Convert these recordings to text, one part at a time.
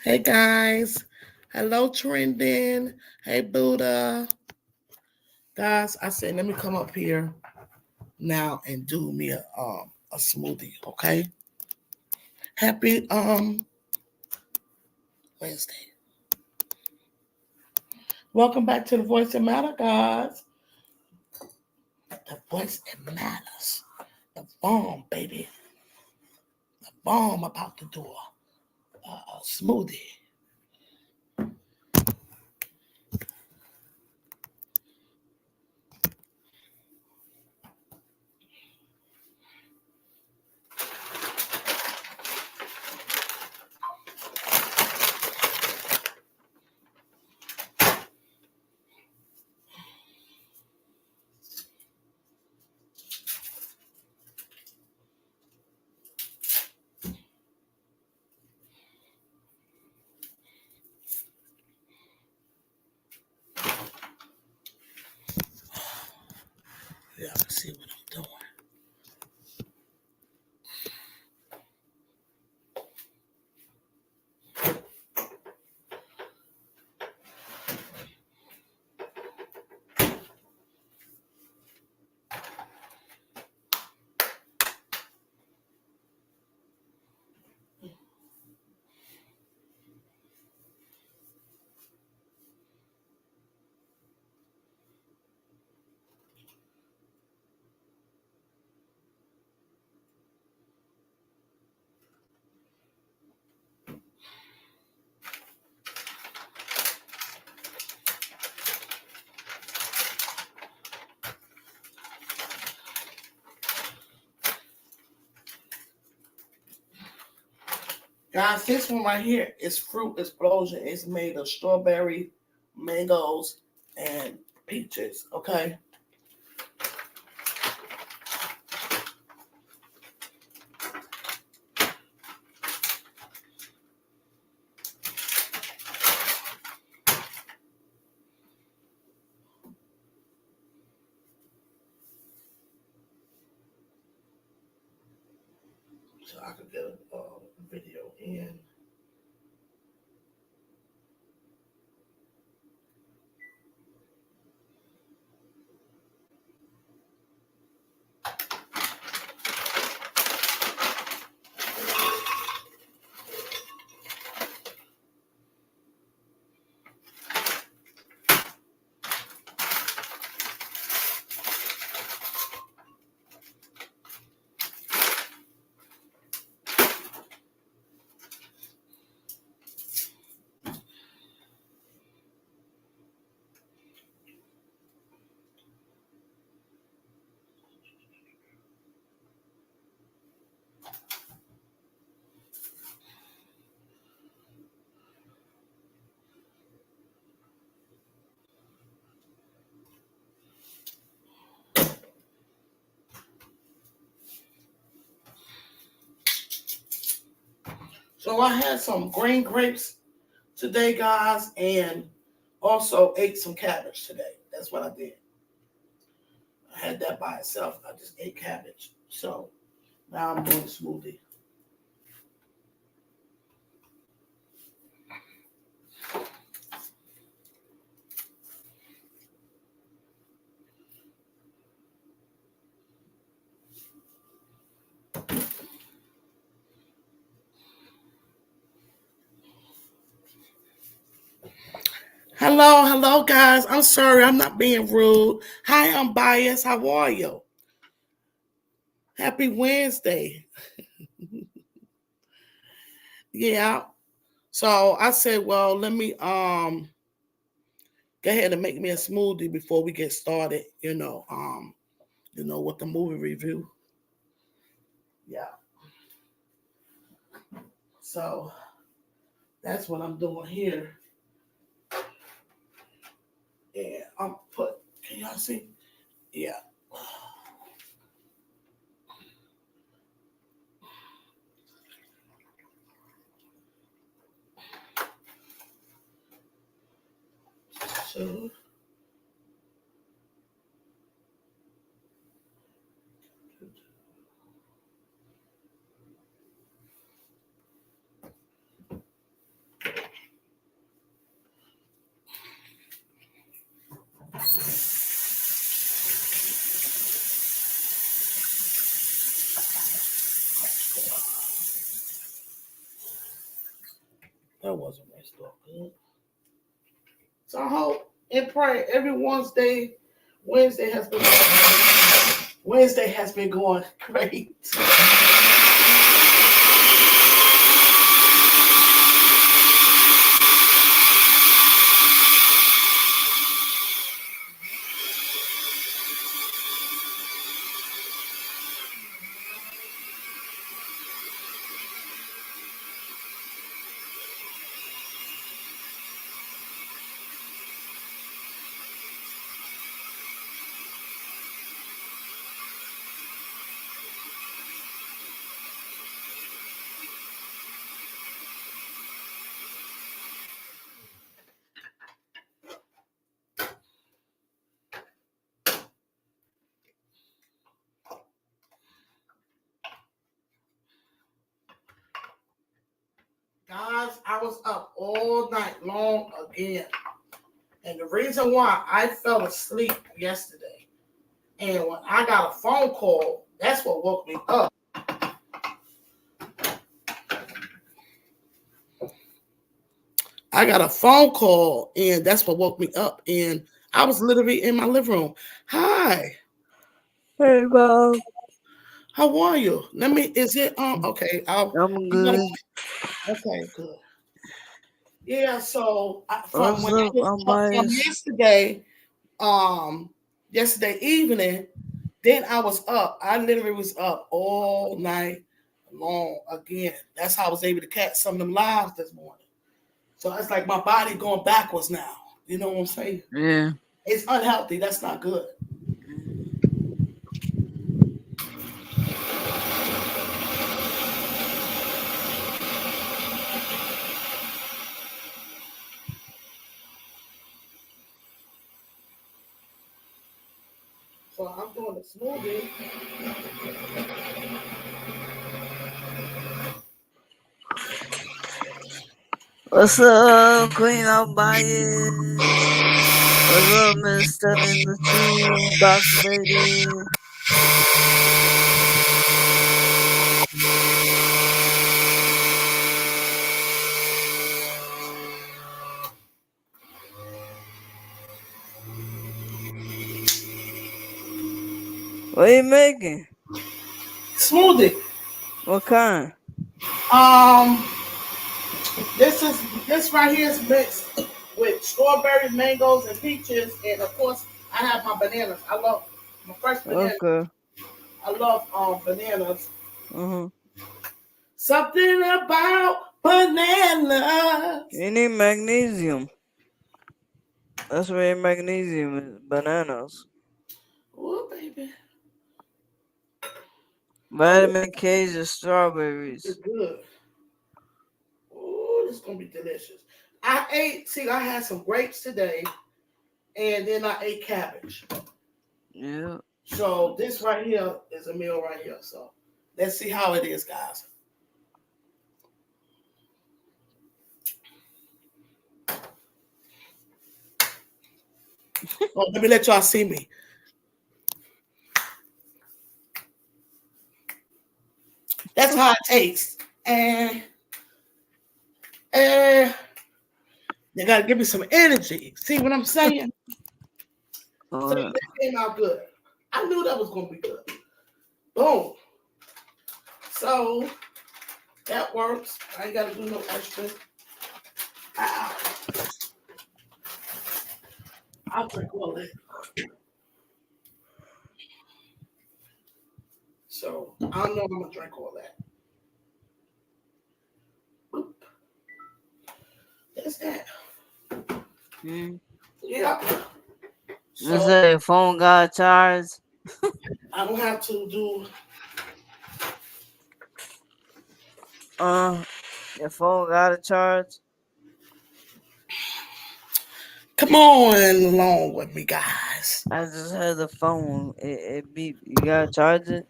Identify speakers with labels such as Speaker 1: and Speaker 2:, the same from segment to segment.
Speaker 1: Hey guys, hello Trending. Hey Buddha. Guys, I said let me come up here now and do me a smoothie, okay? Happy Wednesday. Welcome back to the Voice that Matters, guys. The voice that matters. The bomb, baby. The bomb about to do a smoothie. Y'all can see what I'm doing. Guys, this one right here is Fruit Explosion. It's made of strawberry, mangoes, and peaches, okay? So I could get a video in. So I had some green grapes today, guys, and also ate some cabbage today. That's what I did. I had that by itself. I just ate cabbage. So now I'm doing a smoothie. Hello, guys. I'm sorry, I'm not being rude. Hi, I'm biased. How are you? Happy Wednesday. Yeah. So I said, well, let me go ahead and make me a smoothie before we get started. With the movie review. Yeah. So that's what I'm doing here. And I'm put. Can y'all see? Yeah. So That wasn't messed up. Good. So I hope and pray every Wednesday has been going great. Guys, I was up all night long again. And the reason why I fell asleep yesterday, and when I got a phone call, that's what woke me up. I got a phone call, and that's what woke me up. And I was literally in my living room. Hi,
Speaker 2: Hey, Bob.
Speaker 1: how are you? Let me. Is it okay?
Speaker 2: I'm
Speaker 1: You gotta.
Speaker 2: good.
Speaker 1: Okay, good. Yeah. So from
Speaker 2: What's
Speaker 1: when I
Speaker 2: up?
Speaker 1: was
Speaker 2: I'm
Speaker 1: up from
Speaker 2: biased.
Speaker 1: um, yesterday evening, then I was up. I literally was up all night long again. That's how I was able to catch some of them lives this morning. So it's like my body going backwards now. You know what I'm saying?
Speaker 2: Yeah.
Speaker 1: It's unhealthy. That's not good. So I'm doing a smoothie.
Speaker 2: What's up, Queen? I'm biased. What's up, Miss Telling the Truth, Box Lady? What you making?
Speaker 1: Smoothie.
Speaker 2: What kind?
Speaker 1: Um, this right here is mixed with strawberry, mangoes, and peaches, and of course I have my bananas. I love my fresh banana.
Speaker 2: Okay.
Speaker 1: I love bananas.
Speaker 2: Uh-huh.
Speaker 1: Something about bananas.
Speaker 2: You need magnesium. That's where your magnesium is. Bananas.
Speaker 1: Oh baby, oh
Speaker 2: Vitamin K is
Speaker 1: this is
Speaker 2: strawberries.
Speaker 1: good. Oh, this is gonna be delicious. I had some grapes today, and then I ate cabbage.
Speaker 2: Yeah.
Speaker 1: So this right here is a meal right here. So let's see how it is, guys. Oh, let me let y'all see me. That's how it tastes. And you gotta give me some energy. See what I'm saying? So
Speaker 2: Oh,
Speaker 1: that came out good. I knew that was gonna be good. Boom. So that works. I ain't gotta do no extra. Ow. I'll drink all that. So I don't know I'm gonna drink all that. Boop. That's that.
Speaker 2: yeah.
Speaker 1: Yeah.
Speaker 2: They
Speaker 1: So
Speaker 2: say phone got charged.
Speaker 1: I don't have to do.
Speaker 2: Uh, your phone got a charge.
Speaker 1: Come on along with me, guys.
Speaker 2: I just heard the phone. It beep. You gotta charge it.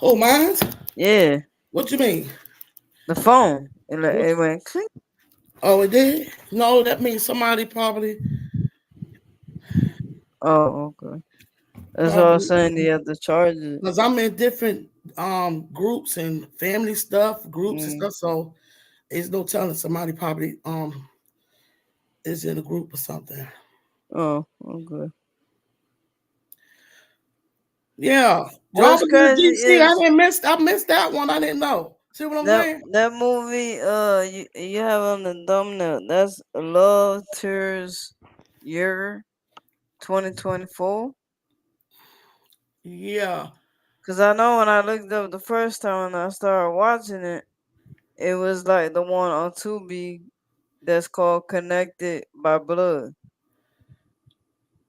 Speaker 1: Who mine?
Speaker 2: Yeah,
Speaker 1: What you mean?
Speaker 2: the phone.
Speaker 1: What?
Speaker 2: It went click.
Speaker 1: Oh, it did? No, that means somebody probably.
Speaker 2: Oh, okay. That's what I was saying. You have to charge it.
Speaker 1: Because I'm in different groups and family stuff, groups and
Speaker 2: Mm.
Speaker 1: stuff. So there's no telling somebody probably is in a group or something.
Speaker 2: Oh, okay.
Speaker 1: Yeah.
Speaker 2: What's
Speaker 1: Robert in the
Speaker 2: crazy
Speaker 1: DC.
Speaker 2: is
Speaker 1: I missed that one. I didn't know. See what I'm
Speaker 2: that
Speaker 1: saying?
Speaker 2: that movie. You have on the thumbnail. That's Love Tears Year 2024.
Speaker 1: Yeah.
Speaker 2: Cause I know when I looked up the first time and I started watching it, it was like the one on Tubi that's called Connected by Blood.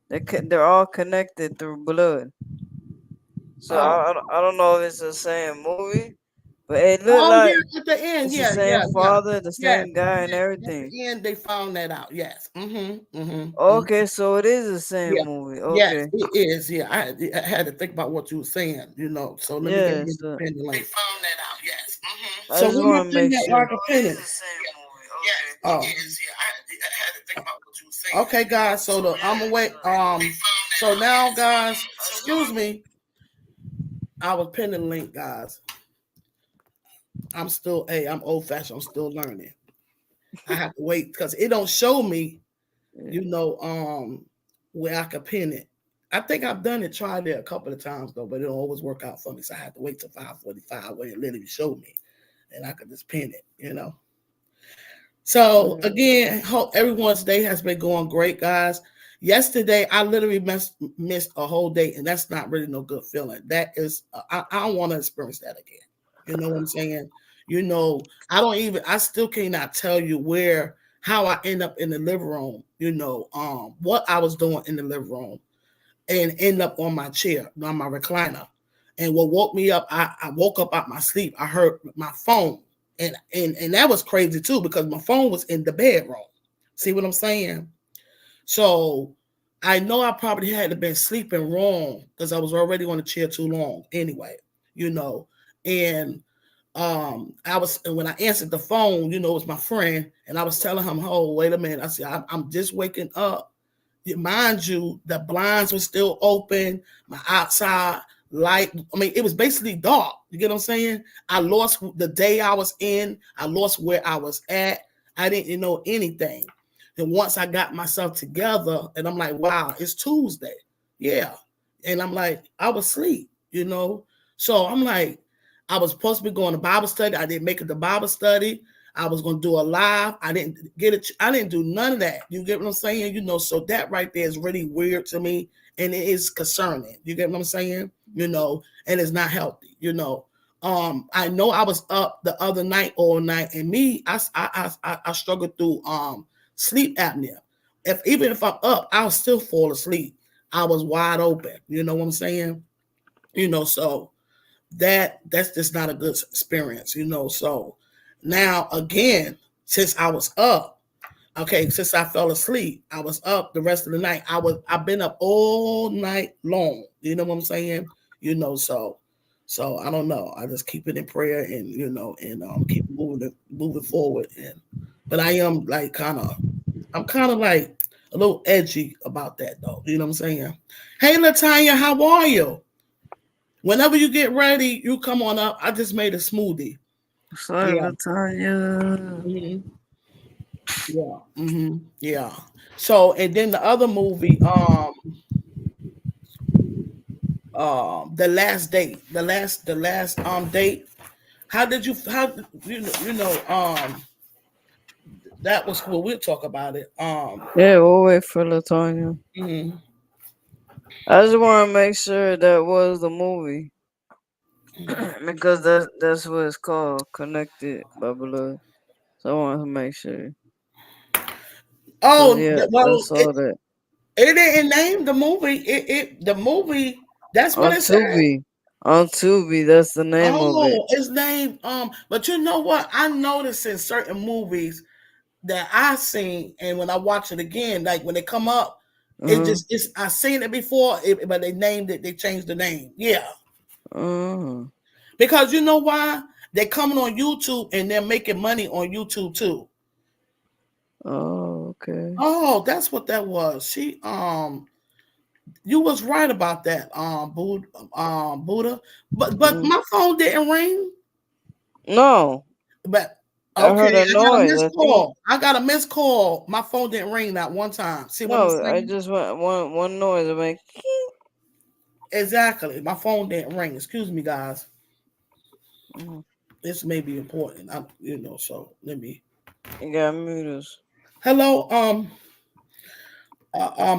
Speaker 2: They're all connected through blood. So
Speaker 1: Oh.
Speaker 2: I don't know if it's the same movie, but it looked
Speaker 1: Oh
Speaker 2: like
Speaker 1: yeah, at the end,
Speaker 2: it's the
Speaker 1: yeah,
Speaker 2: same
Speaker 1: yeah, yeah.
Speaker 2: father, the
Speaker 1: Yes.
Speaker 2: same guy, and
Speaker 1: At
Speaker 2: everything.
Speaker 1: the end they found that out. Yes.
Speaker 2: Okay, so it is the same
Speaker 1: Yeah.
Speaker 2: movie.
Speaker 1: Yes,
Speaker 2: Okay,
Speaker 1: it is. Yeah. I had to think about what you were saying, so let me get
Speaker 2: yeah.
Speaker 1: him to
Speaker 2: So
Speaker 1: pin the link. They found that out, yes.
Speaker 2: I
Speaker 1: So
Speaker 2: just
Speaker 1: where my
Speaker 2: want to
Speaker 1: thing
Speaker 2: make
Speaker 1: at where I
Speaker 2: sure.
Speaker 1: can pin it? Oh. I had to think about what you were saying. Okay, guys. So I'm away. So now, guys, excuse me. I was pinning the link, guys. I'm old fashioned. I'm still learning. I have to wait because it don't show me,
Speaker 2: Yeah.
Speaker 1: you know, where I can pin it. I think I've done it, tried it a couple of times though, but it don't always work out for me. So I had to wait till 5:45 when it literally showed me, and I could just pin it. So
Speaker 2: Mm.
Speaker 1: again, hope everyone's day has been going great, guys. Yesterday, I literally missed a whole day, and that's not really no good feeling. That is, I don't want to experience that again. You know what I'm saying? I still cannot tell you how I end up in the living room. What I was doing in the living room, and end up on my chair, on my recliner. And what woke me up, I woke up out my sleep. I heard my phone. And that was crazy too, because my phone was in the bedroom. See what I'm saying? So I know I probably had to been sleeping wrong because I was already on the chair too long anyway, you know. And I was when I answered the phone, it was my friend, and I was telling him, "Oh, wait a minute." I said, I'm just waking up. Mind you, the blinds were still open, my outside light. I mean, it was basically dark. You get what I'm saying? I lost the day I was in, I lost where I was at. I didn't know anything. And once I got myself together, and I'm like, wow, it's Tuesday. Yeah. And I'm like, I was asleep. So I'm like, I was supposed to be going to Bible study. I didn't make it to Bible study. I was going to do a live. I didn't get it. I didn't do none of that. You get what I'm saying? So that right there is really weird to me, and it is concerning. You get what I'm saying? And it's not healthy. I know I was up the other night all night, and I struggled through sleep apnea. Even if I'm up, I'll still fall asleep. I was wide open. You know what I'm saying? So that's just not a good experience. So now again, since I was up, okay, since I fell asleep, I was up the rest of the night. I've been up all night long. You know what I'm saying? So I don't know. I just keep it in prayer, and and keep moving forward. But I am like I'm kind of like a little edgy about that though. You know what I'm saying? Hey Latanya, how are you? Whenever you get ready, you come on up. I just made a smoothie.
Speaker 2: Sorry,
Speaker 1: Yeah.
Speaker 2: Latanya.
Speaker 1: hmm Yeah. Yeah. So, and then the other movie, the last date, the last date. How that was cool. We'll talk about it.
Speaker 2: Yeah, we'll wait for Latanya.
Speaker 1: Mhm.
Speaker 2: I just want to make sure that was the movie because that's what it's called, Connected by Blood. So I want to make sure. Cause
Speaker 1: Oh,
Speaker 2: yeah, I
Speaker 1: well,
Speaker 2: saw that
Speaker 1: it didn't name the movie. The movie. That's what
Speaker 2: on
Speaker 1: it said.
Speaker 2: Tubi. On Tubi, that's the name of it.
Speaker 1: Oh, his name. But you know what? I noticed in certain movies that I seen, and when I watch it again, like when they come up,
Speaker 2: Uh
Speaker 1: it's I seen it before, but they named it. They changed the name. Yeah,
Speaker 2: huh.
Speaker 1: because you know why? They're coming on YouTube and they're making money on YouTube too.
Speaker 2: Oh, okay.
Speaker 1: Oh, that's what that was. You was right about that, Buddha. But
Speaker 2: Mm.
Speaker 1: my phone didn't ring.
Speaker 2: No,
Speaker 1: But
Speaker 2: I
Speaker 1: okay,
Speaker 2: heard a
Speaker 1: I got a
Speaker 2: noise.
Speaker 1: missed
Speaker 2: I think
Speaker 1: call. I got a missed call. My phone didn't ring that one time. See what I'm
Speaker 2: no, I
Speaker 1: saying?
Speaker 2: just went one noise. I went.
Speaker 1: Exactly. My phone didn't ring. Excuse me, guys.
Speaker 2: Mhm.
Speaker 1: This may be important. So let me.
Speaker 2: You got muted.
Speaker 1: Hello,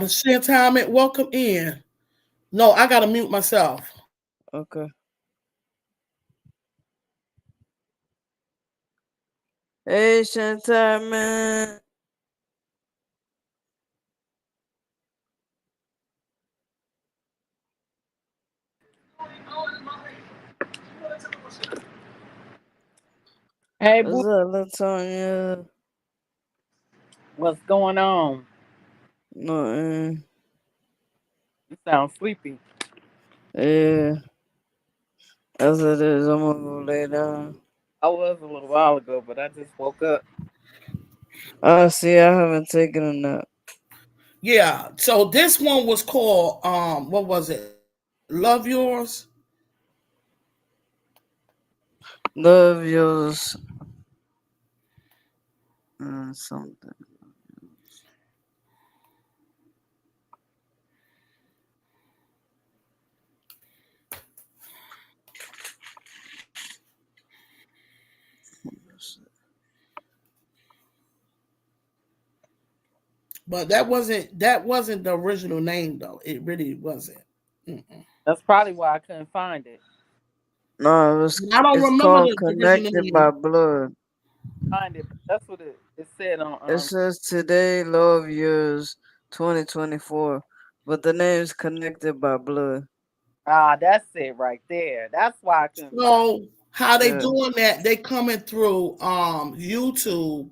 Speaker 1: Shantamit, welcome in. No, I gotta mute myself.
Speaker 2: Okay. Hey, Shantai, man.
Speaker 3: Hey,
Speaker 2: What's
Speaker 3: Boo,
Speaker 2: up, Latonya?
Speaker 3: what's going on?
Speaker 2: No,
Speaker 3: You sound sleepy.
Speaker 2: yeah, as it is, I'm gonna go lay down.
Speaker 3: I was a little while ago, but I just woke up.
Speaker 2: Ah, see, I haven't taken a nap.
Speaker 1: Yeah. So this one was called what was it? Love yours.
Speaker 2: Love yours, something.
Speaker 1: But that wasn't the original name though. It really wasn't. Mm-mm.
Speaker 3: That's probably why I couldn't find it.
Speaker 2: No,
Speaker 1: I don't
Speaker 2: it's
Speaker 1: remember
Speaker 2: called
Speaker 1: the original
Speaker 2: Connected by
Speaker 1: name.
Speaker 2: Blood.
Speaker 3: Find it, but that's what it said on
Speaker 2: It says today, love yours, 2024, but the name's Connected by Blood.
Speaker 3: that's it right there. That's why I couldn't find
Speaker 1: So how they
Speaker 2: Yeah,
Speaker 1: doing that? They coming through YouTube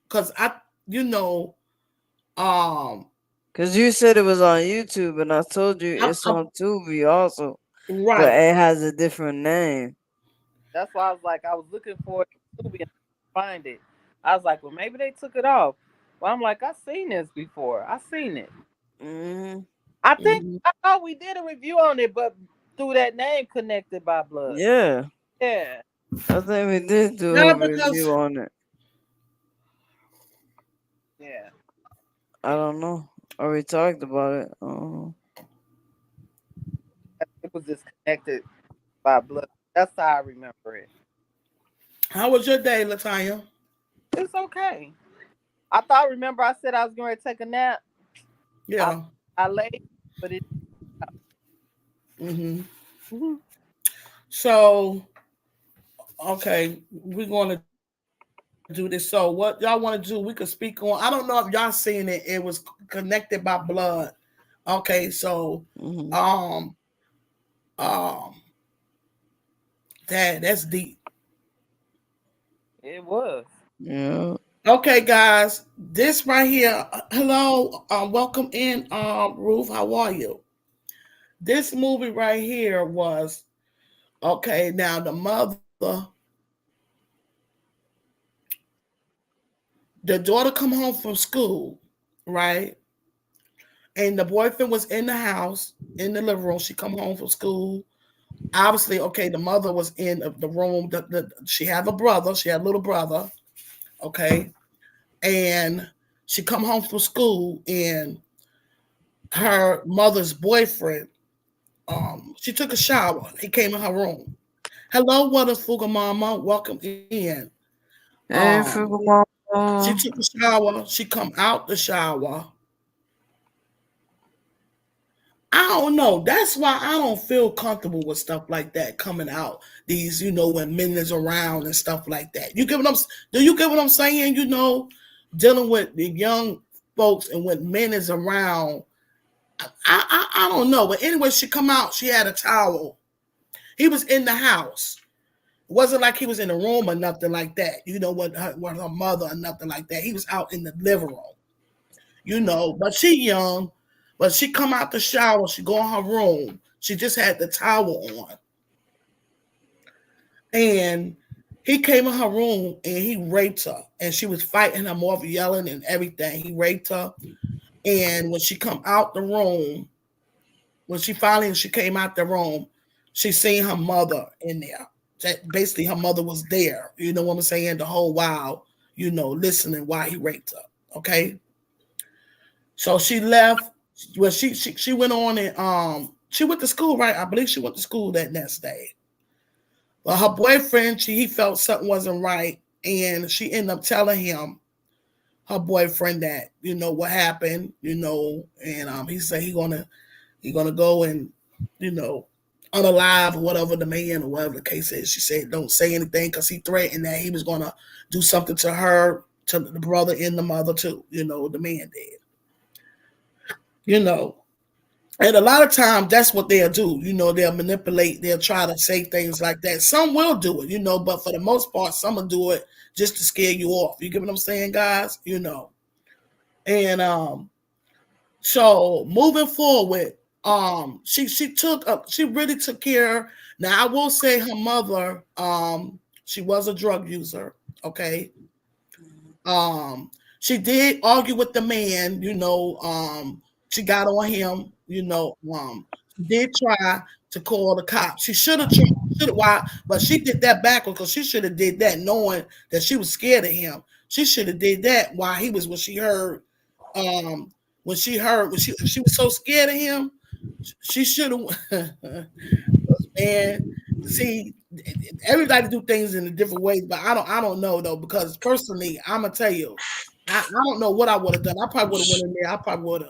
Speaker 1: because you know um
Speaker 2: cause you said it was on YouTube, and I told you
Speaker 1: I,
Speaker 2: it's
Speaker 1: I,
Speaker 2: on Tubi also, but
Speaker 1: right.
Speaker 2: it has a different name.
Speaker 3: that's why I was like I was looking for it on Tubi and I couldn't find it. I was like, well maybe they took it off. Well I'm like, I've seen this before. I seen it.
Speaker 2: Hmm.
Speaker 3: I think
Speaker 1: Mhm.
Speaker 3: I thought we did a review on it, but through that name connected by blood.
Speaker 2: Yeah,
Speaker 3: Yeah.
Speaker 2: I think we did do
Speaker 1: Yeah,
Speaker 2: a
Speaker 1: because
Speaker 2: review on it.
Speaker 3: Yeah.
Speaker 2: I don't know. Or we talked about it.
Speaker 3: It was just connected by blood. That's how I remember it.
Speaker 1: how was your day, Latanya?
Speaker 3: It's okay. I thought. Remember, I said I was going to take a nap. I
Speaker 1: Yeah.
Speaker 3: I laid, but it.
Speaker 1: Hmm.
Speaker 3: Mhm.
Speaker 1: So okay, we're going to do this. So what y'all want to do? We could speak on. I don't know if y'all seen it. It was connected by blood. Okay, so
Speaker 2: Mm-hmm.
Speaker 1: um um that's deep.
Speaker 3: It was.
Speaker 2: Yeah.
Speaker 1: Okay, guys, this right here. Hello, welcome in, Ruth. How are you? This movie right here was okay. Now the mother, the daughter come home from school, right? And the boyfriend was in the house in the living room. She come home from school. Obviously, okay, the mother was in the room. She had a brother. She had a little brother. Okay, and she come home from school, and her mother's boyfriend. She took a shower. He came in her room. Hello, wonderful mama. Welcome in.
Speaker 2: Hey,
Speaker 1: Um,
Speaker 2: Frugal
Speaker 1: she
Speaker 2: Mama.
Speaker 1: took a shower. She come out the shower. I don't know. That's why I don't feel comfortable with stuff like that coming out. These, when men is around and stuff like that. You get what I'm? Do you get what I'm saying? Dealing with the young folks and when men is around. I don't know. But anyway, she come out. She had a towel. He was in the house. It wasn't like he was in the room or nothing like that. With her mother or nothing like that. He was out in the living room. But she young, but she come out the shower, she go in her room, she just had the towel on, and he came in her room and he raped her, and she was fighting him off, yelling and everything. He raped her, and when she come out the room, when she came out the room, she seen her mother in there. That basically her mother was there. You know what I'm saying? The whole while, listening while he raped her. Okay. So she left. Well, she went on and she went to school, right? I believe she went to school that next day. But her boyfriend, he felt something wasn't right, and she ended up telling him, her boyfriend, that what happened, and he said he gonna go and you know unalive or whatever the man or whatever the case is. She said don't say anything because he threatened that he was gonna do something to her, to the brother and the mother too. The man did. You know, and a lot of times that's what they'll do. They'll manipulate. They'll try to say things like that. Some will do it. But for the most part, some will do it just to scare you off. You get what I'm saying, guys? And so moving forward, she really took care. Now I will say her mother, she was a drug user. Okay. She did argue with the man. She got on him. She did try to call the cops. She should have tried. Should have why, but she did that backwards because she should have did that knowing that she was scared of him. She should have did that while he was when she heard when she was so scared of him, she should have. Man, see, everybody do things in a different ways, but I don't know though, because personally, I'm gonna tell you, I don't know what I would have done. I probably would have went in there. I probably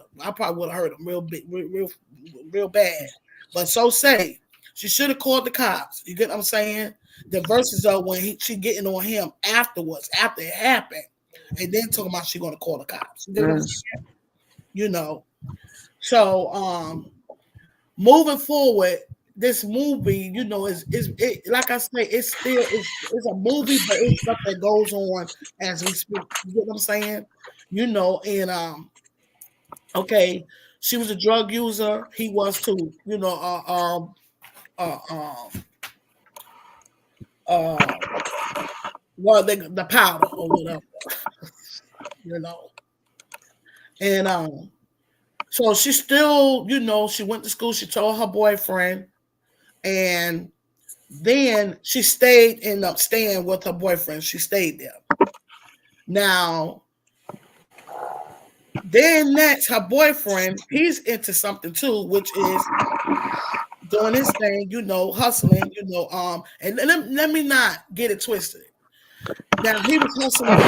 Speaker 1: would have hurt him real big, real bad. But so say she should have called the cops. You get what I'm saying? The verses are when she getting on him afterwards, after it happened, and then talking about she gonna call the cops. You get what I'm saying? You know. So moving forward, this movie, is it, like I say, it's a movie, but it's stuff that goes on as we speak. You get what I'm saying? And okay, she was a drug user. He was too. Uh, um, uh, well, the powder or whatever. you know, and so she still, she went to school. She told her boyfriend, and then she ended up staying with her boyfriend. She stayed there. Now, then next, her boyfriend, he's into something too, which is doing his thing, hustling, and let me not get it twisted. Now he was hustling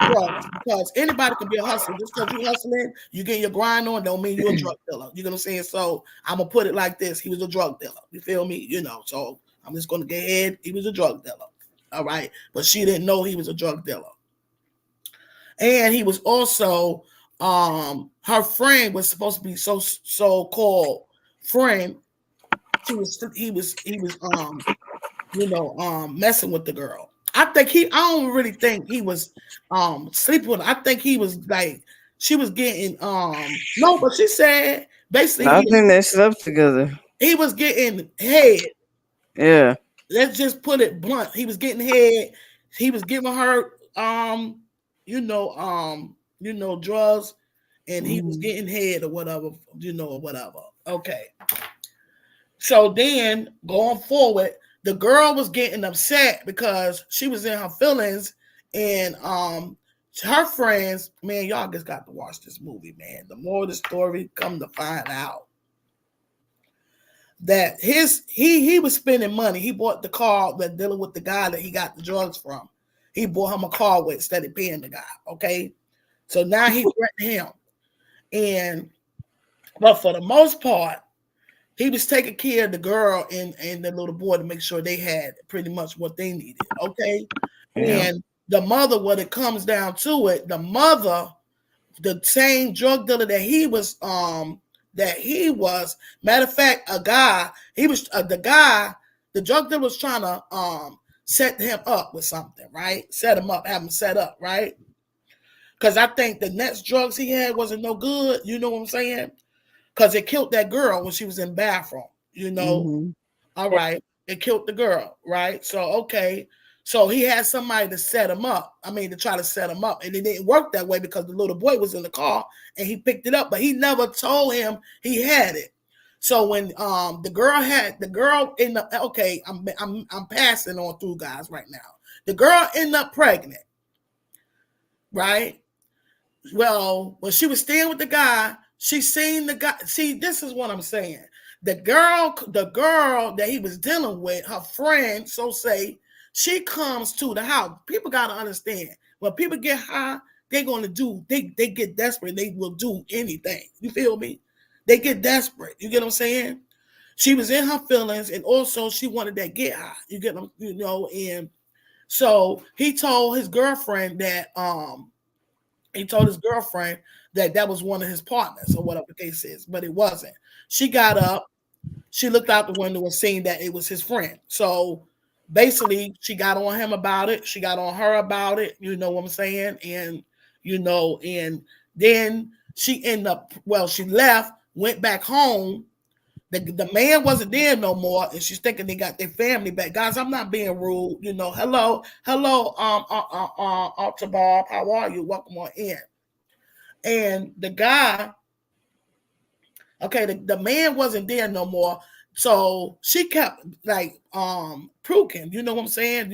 Speaker 1: drugs because anybody can be a hustler. Just because you hustling, you getting your grind on, don't mean you're a drug dealer. You know what I'm saying? So I'm gonna put it like this: he was a drug dealer. You feel me? So I'm just gonna get ahead. He was a drug dealer. All right, but she didn't know he was a drug dealer, and he was also her friend was supposed to be so called friend. He was messing with the girl. I don't really think he was sleeping with her. I think he was like she was getting no, but she said basically
Speaker 2: I think they slept together.
Speaker 1: he was getting head.
Speaker 2: Yeah.
Speaker 1: Let's just put it blunt. He was getting head. He was giving her drugs, and he was
Speaker 2: Mm-hmm.
Speaker 1: getting head or whatever, or whatever. Okay. So then going forward, the girl was getting upset because she was in her feelings, and her friends, man, y'all just got to watch this movie, man. The more the story come to find out that he was spending money. He bought the car that dealing with the guy that he got the drugs from. He bought him a car with instead of paying the guy. Okay. So now he threatened him. But for the most part, he was taking care of the girl and the little boy to make sure they had pretty much what they needed. Okay.
Speaker 2: Yeah.
Speaker 1: And the mother, when it comes down to it, the mother, the same drug dealer that he was, matter of fact, a guy, he was the drug dealer was trying to set him up with something, right? Set him up, have him set up, right? Because I think the next drugs he had wasn't no good. You know what I'm saying? Because it killed that girl when she was in the bathroom.
Speaker 2: Mm-hmm.
Speaker 1: All right. It killed the girl, right? So, okay. So he had somebody to set him up. I mean, to try to set him up. And it didn't work that way because the little boy was in the car and he picked it up, but he never told him he had it. So when the girl in the okay, I'm passing on through guys right now. The girl ended up pregnant, right? Well, when she was staying with the guy, she seen the guy. See, this is what I'm saying. The girl that he was dealing with, her friend, so say, she comes to the house. People gotta understand. When people get high, they're gonna do, they get desperate, they will do anything. You feel me? They get desperate. You get what I'm saying? She was in her feelings, and also she wanted that get high. You get them, and so he told his girlfriend that that was one of his partners or whatever the case is, but it wasn't. She got up, she looked out the window and seen that it was his friend. So basically, she got on him about it. She got on her about it. You know what I'm saying? And then she ended up, well, she left, went back home. The man wasn't there no more, and she's thinking they got their family back. Guys, I'm not being rude. Hello, Alta Bob, how are you? Welcome on in. And the guy, okay, the man wasn't there no more. So she kept like puking, you know what I'm saying?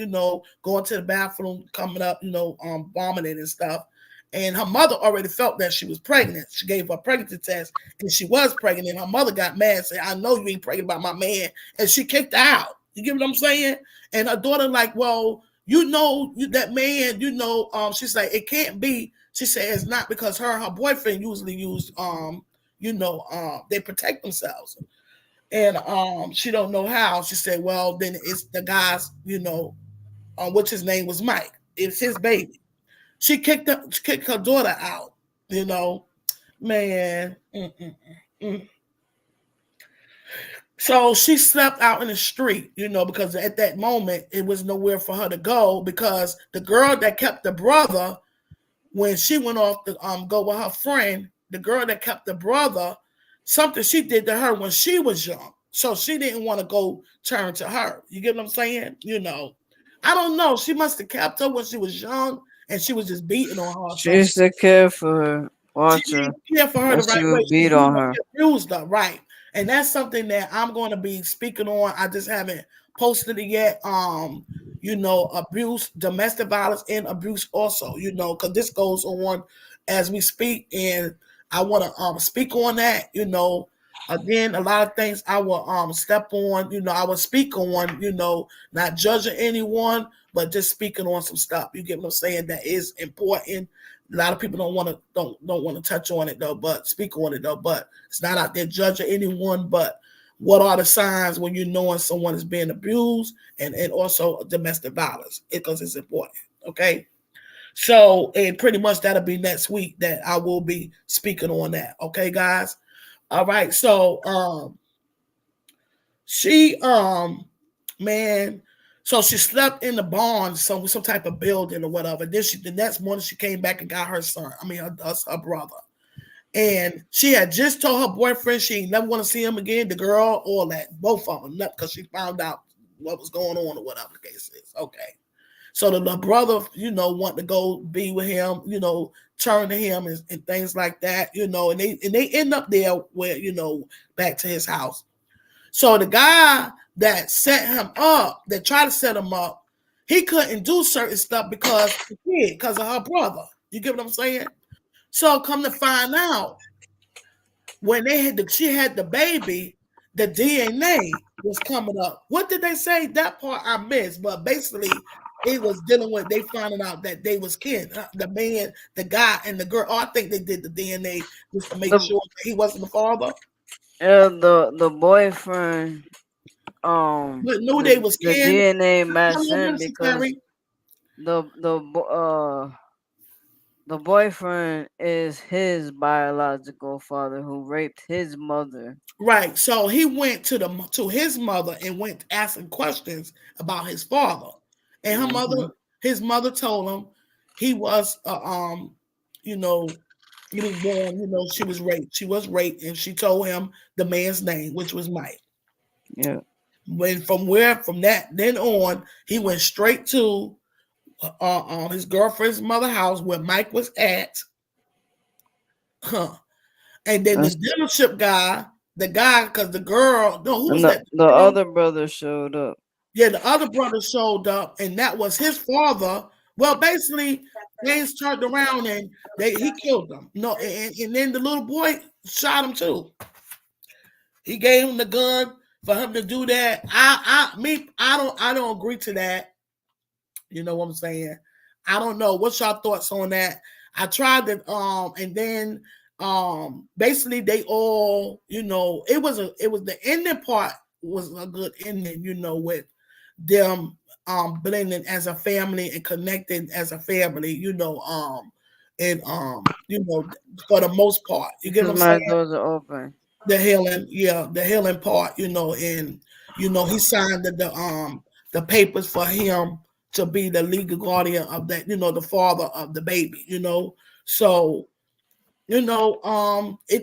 Speaker 1: Going to the bathroom, coming up, vomiting and stuff. And her mother already felt that she was pregnant. She gave her a pregnancy test and she was pregnant. Her mother got mad and said, I know you ain't pregnant by my man. And she kicked her out. You get what I'm saying? And her daughter, like, well, that man, she's like, it can't be. She said it's not because her boyfriend usually used they protect themselves. And she don't know how. She said, well, then it's the guy's, which his name was Mike. It's his baby. She kicked her daughter out, man. Mm. So she slept out in the street, because at that moment it was nowhere for her to go because the girl that kept the brother, when she went off to go with her friend, the girl that kept the brother, something she did to her when she was young. So she didn't want to go turn to her. You get what I'm saying? I don't know. She must have kept her when she was young and she was just beating on her or
Speaker 2: She
Speaker 1: something.
Speaker 2: used to care for her,
Speaker 1: She
Speaker 2: watch her,
Speaker 1: didn't care for her the
Speaker 2: and she
Speaker 1: right way.
Speaker 2: would beat
Speaker 1: She
Speaker 2: on her.
Speaker 1: abused her, right? And that's something that I'm going to be speaking on. I just haven't posted it yet. Abuse, domestic violence, and abuse also. Because this goes on as we speak, and I want to speak on that. Again, a lot of things I will step on. I will speak on. Not judging anyone, but just speaking on some stuff. You get what I'm saying? That is important. A lot of people don't want to touch on it though, but speak on it though. But it's not out there judging anyone. But what are the signs when you knowing someone is being abused and also domestic violence? Because it's important. Okay. So and pretty much that'll be next week that I will be speaking on that. Okay, guys. All right. So she man, so she slept in the barn, some type of building or whatever. Then the next morning she came back and got her son. I mean her brother. And she had just told her boyfriend she never want to see him again, the girl, all that, both of them, because she found out what was going on or whatever the case is. Okay. So the brother, want to go be with him, turn to him and things like that, and they end up there where, back to his house. So the guy that set him up, that tried to set him up, he couldn't do certain stuff because of her brother. You get what I'm saying? So come to find out, when she had the baby, the DNA was coming up. What did they say? That part I missed, but basically it was dealing with they finding out that they was kin. The man, the guy, and the girl. Oh, I think they did the DNA just to make
Speaker 2: The
Speaker 1: sure that he wasn't the father.
Speaker 2: the boyfriend
Speaker 1: But knew they was
Speaker 2: the
Speaker 1: kin.
Speaker 2: DNA
Speaker 1: How
Speaker 2: matched
Speaker 1: long
Speaker 2: in
Speaker 1: Minister
Speaker 2: because
Speaker 1: Terry?
Speaker 2: the the bo- the boyfriend is his biological father who raped his mother.
Speaker 1: Right. So he went to his mother and went asking questions about his father, and
Speaker 2: Hmm.
Speaker 1: his mother told him he was, you know, he was born. She was raped. She was raped, and she told him the man's name, which was Mike.
Speaker 2: Yeah,
Speaker 1: When from that then on, he went straight to his girlfriend's mother house where Mike was at. Huh. And then the
Speaker 2: that's
Speaker 1: dealership guy the guy, because the girl, no, who was
Speaker 2: And
Speaker 1: that?
Speaker 2: the
Speaker 1: The girl?
Speaker 2: other brother showed up.
Speaker 1: Yeah, the other brother showed up, and that was his father. Well, basically, things turned around and he killed them. No, and then the little boy shot him too. He gave him the gun for him to do that. I don't agree to that. You know what I'm saying? I don't know. What's your thoughts on that? I tried to and then basically they all, it was the ending part was a good ending, with them blending as a family and connecting as a family, and for the most part. You get what
Speaker 2: Cause
Speaker 1: I'm
Speaker 2: my
Speaker 1: saying?
Speaker 2: doors are open.
Speaker 1: The healing, yeah, the healing part, and he signed the papers for him to be the legal guardian of that, the father of the baby, So, it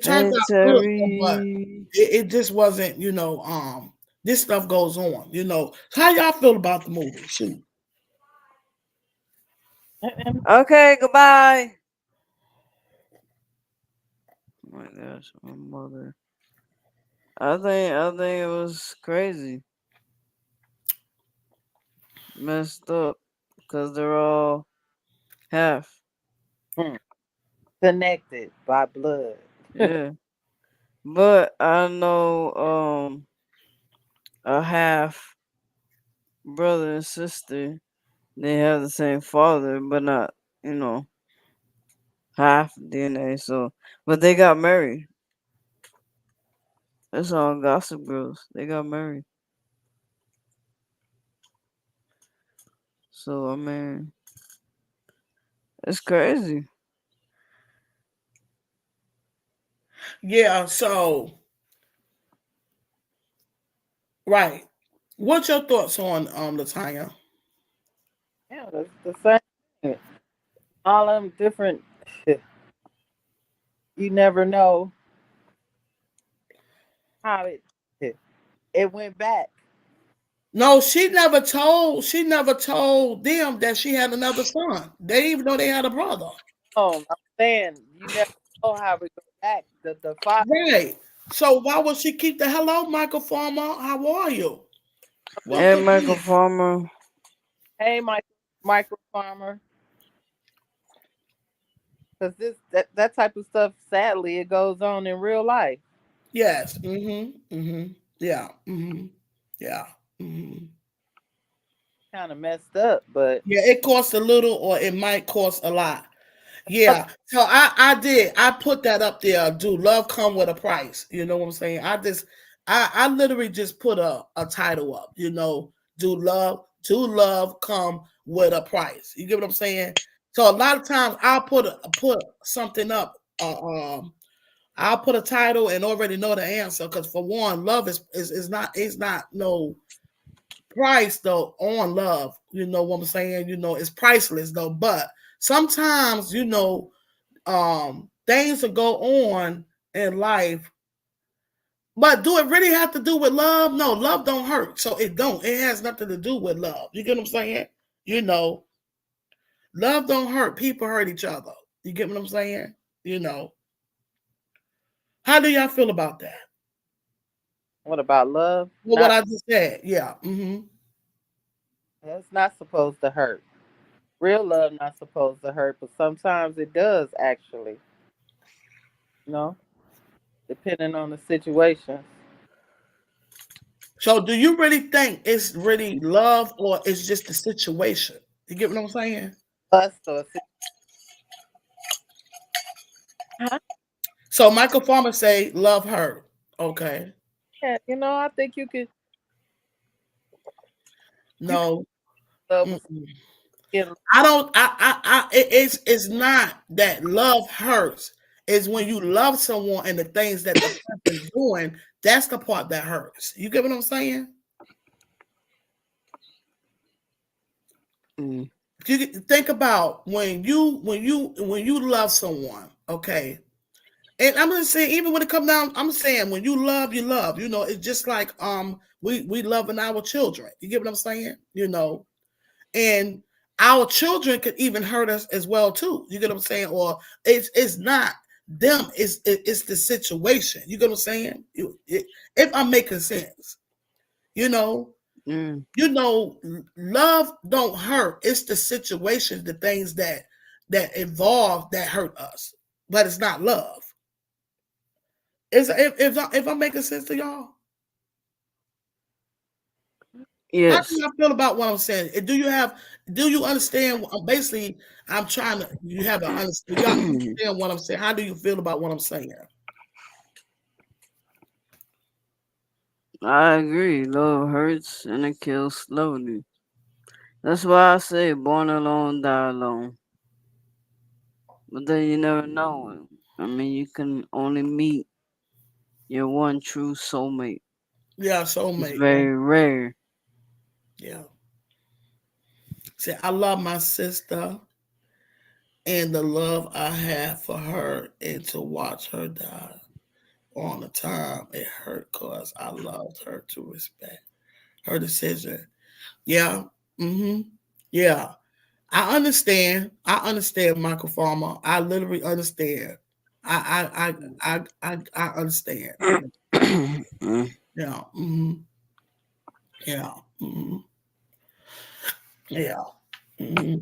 Speaker 1: turned
Speaker 2: Hey
Speaker 1: out good, but
Speaker 2: Terry.
Speaker 1: it just wasn't, this stuff goes on, How y'all feel about the movie? Shoot.
Speaker 3: And
Speaker 2: Okay, goodbye. Oh my gosh, my mother. I think it was crazy, messed up, cause they're all half.
Speaker 3: mm, connected by blood.
Speaker 2: Yeah, but I know a half brother and sister. They have the same father, but not you know half DNA. So, but they got married. It's all Gossip Girls. They got married. So I mean, it's crazy.
Speaker 1: Yeah, so right. What's your thoughts on Latanya?
Speaker 3: Yeah, that's the same thing. All them different. You never know how it went back.
Speaker 1: No, she never told them that she had another son. They didn't even know they had a brother.
Speaker 3: I'm saying you never know how it go back. The father.
Speaker 1: Right. So why would she keep the hello, Michael Farmer? How are you?
Speaker 2: Hey,
Speaker 1: Welcome
Speaker 2: Michael
Speaker 1: in.
Speaker 2: Farmer.
Speaker 3: Hey, Michael Farmer, because that type of stuff, sadly, it goes on in real life.
Speaker 1: Yes. Mm-hmm. Mm-hmm. Yeah. Mm-hmm. Yeah. Mm-hmm.
Speaker 3: Kind of messed up, but
Speaker 1: Yeah, it costs a little or it might cost a lot. Yeah. So I put that up there. Do love come with a price? You know what I'm saying? I literally just put a title up, do love come with a price? You get what I'm saying? So a lot of times I'll put something up, I'll put a title and already know the answer. Because for one, love is not no price though on love. You know what I'm saying? It's priceless though. But sometimes, things that go on in life, but do it really have to do with love? No, love don't hurt, so it has nothing to do with love. You get what I'm saying? you know Love don't hurt. People hurt each other. You get what I'm saying? you know how do y'all feel about that?
Speaker 3: what about love?
Speaker 1: Well, what
Speaker 3: Not
Speaker 1: I just said, yeah.
Speaker 3: That's not supposed to hurt. Real love not supposed to hurt, but sometimes it does actually. You know, depending on the situation.
Speaker 1: So do you really think it's really love or it's just the situation? You get what I'm saying?
Speaker 3: Us or huh?
Speaker 1: So Michael Farmer say love hurt. Okay.
Speaker 3: Yeah, I think you can
Speaker 1: No.
Speaker 3: love with
Speaker 1: Mm-mm.
Speaker 3: somebody.
Speaker 1: I don't. It's not that love hurts. It's when you love someone and the things that the person's doing. That's the part that hurts. You get what I'm saying?
Speaker 2: Mm.
Speaker 1: You think about when you love someone. Okay, and I'm gonna say even when it comes down, I'm saying when you love, you love. It's just like we loving our children. You get what I'm saying? And our children could even hurt us as well too. You get what I'm saying? Or it's not. them. It's the situation. You get what I'm saying? If I'm making sense, you know,
Speaker 2: Mm.
Speaker 1: you know, love don't hurt. It's the situations, the things that involve that hurt us, but it's not love. Is if I'm making sense to y'all? How do
Speaker 2: Yes.
Speaker 1: y'all feel about what I'm saying? Do you understand? Basically, I'm trying to. You have an understand. Y'all understand what I'm saying? How do you feel about what I'm saying?
Speaker 2: I agree. Love hurts and it kills slowly. That's why I say born alone, die alone. But then you never know. I mean, you can only meet your one true soulmate.
Speaker 1: Yeah,
Speaker 2: It's
Speaker 1: soulmate. Yeah,
Speaker 2: very rare.
Speaker 1: yeah. See, I love my sister and the love I have for her, and to watch her die on the time it hurt because I loved her to respect her decision. Yeah. Mm-hmm. Yeah. I understand. I understand, Michael Farmer. I literally understand. I understand.
Speaker 2: Mm.
Speaker 1: Yeah. Mm-hmm. Yeah. Mm-hmm. Yeah. Mm-hmm.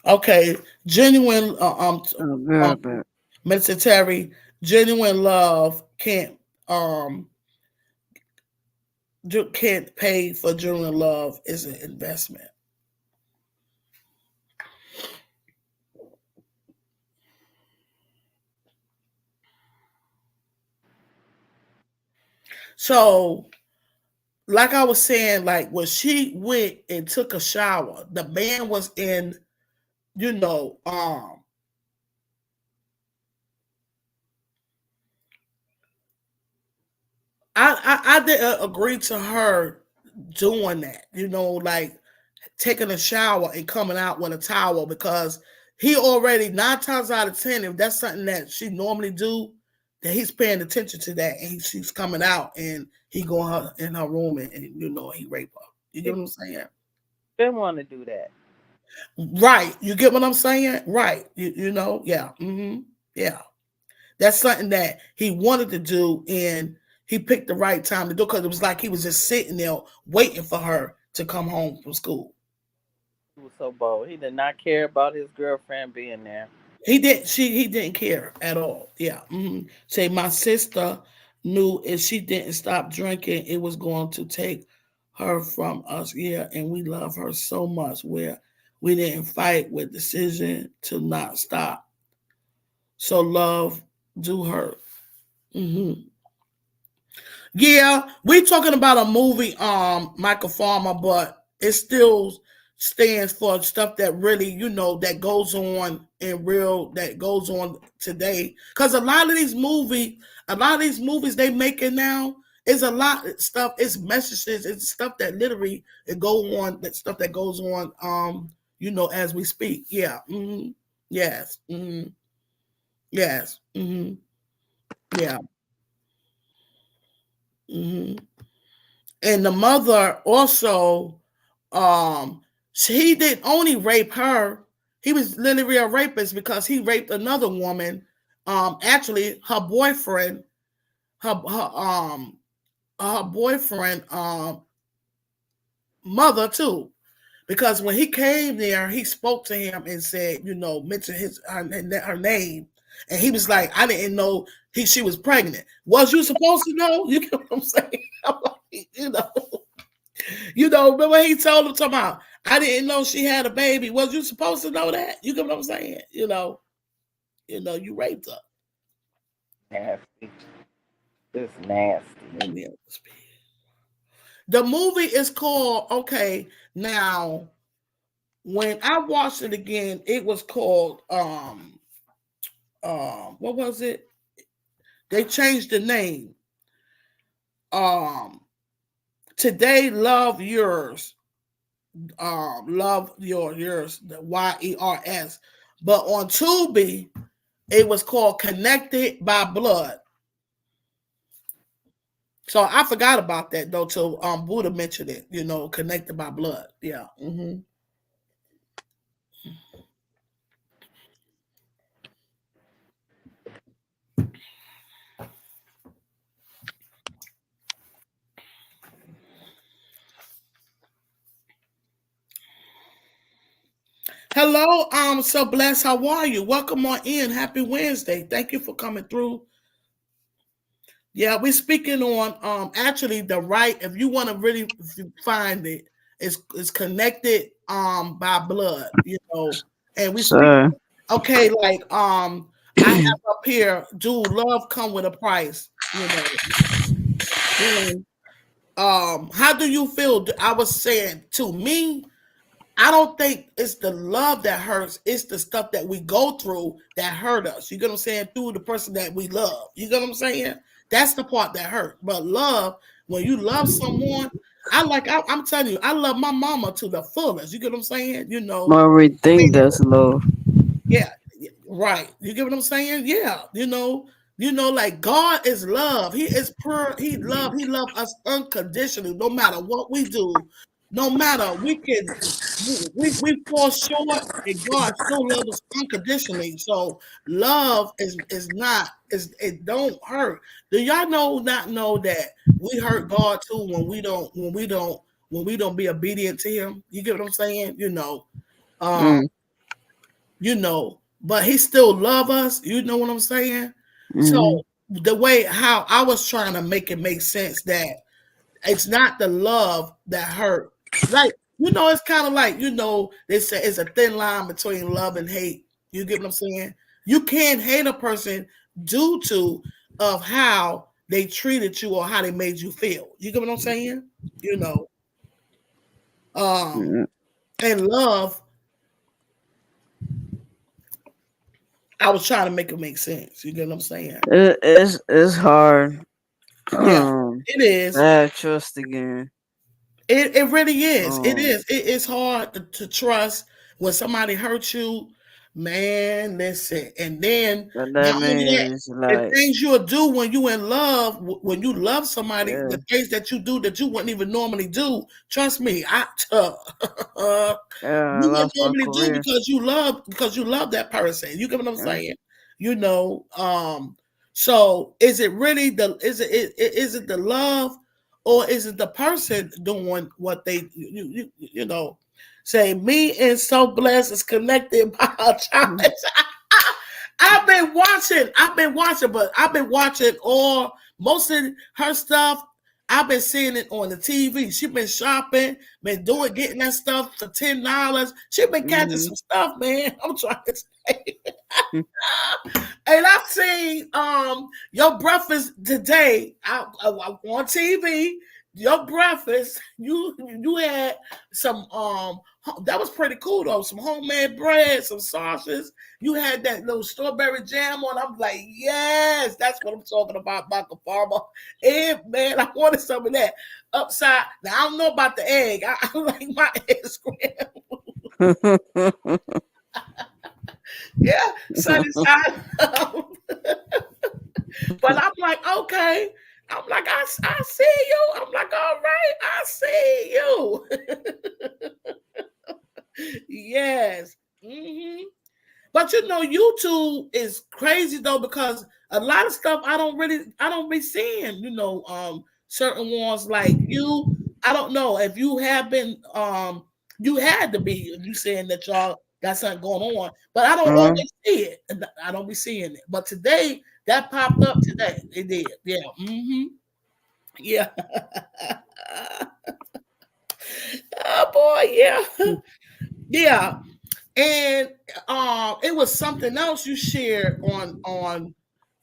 Speaker 1: Okay. Genuine.
Speaker 2: I'll be right
Speaker 1: Um.
Speaker 2: back.
Speaker 1: Mr. Terry. Genuine love um can't pay for genuine love. Is an investment. So, like I was saying, like when she went and took a shower, the man was in, you know, I didn't agree to her doing that, you know, like taking a shower and coming out with a towel because he already 9 times out of 10, if that's something that she normally do, that he's paying attention to that and she's coming out and he go in her room and you know he rape her. You get what I'm saying?
Speaker 3: Didn't want to do that.
Speaker 1: Right. You get what I'm saying? Right. You know? Yeah. Yeah. That's something that he wanted to do, and he picked the right time to do because it was like he was just sitting there waiting for her to come home from school.
Speaker 3: He was so bold. He did not care about his girlfriend being there.
Speaker 1: He didn't care at all. Yeah. Say my sister knew if she didn't stop drinking, it was going to take her from us. Yeah, and we love her so much where we didn't fight with decision to not stop. So love do hurt. hmm Yeah, we talking about a movie, Michael Farmer, but it still stands for stuff that really, you know, that goes on in real, that goes on today. Because a lot of these movies they making now is a lot of stuff. It's messages. It's stuff that literally it go on. That stuff that goes on. You know, as we speak. Yeah. Yes. Yes. Yeah. hmm And the mother also, he didn't only rape her, he was literally a rapist because he raped another woman, actually her boyfriend, her boyfriend mother too, because when he came there he spoke to him and said, you know, mentioned her name, and he was like, I didn't know she was pregnant. Was you supposed to know? You get what I'm saying? I'm like, you know, remember he told him, talking about, I didn't know she had a baby. Was you supposed to know that? You get what I'm saying? You know, you raped her.
Speaker 3: Nasty. Just nasty.
Speaker 1: The movie is called, okay, now when I watched it again, it was called what was it? They changed the name. Um Today Love Yours. Love yours, the YERS. But on Tubi, it was called Connected by Blood. So I forgot about that though till Buddha mentioned it, you know, connected by blood. Yeah. Hello, so blessed. How are you? Welcome on in. Happy Wednesday. Thank you for coming through. Yeah, we're speaking on actually the right. If you want to really find it, it's connected by blood, and we speak.
Speaker 2: Sir.
Speaker 1: Okay, like I have up here, do love come with a price, And how do you feel? I was saying to me, I don't think it's the love that hurts. It's the stuff that we go through that hurt us. You get what I'm saying? Through the person that we love. You get what I'm saying? That's the part that hurt. But love, when you love someone, I'm telling you, I love my mama to the fullest. You get what I'm saying?
Speaker 2: But we think that's love.
Speaker 1: Yeah, right. You get what I'm saying? Yeah, like God is love. He is pure. He love us unconditionally, no matter what we do, no matter we fall short, and God still loves us unconditionally. So love is not is it don't hurt. Do y'all not know that we hurt God too when we don't be obedient to Him? You get what I'm saying? Um,
Speaker 2: Mm,
Speaker 1: but he still love us. You know what I'm saying? So
Speaker 2: mm-hmm.
Speaker 1: the way how I was trying to make it make sense that it's not the love that hurt. Like, it's kind of like, they say it's a thin line between love and hate. You get what I'm saying? You can't hate a person due to of how they treated you or how they made you feel. You get what I'm saying? You know, um,
Speaker 2: Mm.
Speaker 1: and love, I was trying to make it make sense. You get what I'm saying?
Speaker 2: It's hard.
Speaker 1: Yeah,
Speaker 2: Um,
Speaker 1: it is.
Speaker 2: I have trust again.
Speaker 1: It really is. It
Speaker 2: Um,
Speaker 1: is. It's hard to trust when somebody hurts you. Man, listen. And then
Speaker 2: but
Speaker 1: not
Speaker 2: that
Speaker 1: only that,
Speaker 2: means
Speaker 1: the
Speaker 2: like,
Speaker 1: things you'll do when you in love, when you love somebody,
Speaker 2: yeah,
Speaker 1: the things that you do that you wouldn't even normally do. Trust me,
Speaker 2: yeah, I
Speaker 1: you wouldn't
Speaker 2: lost my
Speaker 1: normally do
Speaker 2: career.
Speaker 1: because you love that person. You get what I'm
Speaker 2: Yeah.
Speaker 1: saying? You know. So is it really is it the love, or is it the person doing what they say? Me and So Blessed is connected by a child.
Speaker 2: Mm,
Speaker 1: I've been watching all most of her stuff. I've been seeing it on the TV. She been shopping, getting that stuff for $10. She been catching
Speaker 2: mm-hmm.
Speaker 1: some stuff, man. I'm trying to say. And I've seen your breakfast today on TV. Your breakfast, you had some that was pretty cool though. Some homemade bread, some sausages. You had that little strawberry jam on. I'm like, yes, that's what I'm talking about, Michael Farmer. And man, I wanted some of that upside. Now I don't know about the egg. I like my egg scrambled. Yeah, sunny side up. But I'm like, okay. I'm like, I see you. I'm like, all right, I see you. Yes. But YouTube is crazy though, because a lot of stuff I don't be seeing. Certain ones like you. I don't know if you have been. You had to be. You saying that y'all got something going on, but I don't
Speaker 2: uh-huh.
Speaker 1: always see it. I don't be seeing it. But today that popped up today. It did. Yeah. Yeah. Oh boy. Yeah. Yeah. And it was something else you shared on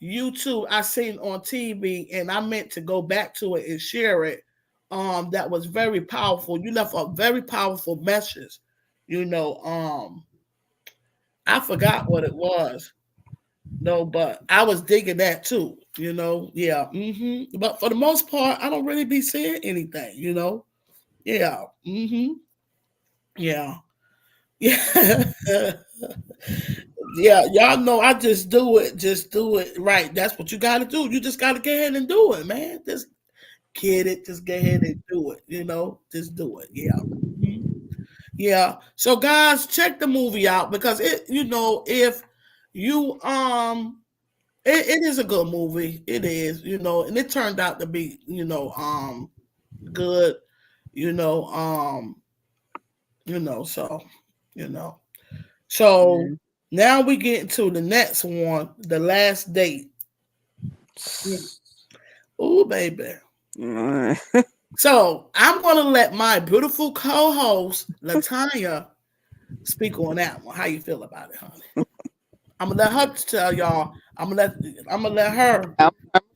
Speaker 1: YouTube. I seen on TV, and I meant to go back to it and share it. That was very powerful. You left a very powerful message. You know, I forgot what it was. No, but I was digging that too. Yeah. But for the most part, I don't really be saying anything. Yeah. Yeah. Yeah. Yeah, y'all know I just do it right. That's what you gotta do. You just gotta go ahead and do it, man. Just kid it, just go ahead and do it, just do it. Yeah. Mhm. Yeah. So guys, check the movie out, because if you it is a good movie. It is, and it turned out to be, good, you know, um, so you know. So
Speaker 2: Mm.
Speaker 1: now we get into the next one, the last date. Oh, baby.
Speaker 2: Mm.
Speaker 1: So I'm gonna let my beautiful co-host Latanya speak on that one. How you feel about it, honey? I'm gonna let her tell y'all. I'm gonna let her.
Speaker 3: I'm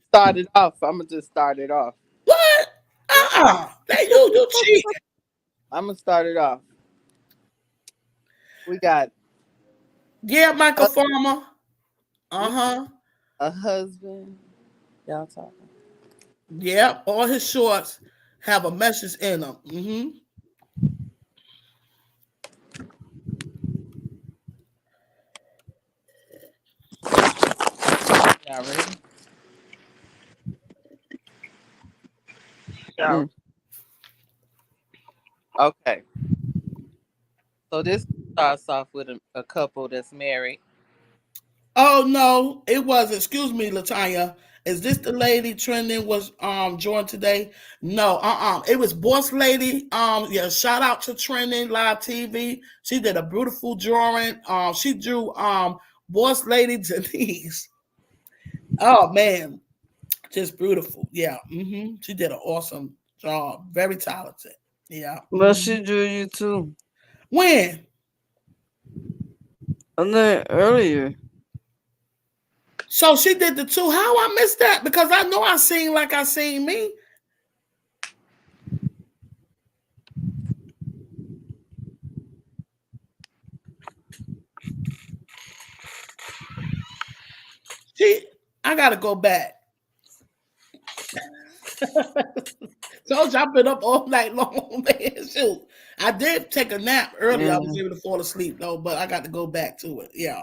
Speaker 3: start it off. I'm gonna just start it off.
Speaker 1: What?
Speaker 3: Yeah,
Speaker 1: That you cheating.
Speaker 3: I'm gonna start it off. We got
Speaker 1: Yeah, Michael
Speaker 3: a,
Speaker 1: Farmer.
Speaker 3: we
Speaker 1: Uh-huh.
Speaker 3: a husband. Y'all talking?
Speaker 1: Yep. All his shorts have a message in them. Mm-hmm.
Speaker 3: Y'all ready? Y'all
Speaker 2: Mm.
Speaker 3: okay? So this starts off with a couple that's married.
Speaker 1: Oh no, it was. Excuse me, Latanya. Is this the lady trending was joined today? No, It was Boss Lady. Yeah, shout out to Trending Live TV. She did a beautiful drawing. She drew Boss Lady Denise. Oh man, just beautiful. Yeah. She did an awesome job. Very talented. Yeah.
Speaker 2: But she drew you too.
Speaker 1: When?
Speaker 2: And then earlier.
Speaker 1: So she did the two. How I missed that? Because I know I seen like I seen me. She, I gotta go back. Told you I've been up all night long, man. Shoot. I did take a nap earlier. I
Speaker 2: Yeah.
Speaker 1: was able to fall asleep though, but I got to go back to it. Yeah.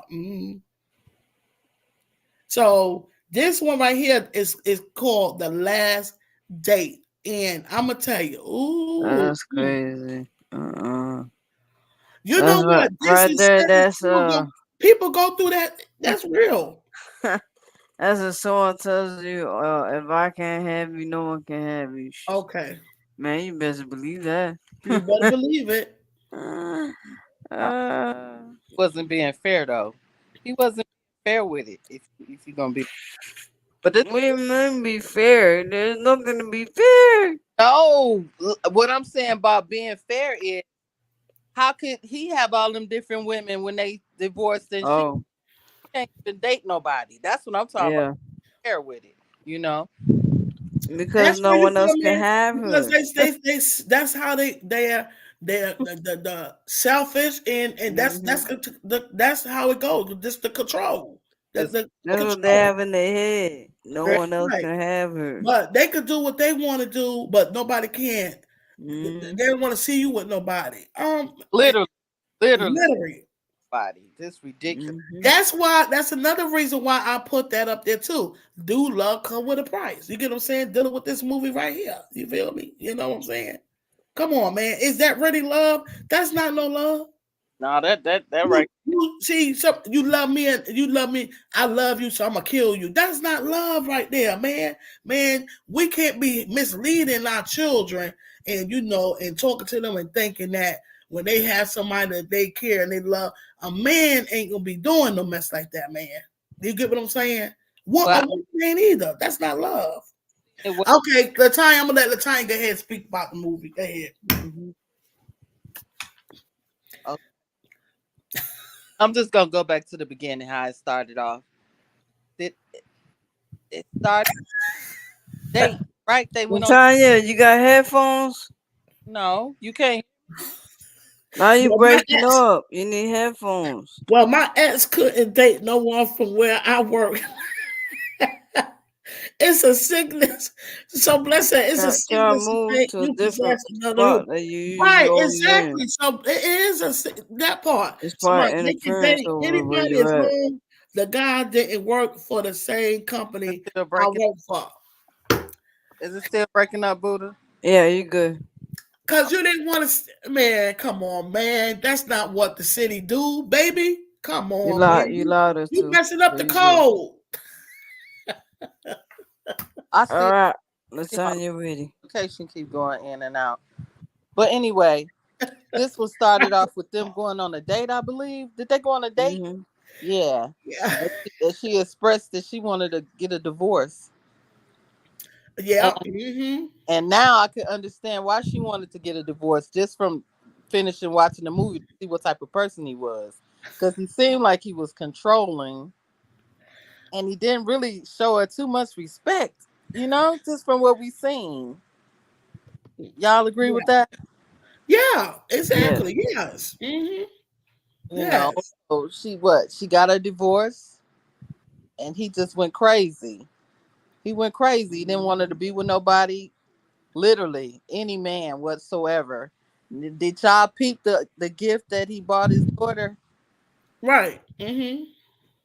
Speaker 1: So this one right here is called The Last Date. And I'm gonna tell you,
Speaker 2: That's crazy. Uh-uh.
Speaker 1: you know
Speaker 2: That's
Speaker 1: what? This
Speaker 2: right
Speaker 1: is
Speaker 2: there.
Speaker 1: serious.
Speaker 2: That's
Speaker 1: People go through that. That's real.
Speaker 2: that's if someone tells you, if I can't have you, no one can have you.
Speaker 1: Okay.
Speaker 2: Man, you best believe that.
Speaker 1: You better believe it.
Speaker 2: uh,
Speaker 3: Uh, wasn't being fair though. He wasn't fair with it. If you're gonna be, but this
Speaker 2: we may be fair. There's nothing to be fair.
Speaker 3: no. What I'm saying about being fair is how could he have all them different women when they divorced and she
Speaker 2: Oh,
Speaker 3: can't even date nobody? That's what I'm talking about.
Speaker 2: yeah.
Speaker 3: Fair with it, you know.
Speaker 2: Because
Speaker 1: That's
Speaker 2: no
Speaker 1: where you
Speaker 2: one else
Speaker 1: come
Speaker 2: can
Speaker 1: in
Speaker 2: have
Speaker 1: because
Speaker 2: her.
Speaker 1: they that's how they're the selfish and
Speaker 2: Hmm.
Speaker 1: that's how it goes. Just the control,
Speaker 3: It's
Speaker 1: the
Speaker 2: That's what they
Speaker 1: control.
Speaker 2: have in their head. No
Speaker 1: Right,
Speaker 2: one else
Speaker 1: right.
Speaker 2: can have her.
Speaker 1: But they could do what they want to do, but nobody can.
Speaker 2: Hmm.
Speaker 1: They don't want to see you with nobody.
Speaker 3: literally, literally
Speaker 1: Literally.
Speaker 3: body. This ridiculous.
Speaker 2: Hmm.
Speaker 1: That's why. That's another reason why I put that up there too. Do love come with a price? You get what I'm saying? Dealing with this movie right here. You feel me? You know what I'm saying? Come on, man. Is that really love? That's not no love.
Speaker 3: No, that right.
Speaker 1: You see, so you love me and you love me. I love you, so I'm gonna kill you. That's not love right there, man. Man, we can't be misleading our children and and talking to them and thinking that when they have somebody that they care and they love, a man ain't gonna be doing no mess like that, man. You get what I'm saying? What a
Speaker 3: Well,
Speaker 1: woman ain't either. That's not love.
Speaker 3: it was,
Speaker 1: Okay, Latanya, I'm gonna let Latanya go ahead and speak about the movie. Go ahead.
Speaker 2: Hmm.
Speaker 3: oh, I'm just gonna go back to the beginning. How it started off. It started date right. They went on.
Speaker 2: Tanya, you got headphones?
Speaker 3: No, you can't.
Speaker 2: Now you
Speaker 1: Well, my
Speaker 2: breaking
Speaker 1: ex,
Speaker 2: up. You need headphones.
Speaker 1: my ex couldn't date no one from where I work. It's a sickness. So bless her. It's a
Speaker 2: Try to
Speaker 1: sickness to
Speaker 2: move
Speaker 1: think
Speaker 2: to a
Speaker 1: you
Speaker 2: different
Speaker 1: possess another
Speaker 2: spot
Speaker 1: human.
Speaker 2: that you usually
Speaker 1: Right,
Speaker 2: always in.
Speaker 1: exactly. So it is that part.
Speaker 2: It's
Speaker 1: Somebody
Speaker 2: probably
Speaker 1: they can
Speaker 2: interference
Speaker 1: date
Speaker 2: over where
Speaker 1: anybody
Speaker 2: you
Speaker 1: as
Speaker 2: at.
Speaker 1: long the guy didn't work for the same
Speaker 3: It's
Speaker 1: company
Speaker 3: still
Speaker 1: I
Speaker 3: breaking.
Speaker 1: work for.
Speaker 3: Is it still breaking up, Buddha?
Speaker 2: Yeah, you good.
Speaker 1: Cause you didn't want to, man. Come on, man. That's not what the city do, baby. Come
Speaker 2: You
Speaker 1: on, man.
Speaker 2: loud. You louder
Speaker 1: You
Speaker 2: too.
Speaker 1: messing up
Speaker 2: So
Speaker 1: the
Speaker 2: you good.
Speaker 1: code.
Speaker 3: I
Speaker 2: All
Speaker 3: see.
Speaker 2: right. Let's
Speaker 3: See my
Speaker 2: turn you ready.
Speaker 3: location keep going in and out. But anyway, this was started off with them going on a date, I believe. Did they go on a date?
Speaker 2: Mhm.
Speaker 3: Yeah.
Speaker 1: Yeah.
Speaker 3: And she expressed that she wanted to get a divorce.
Speaker 1: Yeah.
Speaker 3: And
Speaker 1: Mm-hmm.
Speaker 3: and now I could understand why she wanted to get a divorce just from finishing watching the movie to see what type of person he was. Because he seemed like he was controlling and he didn't really show her too much respect, just from what we seen. Y'all agree with
Speaker 1: Yeah.
Speaker 3: that?
Speaker 1: Yeah.
Speaker 2: Yes.
Speaker 1: Exactly. Yes. Mm-hmm.
Speaker 3: You know,
Speaker 1: Yes.
Speaker 3: so she got a divorce and he just went crazy. He went crazy. He didn't want her to be with nobody, literally any man whatsoever. Did y'all peep the gift that he bought his daughter?
Speaker 1: Right. Mm-hmm.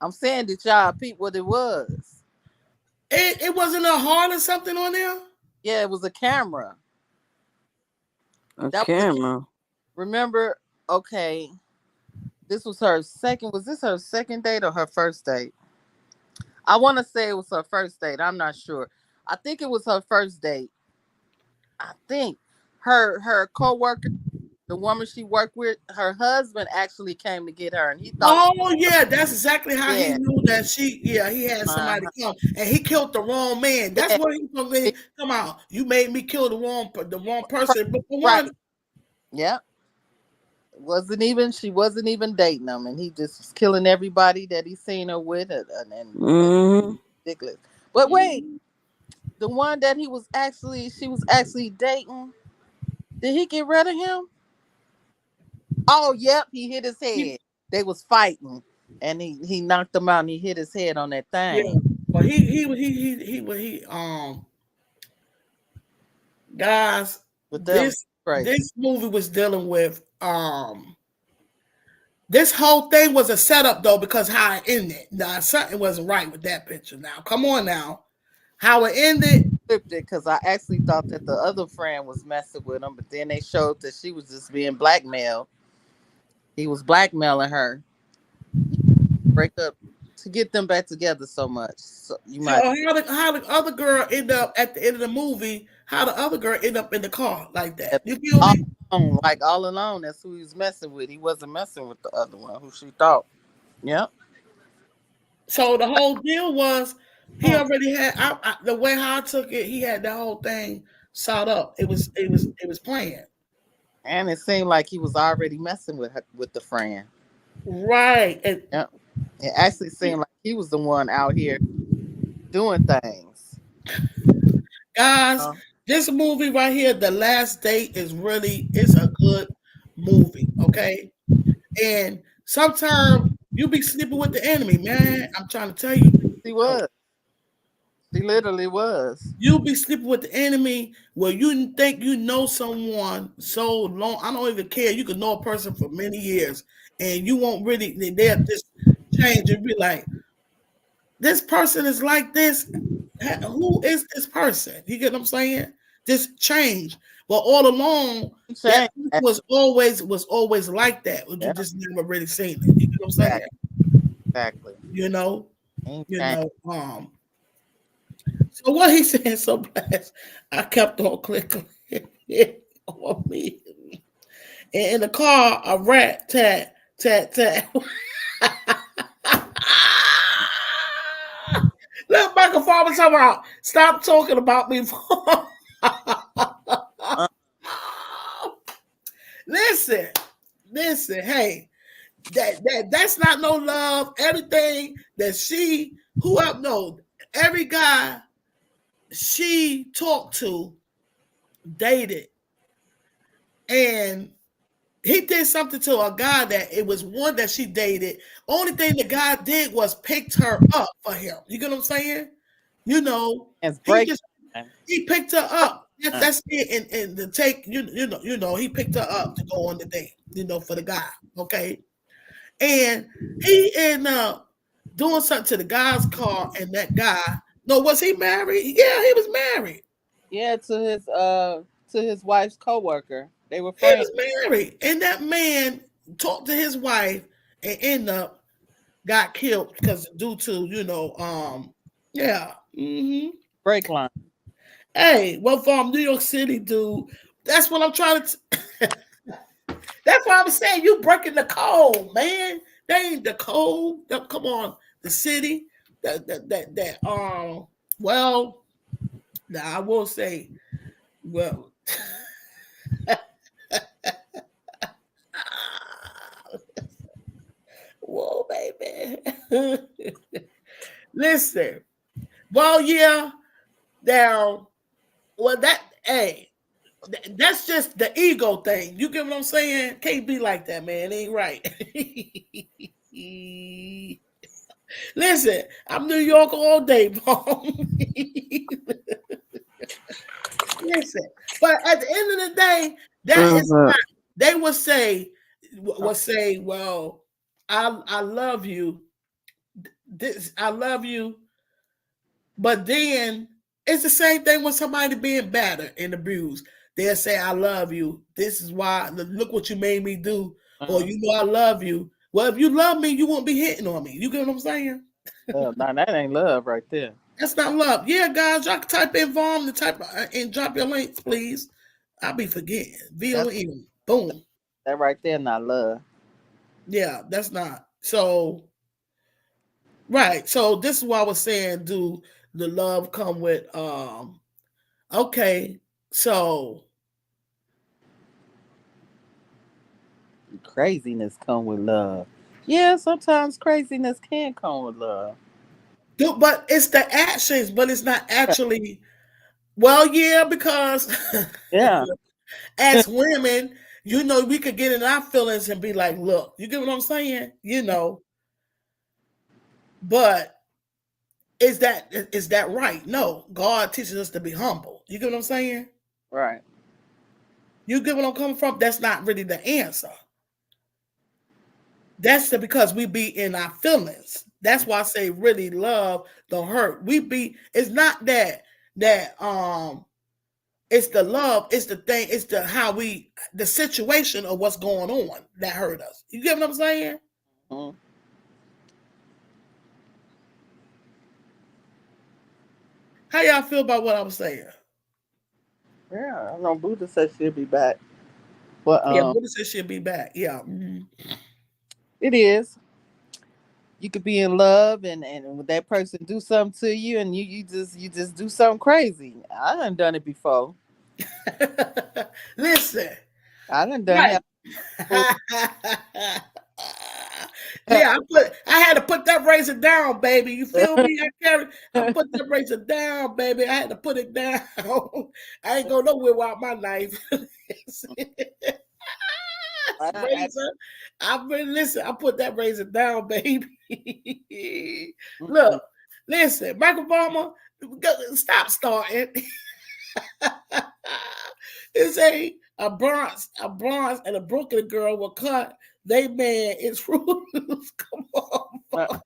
Speaker 3: I'm saying, did y'all peep what it was?
Speaker 1: It wasn't a heart or something on there.
Speaker 3: Yeah, it was a camera.
Speaker 2: A
Speaker 3: That was
Speaker 2: camera.
Speaker 3: remember, okay, this was her second, was this her second date or her first date? I want to say it was her first date. I'm not sure. I think it was her first date. I think her coworker, the woman she worked with, her husband actually came to get her, and he thought,
Speaker 1: Oh yeah, that's exactly how he
Speaker 3: yeah,
Speaker 1: knew that she. Yeah, he had somebody
Speaker 3: uh-huh,
Speaker 1: come, and he killed the wrong man. That's
Speaker 3: yeah,
Speaker 1: what he told me.
Speaker 3: he-
Speaker 1: Come on, you made me kill the wrong person. But the
Speaker 3: right,
Speaker 1: one,
Speaker 3: yeah, she wasn't even dating him, and he just was killing everybody that he seen her with, and
Speaker 2: Mhm.
Speaker 3: ridiculous. But wait, the one that she was actually dating, did he get rid of him? Oh, yep, he hit his
Speaker 1: he,
Speaker 3: head. They was fighting, and he knocked him out, and he hit his head on that
Speaker 1: yeah,
Speaker 3: thing.
Speaker 1: but he guys.
Speaker 3: But that was crazy.
Speaker 1: This movie was dealing with this whole thing was a setup though because how it ended. Now something wasn't right with that picture. Now come on now, how it ended.
Speaker 3: Flipped it because I actually thought that the other friend was messing with him, but then they showed that she was just being blackmailed. He was blackmailing her. You break up to get them back together so much. So you
Speaker 1: So
Speaker 3: might
Speaker 1: how the other girl end up at the end of the movie? How the other girl end up in the car like that?
Speaker 3: have
Speaker 1: You feel
Speaker 3: all
Speaker 1: me?
Speaker 3: alone, like all alone. That's who he was messing with. He wasn't messing with the other one, who she thought. Yep.
Speaker 1: So the whole deal was he
Speaker 3: Hmm.
Speaker 1: already had the way how I took it. He had the whole thing sawed up. It was planned.
Speaker 3: And it seemed like he was already messing with her, with the friend.
Speaker 1: Right. And
Speaker 3: Yep. It actually seemed like he was the one out here doing things.
Speaker 1: guys,
Speaker 3: Uh,
Speaker 1: this movie right here, The Last Date, is really it's a good movie. Okay, and sometimes you be sleeping with the enemy, man. I'm trying to tell you.
Speaker 3: she
Speaker 1: So,
Speaker 3: was. She literally was.
Speaker 1: you be sleeping with the enemy where you think you know someone so long. I don't even care. You could know a person for many years, and you won't really. They'll just change and be like, "This person is like this. Who is this person?" You get what I'm saying? Just change. But all along,
Speaker 3: He
Speaker 1: that
Speaker 3: changed.
Speaker 1: person was always like that. But you
Speaker 3: Yeah,
Speaker 1: just never really seen it. You get what I'm saying?
Speaker 3: exactly. Exactly.
Speaker 1: You know.
Speaker 3: He
Speaker 1: You
Speaker 3: changed.
Speaker 1: know. So what he said so blessed, I kept on clicking on me. And in the car, a rat tat tat tat. Look, Michael Farmer talking about stop talking about me.
Speaker 3: Uh,
Speaker 1: listen, listen, hey, that's not no love. Everything that she who up no, every guy she talked to dated and he did something to a guy that it was one that she dated. Only thing the guy did was picked her up for him. You get what I'm saying? You know,
Speaker 3: it's
Speaker 1: he
Speaker 3: break
Speaker 1: just
Speaker 3: time.
Speaker 1: he picked her up.
Speaker 3: Uh,
Speaker 1: That's it. And to take he picked her up to go on the date. For the guy. Okay, and he ended up doing something to the guy's car, and that guy. No, was he married? Yeah, he was married.
Speaker 3: yeah, to his wife's coworker. They were
Speaker 1: He
Speaker 3: friends.
Speaker 1: was married, and that man talked to his wife and ended up got killed because due to yeah.
Speaker 3: Break line.
Speaker 1: Hey, well from New York City, dude. That's what I'm trying to. That's why I'm saying you breaking the code, man. They ain't the code. Come on, the city. That. Well, now I will say, well, whoa, baby. Listen. Well, yeah. Now, well, that hey, that's just the ego thing. You get what I'm saying? Can't be like that, man. It ain't right. Listen, I'm New York all day, Mom. Listen, but at the end of the day, that is
Speaker 2: But
Speaker 1: not. They would say, well, I love you. This I love you, but then it's the same thing when somebody being battered and abused. They'll say, I love you. This is why, look what you made me do. Or,
Speaker 3: Uh,
Speaker 1: you know, I love you. Well, if you love me, you won't be hitting on me. You get what I'm saying?
Speaker 3: now that ain't love right there.
Speaker 1: That's not love. Yeah, guys, y'all can type in V.O.M to type and drop your links, please. I'll be forgetting.
Speaker 3: That's
Speaker 1: V.O.M. Boom.
Speaker 3: that right there, not love.
Speaker 1: Yeah, that's not. So, right. So this is why I was saying, do the love come with okay. So
Speaker 3: Craziness come with love. Yeah, sometimes craziness can come with love.
Speaker 1: but it's the actions, but it's not actually. Well, yeah, because
Speaker 3: Yeah,
Speaker 1: as women, you know, we could get in our feelings and be like, "Look, you get what I'm saying?" You know, but is that right? No, God teaches us to be humble. You get what I'm saying?
Speaker 3: right,
Speaker 1: You get what I'm coming from? That's not really the answer. That's because we be in our feelings. That's why I say really love don't hurt. We be it's not that it's the love, it's the thing, it's the how we the situation of what's going on that hurt us. You get what I'm saying?
Speaker 3: mm,
Speaker 1: How y'all feel about what I'm saying?
Speaker 3: yeah. I know Buddha said she'll be back, but
Speaker 1: Yeah, Buddha said she'll be back. Yeah.
Speaker 3: it is. You could be in love, and that person do something to you, and you just do something crazy. I done it before.
Speaker 1: Listen,
Speaker 3: I done
Speaker 1: right.
Speaker 3: have. People-
Speaker 1: Yeah, I had to put that razor down, baby. You feel me? I put that razor down, baby. I had to put it down. I ain't go nowhere without my knife.
Speaker 3: I,
Speaker 1: Razor. I've been listen, I put that razor down, baby. Look,
Speaker 3: mm-mm.
Speaker 1: listen, Michael Obama, stop starting. It's a bronze and a Brooklyn girl were caught. They man, it's rules. Come on.
Speaker 3: Uh,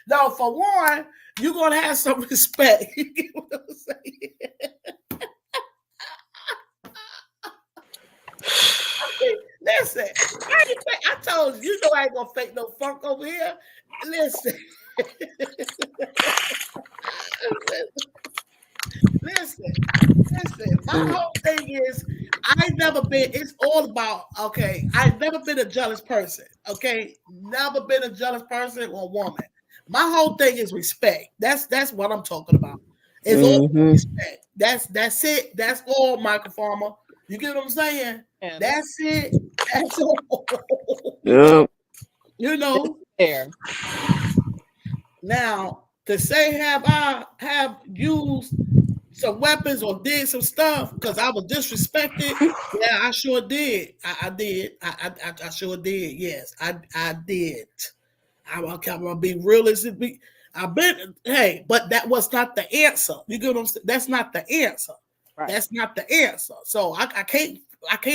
Speaker 1: Now, for one, you're gonna have some respect. You get what I'm saying? Listen, I told you, you know I ain't gonna fake no funk over here. Listen, listen, listen. My whole thing is I never been. It's all about okay. I've never been a jealous person. Okay, never been a jealous person or woman. My whole thing is respect. That's what I'm talking about. It's all about
Speaker 2: mm-hmm.
Speaker 1: respect. That's it. That's all, Michael Farmer. You get what I'm saying?
Speaker 3: and
Speaker 1: That's it. That's all.
Speaker 2: Yep.
Speaker 1: You
Speaker 3: it's
Speaker 1: know.
Speaker 3: fair.
Speaker 1: Now to say have I have used some weapons or did some stuff because I was disrespected. Yeah, I sure did. I did. I sure did. Yes, I did. I'm gonna be realistic. I've been hey, but that was not the answer. You get what I'm saying? That's not the answer.
Speaker 3: Right.
Speaker 1: That's not the answer. So I can't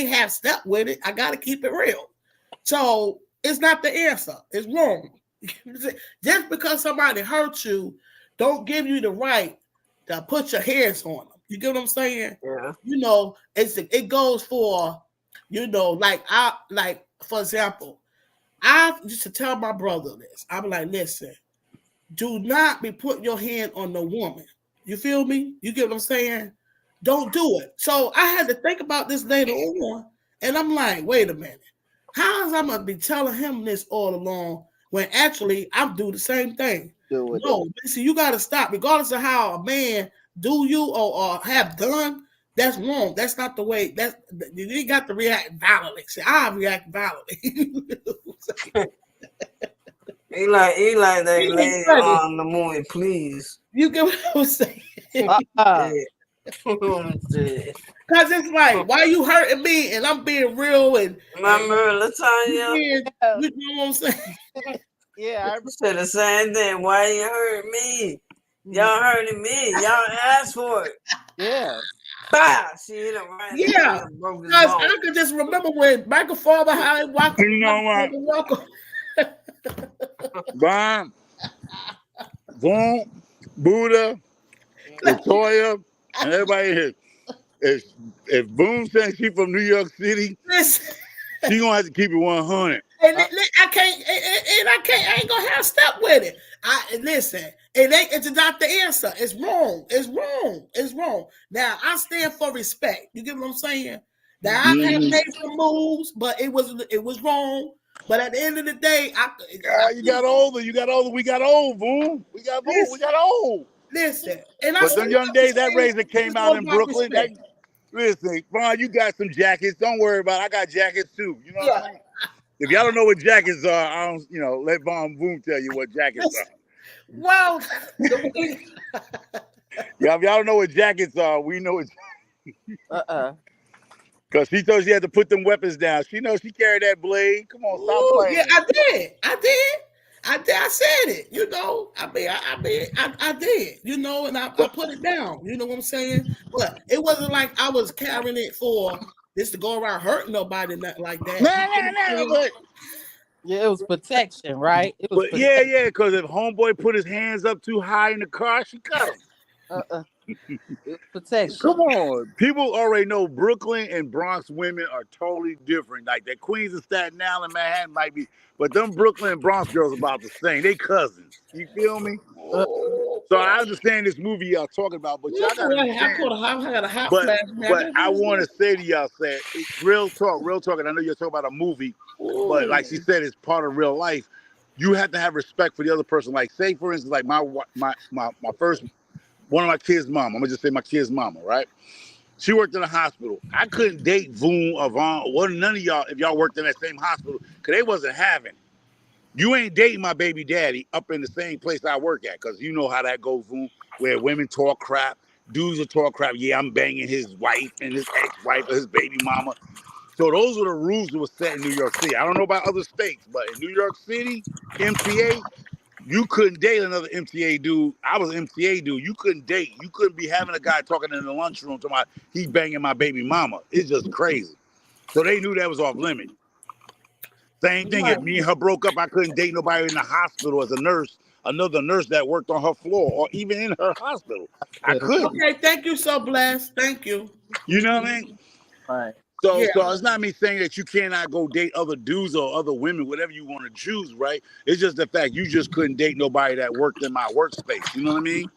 Speaker 1: have step with it. I gotta keep it real. So it's not the answer. It's wrong. Just because somebody hurt you, don't give you the right to put your hands on them. You get what I'm saying?
Speaker 2: Yeah.
Speaker 1: You know, it goes for, like for example, I used to tell my brother this. I'm like, listen, do not be putting your hand on no woman. You feel me? You get what I'm saying? Don't do it. So I had to think about this later on, and I'm like, wait a minute. How is I gonna be telling him this all along when actually I do the same thing?
Speaker 3: Doing it.
Speaker 1: No, listen, you gotta stop, regardless of how a man do you or have done. That's wrong. That's not the way. That's you got to react violently. See, I react violently.
Speaker 2: He like that
Speaker 1: You ain't
Speaker 2: lady
Speaker 1: ready.
Speaker 2: on the movie, please.
Speaker 1: You get what I'm saying?
Speaker 3: Uh-uh.
Speaker 2: Yeah.
Speaker 1: Cause it's like, why you hurting me? And I'm being real and
Speaker 2: Remember
Speaker 1: you
Speaker 2: Latanya?
Speaker 1: being,
Speaker 3: Yeah,
Speaker 1: you know what I'm saying?
Speaker 3: yeah.
Speaker 2: She said the same thing. Why you hurt me?
Speaker 3: I,
Speaker 2: Y'all hurting me. Y'all asked for it.
Speaker 3: yeah.
Speaker 2: Bah! She hit him right in the
Speaker 1: Yeah.
Speaker 2: head and broke his
Speaker 1: Cause
Speaker 2: bone.
Speaker 1: I could just remember when Michael Farmer how he walked
Speaker 4: You know what?
Speaker 1: walk.
Speaker 4: Bomb, Boom, Buddha, Latoya, and everybody here. If Boom says she from New York City,
Speaker 1: Listen,
Speaker 4: she gonna have to keep it 100.
Speaker 1: and
Speaker 3: Uh,
Speaker 1: I can't, and I can't, I ain't gonna have step with it. I listen, it's not the answer. It's wrong. It's wrong. It's wrong. Now I stand for respect. You get what I'm saying? Now I have
Speaker 4: Mm-hmm.
Speaker 1: made some moves, but it was wrong. But at the end of the day,
Speaker 4: You got older. You got older. We got old, Boom. We got Boom. We
Speaker 1: listen,
Speaker 4: got old.
Speaker 1: listen, and I
Speaker 4: But
Speaker 1: still
Speaker 4: them young days, that
Speaker 1: understand
Speaker 4: razor
Speaker 1: it's
Speaker 4: came out
Speaker 1: all
Speaker 4: in
Speaker 1: about
Speaker 4: Brooklyn. That
Speaker 1: respect.
Speaker 4: listen, Ron, you got some jackets. Don't worry about it. I got jackets too. You know what
Speaker 1: Yeah,
Speaker 4: I mean? If y'all don't know what jackets are, I don't, let Von Boom tell you what jackets
Speaker 1: listen.
Speaker 4: are.
Speaker 1: Well, the way
Speaker 4: Y'all, if y'all don't know what jackets are, we know it.
Speaker 3: uh-uh.
Speaker 4: Because she told she had to put them weapons down. She knows she carried that blade. Come on, stop
Speaker 1: Ooh, yeah,
Speaker 4: playing.
Speaker 1: I did. I said it. I did. And I
Speaker 4: But
Speaker 1: put it down. You know what I'm saying? But it wasn't like I was carrying it for this to go around hurting nobody, nothing like that. You
Speaker 4: nah,
Speaker 1: know what
Speaker 4: nah,
Speaker 1: I'm
Speaker 4: nah.
Speaker 1: saying?
Speaker 3: Yeah, it was protection, right? It was
Speaker 4: But yeah,
Speaker 3: protection.
Speaker 4: yeah. Because if homeboy put his hands up too high in the car, she cut him.
Speaker 3: Uh-uh. It was protection.
Speaker 4: Come on. People already know Brooklyn and Bronx women are totally different. Like that Queens and Staten Island, Manhattan might be, but them Brooklyn and Bronx girls about the same. They cousins. You feel me?
Speaker 3: Uh,
Speaker 1: Oh
Speaker 4: So
Speaker 1: boy.
Speaker 4: I understand this movie y'all talking about, but y'all gotta understand.
Speaker 1: I got a hot
Speaker 4: But
Speaker 1: flash.
Speaker 4: but I want to say to y'all, say real talk. And I know you're talking about a movie, but like she
Speaker 1: Ooh.
Speaker 4: said, it's part of real life. You have to have respect for the other person. Like say for instance, like my first one of my kids' mom. I'm gonna just say my kid's mama, right? She worked in a hospital. I couldn't date Voon or Vaughn or none of y'all if y'all worked in that same hospital because they wasn't having. You ain't dating my baby daddy up in the same place I work at because you know how that goes, Voon, where women talk crap, dudes will talk crap. Yeah, I'm banging his wife and his ex-wife or his baby mama. So those were the rules that were set in New York City. I don't know about other states, but in New York City, MTA, you couldn't date another MTA dude. I was an MTA dude. You couldn't date. You couldn't be having a guy talking in the lunchroom talking about he banging my baby mama. It's just crazy. So they knew that was off limit. Same thing. If
Speaker 1: Right.
Speaker 4: me and her broke up, I couldn't date nobody in the hospital as a nurse, another nurse that worked on her floor or even in her hospital. I
Speaker 3: better.
Speaker 4: couldn't.
Speaker 1: Okay, thank you, so blessed. Thank you.
Speaker 4: You know what I mean?
Speaker 3: Right.
Speaker 4: So,
Speaker 1: Yeah.
Speaker 4: so it's not me saying that you cannot go date other dudes or other women, whatever you want to choose, right? It's just the fact you just couldn't date nobody that worked in my workspace. You know what I mean?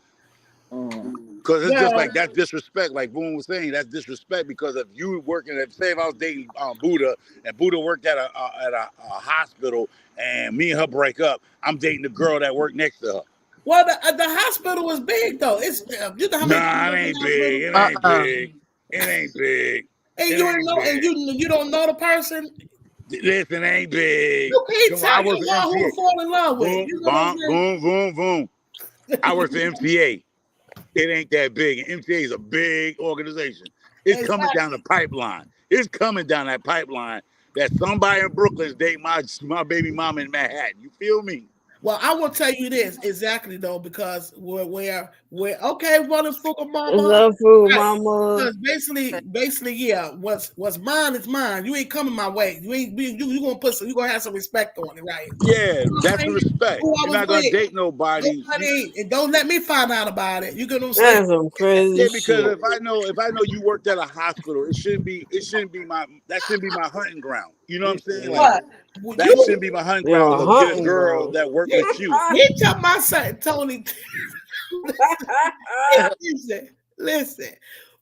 Speaker 3: Mm.
Speaker 4: Because it's just
Speaker 1: Well,
Speaker 4: like that's disrespect. Like Boone was saying, that's disrespect. Because if you working, say if I was dating Buddha and Buddha worked at a hospital and me and her break up, I'm dating the girl that worked next to her.
Speaker 1: well, the hospital is big though. It's you know how many people
Speaker 4: Nah, it
Speaker 1: in the
Speaker 4: ain't big.
Speaker 1: hospital,
Speaker 4: It ain't
Speaker 3: Uh-uh.
Speaker 4: big. It ain't big.
Speaker 1: and
Speaker 4: It
Speaker 1: you ain't
Speaker 4: ain't
Speaker 1: know, and
Speaker 4: big.
Speaker 1: you don't know the person.
Speaker 4: Listen, it ain't big.
Speaker 1: You can't
Speaker 4: Come on, I
Speaker 1: tell
Speaker 4: work
Speaker 1: you
Speaker 4: for
Speaker 1: who
Speaker 4: MTA.
Speaker 1: to fall in love with.
Speaker 4: Boom,
Speaker 1: You know what I'm
Speaker 4: boom, boom, boom, boom. I
Speaker 1: saying?
Speaker 4: work for MTA. It ain't that big. And MTA is a big organization. It's coming down the
Speaker 1: Exactly.
Speaker 4: pipeline. It's coming down that pipeline that somebody in Brooklyn is dating my baby mama in Manhattan. You feel me?
Speaker 1: Well, I will tell you this exactly though, because we're okay, running for
Speaker 2: It's
Speaker 1: mama.
Speaker 2: up for
Speaker 1: Right.
Speaker 2: mama.
Speaker 1: Because basically, yeah, what's mine is mine. You ain't coming my way. You gonna you gonna have some respect on it, right?
Speaker 4: Yeah,
Speaker 1: You know what I'm
Speaker 4: that's the
Speaker 1: saying?
Speaker 4: respect.
Speaker 1: Who I
Speaker 4: You're
Speaker 1: was
Speaker 4: not gonna
Speaker 1: with.
Speaker 4: date nobody.
Speaker 1: Nobody, and don't let me find out about it. You get what I'm saying?
Speaker 2: That's some crazy
Speaker 4: Yeah, because
Speaker 2: shit.
Speaker 4: if I know you worked at a hospital, that shouldn't be my hunting ground. You know what I'm saying? Like
Speaker 1: What? Well,
Speaker 4: that shouldn't be my hunting ground
Speaker 2: Your
Speaker 4: to get a
Speaker 2: hunting
Speaker 4: girl
Speaker 2: ground.
Speaker 4: that worked with you.
Speaker 1: he told my son Tony. Listen, listen.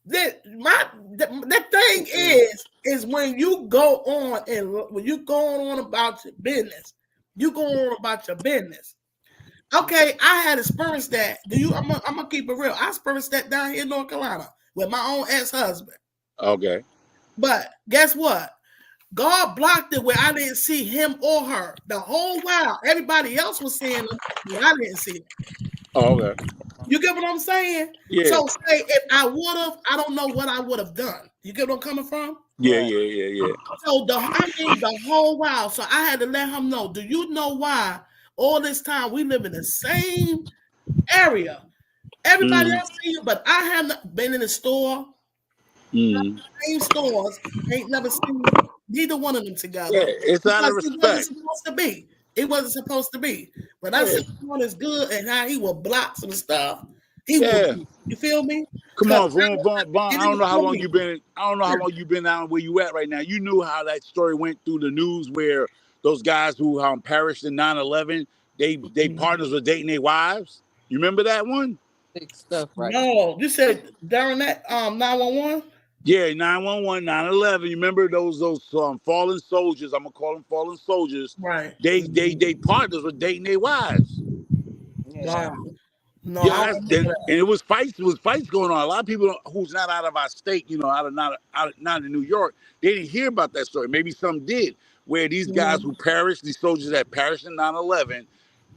Speaker 1: The thing is when you go on and when you go on about your business, you go on about your business. Okay, I had experienced that. I'm gonna keep it real. I experienced that down here in North Carolina with my own ex-husband.
Speaker 4: Okay.
Speaker 1: But guess what? God blocked it where I didn't see him or her the whole while. Everybody else was seeing them, but I didn't see them.
Speaker 4: Oh, okay.
Speaker 1: You get what I'm saying?
Speaker 4: Yeah.
Speaker 1: So say if I would have, I don't know what I would have done. You get what I'm coming from?
Speaker 4: Yeah,
Speaker 3: Right.
Speaker 4: yeah, yeah, yeah.
Speaker 1: So the whole while. So I had to let him know. Do you know why all this time we live in the same area? Everybody
Speaker 4: Mm,
Speaker 1: else see you, but I haven't been in the store,
Speaker 4: mm.
Speaker 1: same stores, ain't never seen neither one of them
Speaker 4: Yeah,
Speaker 1: together
Speaker 4: it's out of
Speaker 1: because it wasn't
Speaker 4: respect.
Speaker 1: supposed to be. It wasn't supposed to be. But I
Speaker 4: Yeah,
Speaker 1: see one is good and how he will block some stuff. He will
Speaker 4: yeah.
Speaker 1: do. You feel me?
Speaker 4: Come
Speaker 1: Because
Speaker 4: on, Vaughn.
Speaker 1: it
Speaker 4: I don't
Speaker 1: didn't
Speaker 4: know how
Speaker 1: for
Speaker 4: long
Speaker 1: me.
Speaker 4: you've been. I don't know
Speaker 1: Yeah.
Speaker 4: how long you've been down where you at right now. You knew how that story went through the news where those guys who perished in 9/11, they partners were dating their wives. You remember that one?
Speaker 3: Big stuff right
Speaker 1: No, you said during that 911?
Speaker 4: Yeah, 9/11, 9/11. You remember those fallen soldiers? I'm gonna call them fallen soldiers.
Speaker 1: Right.
Speaker 4: They partners were dating their wives.
Speaker 3: there. Yeah.
Speaker 1: Wow. No, I
Speaker 4: Yeah,
Speaker 1: don't
Speaker 4: that's
Speaker 1: remember
Speaker 4: and it was fights. It was fights going on. A lot of people who's not out of our state, not in New York, they didn't hear about that story. Maybe some did, where these guys
Speaker 1: that.
Speaker 4: who perished, these soldiers that perished in 9/11,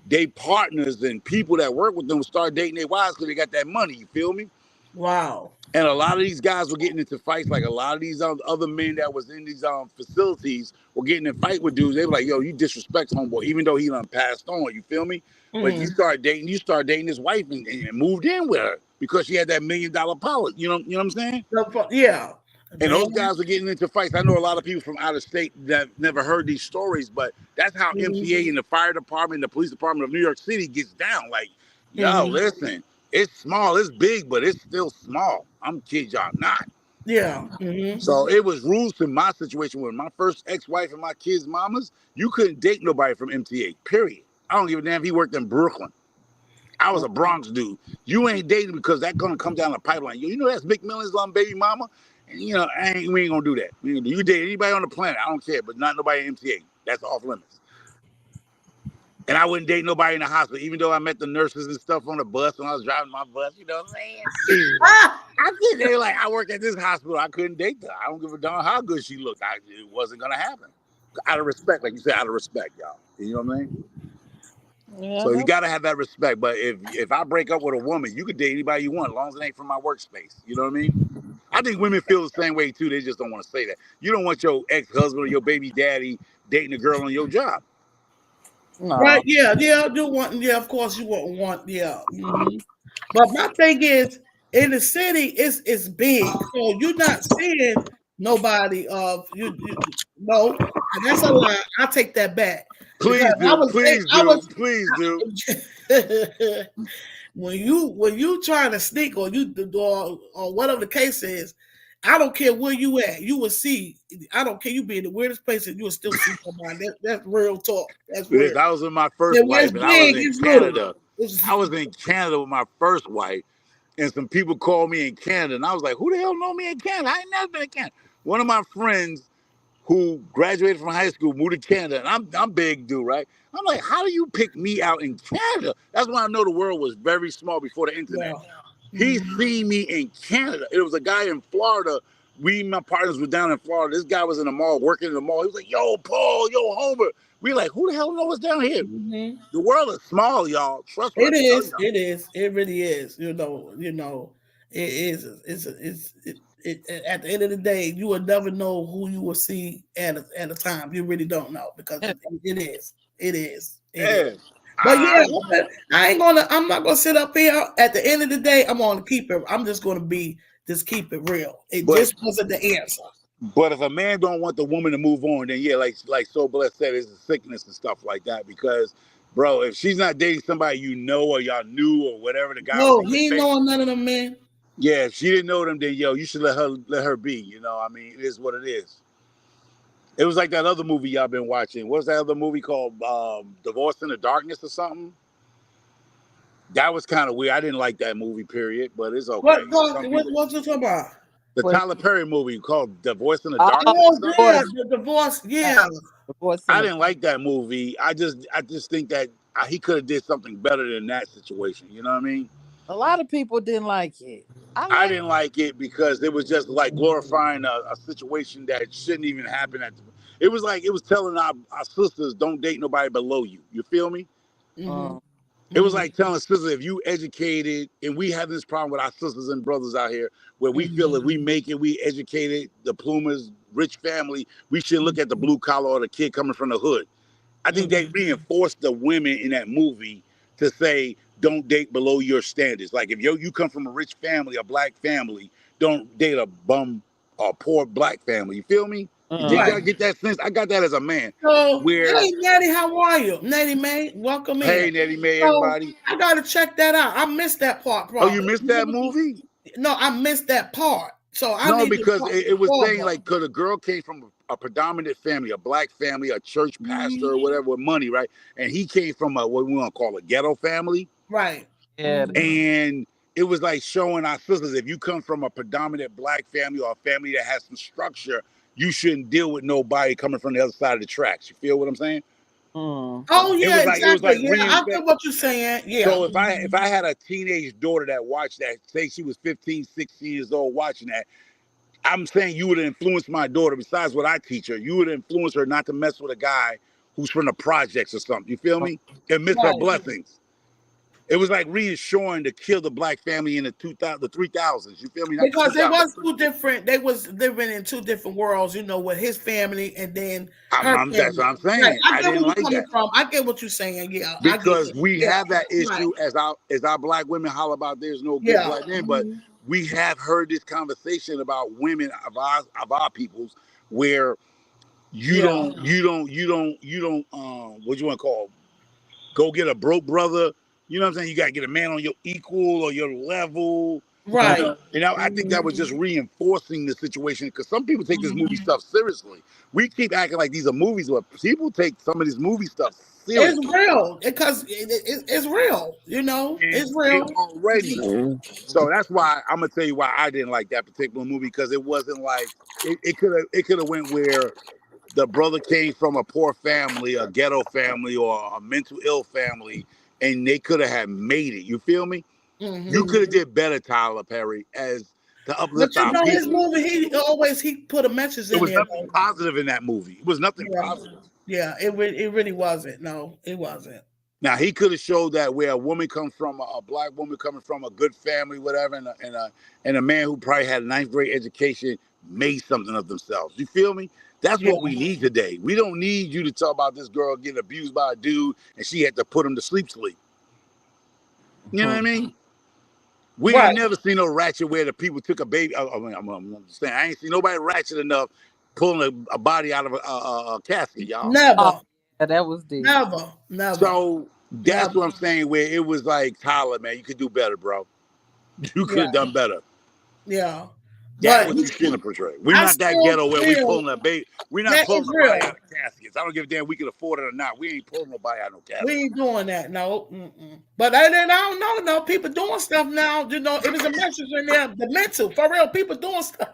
Speaker 4: they partners and people that work with them start dating their wives because they got that money. You feel me?
Speaker 1: Wow.
Speaker 4: And a lot of these guys were getting into fights. Like a lot of these other men that was in these facilities were getting in fight with dudes. They were like, "Yo, you disrespect homeboy," even though he done passed on. You feel me? But
Speaker 1: Mm-hmm.
Speaker 4: you start dating his wife and moved in with her because she had that $1 million policy. You know what I'm saying?
Speaker 1: Yeah.
Speaker 4: And
Speaker 1: Man.
Speaker 4: those guys were getting into fights. I know a lot of people from out of state that never heard these stories, but that's how MTA and the fire department, the police department of New York City gets down. Like, yo,
Speaker 1: Mm-hmm.
Speaker 4: listen, it's small, it's big, but it's still small. I'm kidding y'all not.
Speaker 1: Yeah. Mm-hmm.
Speaker 4: So it was rules to my situation with my first ex-wife and my kids' mamas. You couldn't date nobody from MTA, period. I don't give a damn if he worked in Brooklyn. I was a Bronx dude. You ain't dating because that's gonna come down the pipeline. You know that's McMillan's baby mama, and we ain't gonna do that. You can date anybody on the planet. I don't care, but not nobody at MTA. That's off limits. And I wouldn't date nobody in the hospital, even though I met the nurses and stuff on the bus when I was driving my bus. You know what I'm saying?
Speaker 1: Ah!
Speaker 4: I couldn't. They were like, I work at this hospital. I couldn't date her. I don't give a darn how good she looked. It wasn't gonna happen. Out of respect, like you said, out of respect, y'all. You know what I mean?
Speaker 3: Yeah.
Speaker 4: So you gotta have that respect. But if I break up with a woman, you can date anybody you want, as long as it ain't from my workspace. You know what I mean? I think women feel the same way too. They just don't want to say that. You don't want your ex-husband or your baby daddy dating a girl on your job.
Speaker 1: Right.
Speaker 3: No.
Speaker 1: Yeah. Yeah. I do want. Yeah. Of course, you wouldn't want. Yeah. Mm-hmm. But my thing is, in the city, it's big, so you're not seeing nobody of you. No, and that's a lie. I take that back because
Speaker 4: Please do, please
Speaker 1: I
Speaker 4: do, please do.
Speaker 1: was when you trying to sneak or whatever the case is. I don't care where you at. You will see. I don't care. You be in the weirdest place and you will still see somebody. That's real talk. That's real.
Speaker 4: I was with my first
Speaker 1: And when it's
Speaker 4: wife, and I was
Speaker 1: big,
Speaker 4: in
Speaker 1: it's little.
Speaker 4: Canada. I was in Canada with my first wife, and some people called me in Canada, and I was like, "Who the hell know me in Canada? I ain't never been in Canada." One of my friends who graduated from high school moved to Canada, and I'm big dude, right? I'm like, "How do you pick me out in Canada?" That's when I know the world was very small before the internet.
Speaker 1: Yeah.
Speaker 4: He
Speaker 1: Mhm.
Speaker 4: seen me in Canada. It was a guy in Florida. We, my partners, were down in Florida. This guy was in the mall, working in the mall. He was like, "Yo, Paul, yo, Homer." We like, "Who the hell knows what's down here?"
Speaker 1: Mhm.
Speaker 4: The world is small, y'all. Trust what
Speaker 1: It
Speaker 4: I tell
Speaker 1: is.
Speaker 4: y'all.
Speaker 1: It is. It really is. It is. At the end of the day, you will never know who you will see at a time. You really don't know because it is. It is. It is.
Speaker 4: Yeah.
Speaker 1: But
Speaker 4: I,
Speaker 1: yeah, I'm not gonna sit up here. At the end of the day, I'm gonna keep it. I'm just gonna just keep it real. It
Speaker 4: but
Speaker 1: just wasn't the answer.
Speaker 4: but if a man don't want the woman to move on, then yeah, like So Blessed said, it's a sickness and stuff like that. Because, bro, if she's not dating somebody you know or y'all knew or whatever, the guy was
Speaker 1: No,
Speaker 4: in your
Speaker 1: he ain't
Speaker 4: face.
Speaker 1: knowing none of them, man.
Speaker 4: Yeah, if she didn't know them, then yo, you should let her be. I mean, it is what it is. It was like that other movie y'all been watching. What's that other movie called? Divorce in the Darkness or something? That was kind of weird. I didn't like that movie, period, but it's okay.
Speaker 1: What?
Speaker 4: Some
Speaker 1: What?
Speaker 4: people,
Speaker 1: What's you talking about?
Speaker 4: The
Speaker 3: What?
Speaker 4: Tyler Perry movie called The Voice in the
Speaker 3: Oh,
Speaker 4: Darkness or
Speaker 1: Oh
Speaker 4: something.
Speaker 1: yeah,
Speaker 3: voice.
Speaker 1: the divorce.
Speaker 3: Yeah,
Speaker 1: Yeah.
Speaker 3: the voice in
Speaker 4: I
Speaker 3: the.
Speaker 4: didn't like that movie. I just think that he could have did something better than that situation. You know what I mean?
Speaker 3: A lot of people didn't like it. I
Speaker 4: I
Speaker 3: like.
Speaker 4: didn't like it because it was just like glorifying a situation that shouldn't even happen. It was like it was telling our sisters don't date nobody below you. You feel me?
Speaker 1: Mm-hmm.
Speaker 3: Um,
Speaker 4: It was
Speaker 1: Mm-hmm.
Speaker 4: like telling sisters if you educated, and we have this problem with our sisters and brothers out here, where we feel
Speaker 1: Mm-hmm.
Speaker 4: if we make it, we educated, diplomas, rich family, we shouldn't look at the blue collar or the kid coming from the hood. I think they
Speaker 1: Mm-hmm.
Speaker 4: reinforced the women in that movie to say, don't date below your standards. Like if you come from a rich family, a black family, don't date a bum or poor black family. You feel me? Did
Speaker 3: uh,
Speaker 1: Right.
Speaker 4: y'all get that sense? I got that as a man.
Speaker 1: So,
Speaker 4: Where,
Speaker 1: hey, Natty, how are you? Natty May, welcome in.
Speaker 4: hey, Nettie Mae,
Speaker 1: So,
Speaker 4: everybody.
Speaker 1: I gotta check that out. I missed that part,
Speaker 4: Oh, you
Speaker 1: probably.
Speaker 4: missed that movie?
Speaker 1: No, I missed that part. So I
Speaker 4: No,
Speaker 1: need to
Speaker 4: because
Speaker 1: watch
Speaker 4: it
Speaker 1: the
Speaker 4: was saying
Speaker 1: forward.
Speaker 4: like, cause a girl came from a predominant family, a black family, a church pastor
Speaker 1: Mhm.
Speaker 4: or whatever with money, right? And he came from a what we want to call a ghetto family.
Speaker 1: Right.
Speaker 3: yeah,
Speaker 1: Mhm.
Speaker 4: And it was like showing our sisters if you come from a predominant black family or a family that has some structure, you shouldn't deal with nobody coming from the other side of the tracks. You feel what I'm saying?
Speaker 1: Oh
Speaker 4: It
Speaker 1: yeah,
Speaker 4: was
Speaker 1: exactly.
Speaker 4: like
Speaker 1: Yeah, I
Speaker 4: reinvent.
Speaker 1: get what you're saying. Yeah.
Speaker 4: So if I had a teenage daughter that watched that, say she was 15, 16 years old watching that, I'm saying you would influence my daughter, besides what I teach her, you would influence her not to mess with a guy who's from the projects or something. You feel me? And miss her
Speaker 1: Right.
Speaker 4: blessings. It was like reassuring to kill the black family in the 2000, the 3000s. You feel me? Not the
Speaker 1: Because it
Speaker 4: 2000s.
Speaker 1: was two different. They was living in two different worlds. With his family and then her
Speaker 4: That's what
Speaker 1: family.
Speaker 4: I'm
Speaker 1: Right.
Speaker 4: saying.
Speaker 1: I
Speaker 4: I
Speaker 1: get where
Speaker 4: didn't
Speaker 1: you're
Speaker 4: like
Speaker 1: coming
Speaker 4: that
Speaker 1: from. I get what you're saying. Yeah, I get
Speaker 4: because
Speaker 1: it.
Speaker 4: we
Speaker 1: Yeah.
Speaker 4: have that
Speaker 1: Right.
Speaker 4: issue as our black women holler about there's no good
Speaker 1: Yeah.
Speaker 4: black men, but
Speaker 1: Mhm.
Speaker 4: we have heard this conversation about women of our peoples where
Speaker 1: Yeah.
Speaker 4: you don't what you want to call go get a broke brother. You know what I'm saying? You got to get a man on your equal or your level. You
Speaker 1: Right.
Speaker 4: know, and I think that was just reinforcing the situation because some people take this movie stuff seriously. We keep acting like these are movies, but people take some of this movie stuff
Speaker 1: It's
Speaker 4: seriously.
Speaker 1: real because it's real.
Speaker 4: And
Speaker 1: It's
Speaker 4: it
Speaker 1: real.
Speaker 4: already.
Speaker 2: Yeah.
Speaker 4: So that's why I'm gonna tell you why I didn't like that particular movie because it wasn't like it could have went where the brother came from a poor family, a ghetto family, or a mental ill family, and they could have had made it. You feel me? You
Speaker 1: Hmm.
Speaker 4: could have did better, Tyler Perry, as to
Speaker 1: But
Speaker 4: uplift our
Speaker 1: his
Speaker 4: people.
Speaker 1: movie, he put a message
Speaker 4: It
Speaker 1: in
Speaker 4: was
Speaker 1: there
Speaker 4: nothing
Speaker 1: though.
Speaker 4: positive in that movie. It was nothing
Speaker 1: Yeah,
Speaker 4: positive.
Speaker 1: yeah. It really wasn't. No, it wasn't.
Speaker 4: Now he could have showed that where a woman comes from, a black woman coming from a good family, whatever, and a man who probably had a ninth grade education made something of themselves. You feel me? That's
Speaker 1: Yeah.
Speaker 4: what we need today. We don't need you to talk about this girl getting abused by a dude and she had to put him to sleep. You know what I mean? We
Speaker 1: Right.
Speaker 4: ain't never seen no ratchet where the people took a baby. I'm saying I ain't seen nobody ratchet enough pulling a body out of a casket, y'all.
Speaker 3: oh,
Speaker 1: Never.
Speaker 3: yeah, that was deep.
Speaker 1: Never. Never.
Speaker 4: So that's
Speaker 1: Never.
Speaker 4: what I'm saying. Where it was like Tyler, man, you could do better, bro. You could
Speaker 1: Yeah.
Speaker 4: have done better.
Speaker 1: Yeah.
Speaker 4: That's
Speaker 1: But
Speaker 4: what you shouldn't have portrayed. We're
Speaker 1: I
Speaker 4: not that
Speaker 1: still
Speaker 4: ghetto where we
Speaker 1: feel
Speaker 4: pulling a baby. We're not
Speaker 1: that
Speaker 4: pulling
Speaker 1: is
Speaker 4: a body
Speaker 1: real.
Speaker 4: out of caskets. I don't give a damn. We can afford it or not. We ain't pulling nobody out of no
Speaker 1: We
Speaker 4: casket.
Speaker 1: ain't doing that. No. Mm-mm. But I don't know. No, people doing stuff now. It was a message in there. The mental, for real, people doing stuff.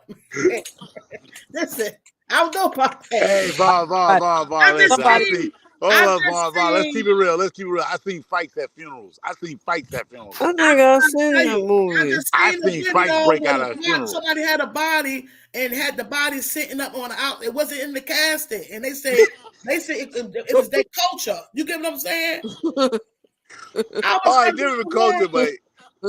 Speaker 1: Listen, I don't know about that.
Speaker 4: Hey, Vaughn, Vaun,
Speaker 3: Somebody,
Speaker 4: Vaun,
Speaker 1: I
Speaker 4: Vaun,
Speaker 1: just
Speaker 4: listen. I
Speaker 3: somebody,
Speaker 4: see.
Speaker 1: seen,
Speaker 4: Hold
Speaker 1: I
Speaker 4: up,
Speaker 1: just
Speaker 4: Vaun, Vaun. Let's keep
Speaker 1: seen,
Speaker 4: it real. Let's keep it real. I seen fights at funerals. I seen fights at funerals.
Speaker 2: I
Speaker 1: I'm
Speaker 2: think I
Speaker 1: trying to
Speaker 2: seen
Speaker 1: tell
Speaker 2: that
Speaker 1: you, I
Speaker 2: movie.
Speaker 1: just
Speaker 4: I
Speaker 1: seen a
Speaker 4: seen fights
Speaker 1: video
Speaker 4: break out
Speaker 1: when
Speaker 4: at funerals.
Speaker 1: somebody had a body and had the body sitting up on the out. It wasn't in the casket, and they say it was their culture. You get what I'm saying? I was
Speaker 4: All right,
Speaker 1: like, this
Speaker 4: different
Speaker 1: is wrong.
Speaker 4: culture, but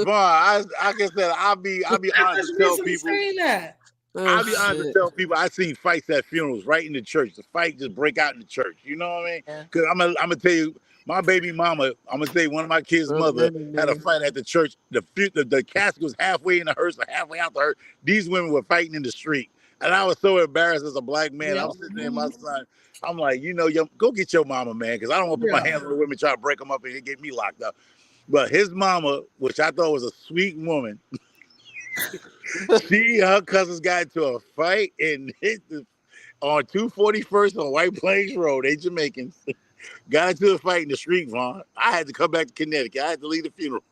Speaker 4: Vaughn, like I said, I'll be
Speaker 1: I
Speaker 4: honest to
Speaker 1: just
Speaker 4: tell
Speaker 1: recently
Speaker 4: people.
Speaker 1: seen that.
Speaker 2: Oh
Speaker 4: I'll be honest to
Speaker 2: shit.
Speaker 4: tell people I seen fights at funerals right in the church. The fight just break out in the church. You know what I mean?
Speaker 3: yeah.
Speaker 4: Because I'm gonna tell you, my baby mama. I'm gonna tell you, one of my kids'
Speaker 2: Brother
Speaker 4: mother
Speaker 2: Manny
Speaker 4: had a
Speaker 2: Man.
Speaker 4: fight at the church. The casket was halfway in the hearse or halfway out the hearse. These women were fighting in the street, and I was so embarrassed as a black man.
Speaker 1: Yeah.
Speaker 4: I'm sitting there, my son. I'm like, go get your mama, man, because I don't want to put my
Speaker 1: Yeah.
Speaker 4: hands on the women try to break them up and get me locked up. But his mama, which I thought was a sweet woman, she and her cousins got into a fight and hit on 241st on White Plains Road. They Jamaicans got into a fight in the street, Vaughn. I had to come back to Connecticut. I had to leave the funeral.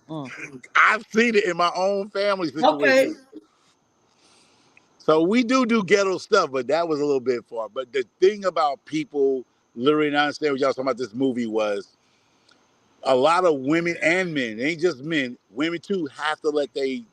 Speaker 3: Mm.
Speaker 4: I've seen it in my own family
Speaker 1: Okay.
Speaker 4: situation. So we do ghetto stuff, but that was a little bit far. But the thing about people literally not understand what y'all talking about this movie was a lot of women and men, it ain't just men, women too have to let they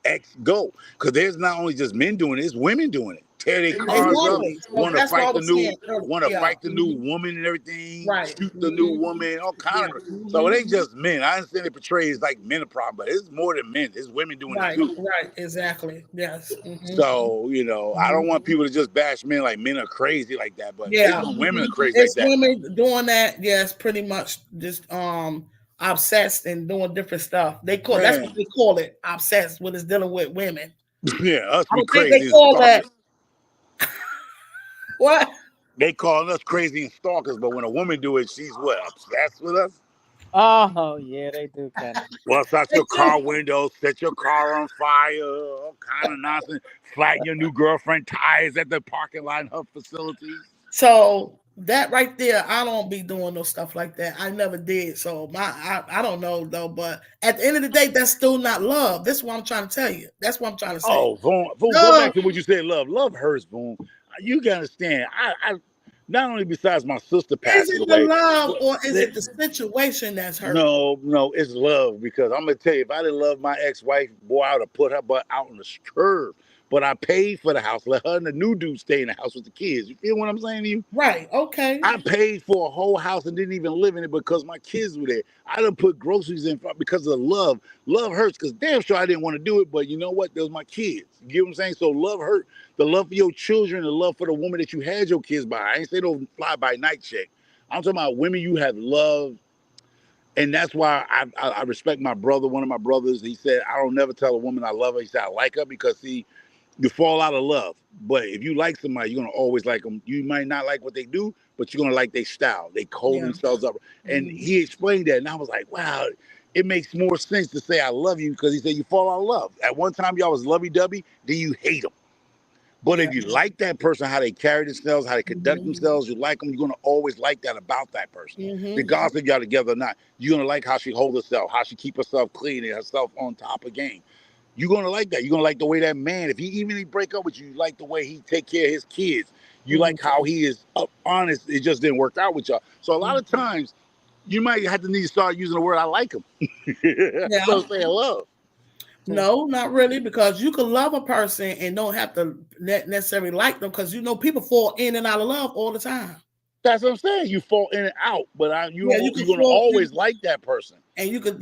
Speaker 4: ex go. Because there's not only just men doing it, it's women doing it. Tear their cars up,
Speaker 1: Exactly. So
Speaker 4: want to
Speaker 1: that's what I
Speaker 4: fight the
Speaker 1: was
Speaker 4: new
Speaker 1: saying earlier.
Speaker 4: want to
Speaker 1: Yeah.
Speaker 4: fight the new woman and everything,
Speaker 1: Right.
Speaker 4: shoot the new woman, all kind
Speaker 1: Yeah.
Speaker 4: of. So it ain't just men. I understand it portrays like men a problem, but it's more than men. It's women doing it
Speaker 1: Right.
Speaker 4: too.
Speaker 1: Right. Exactly. Yes.
Speaker 4: So, I don't want people to just bash men like men are crazy like that, but it's
Speaker 1: Yeah.
Speaker 4: when women are crazy like
Speaker 1: It's
Speaker 4: that.
Speaker 1: women doing that. Yes. Pretty much just obsessed and doing different stuff. That's what
Speaker 4: Man,
Speaker 1: they call it. Obsessed when it's dealing with women.
Speaker 4: yeah, us
Speaker 1: I
Speaker 4: be
Speaker 1: don't think they
Speaker 4: crazy and
Speaker 1: call that
Speaker 4: stalkers.
Speaker 1: what.
Speaker 4: They calling us crazy and stalkers, but when a woman do it, she's what, obsessed with us?
Speaker 3: Oh yeah, they do kind of.
Speaker 4: Bust out
Speaker 1: They
Speaker 4: your
Speaker 1: do.
Speaker 4: car window, set your car on fire, all kind of nonsense. Flatten your new girlfriend tires at the parking lot in her facilities.
Speaker 1: So that right there, I don't be doing no stuff like that. I never did. So I don't know though. But at the end of the day, that's still not love. That's what I'm trying to tell you. That's what I'm trying to say.
Speaker 4: Oh, Boom, go
Speaker 1: Love
Speaker 4: back to what you said, love. Love hurts, Boom. You gotta understand. I not only besides my sister
Speaker 1: is
Speaker 4: passing
Speaker 1: it the
Speaker 4: away,
Speaker 1: love
Speaker 4: but
Speaker 1: or is it the situation that's hurt?
Speaker 4: no, it's love because I'm gonna tell you, if I didn't love my ex-wife, boy, I would have put her butt out on the curb. But I paid for the house, let her and the new dude stay in the house with the kids. You feel what I'm saying to you?
Speaker 1: Right. Okay.
Speaker 4: I paid for a whole house and didn't even live in it because my kids were there. I done put groceries in because of love. Love hurts because damn sure I didn't want to do it, but you know what? Those my kids. You get what I'm saying? So love hurt. The love for your children, the love for the woman that you had your kids by. I ain't say no fly by night chick. I'm talking about women you have loved, and that's why I respect my brother. One of my brothers, he said, I don't never tell a woman I love her. He said I like her because see, you fall out of love. But if you like somebody, you're gonna always like them. You might not like what they do, but you're gonna like their style. They hold
Speaker 1: Yeah.
Speaker 4: themselves up. And
Speaker 1: Mhm.
Speaker 4: he explained that, and I was like, wow, it makes more sense to say I love you because he said you fall out of love. At one time, y'all was lovey-dovey, then you hate them. But
Speaker 1: Yeah.
Speaker 4: if you like that person, how they carry themselves, how they conduct
Speaker 1: Mhm.
Speaker 4: themselves, you like them, you're gonna always like that about that person.
Speaker 1: Mhm.
Speaker 4: Regardless if y'all together or not, you're gonna like how she hold herself, how she keep herself clean and herself on top of game. You're gonna like that. You're gonna like the way that man, if he even he break up with you, you like the way he take care of his kids. You
Speaker 1: Mhm.
Speaker 4: like how he is honest. It just didn't work out with y'all. So a lot of
Speaker 1: Mhm.
Speaker 4: times, you might have to need to start using the word "I like him" instead
Speaker 1: Yeah.
Speaker 4: of saying love.
Speaker 1: No, not really, because you can love a person and don't have to necessarily like them because people fall in and out of love all the time.
Speaker 4: That's what I'm saying. You fall in and out, but
Speaker 1: Yeah, you
Speaker 4: you're
Speaker 1: could
Speaker 4: gonna
Speaker 1: fall
Speaker 4: always like that person.
Speaker 1: and you could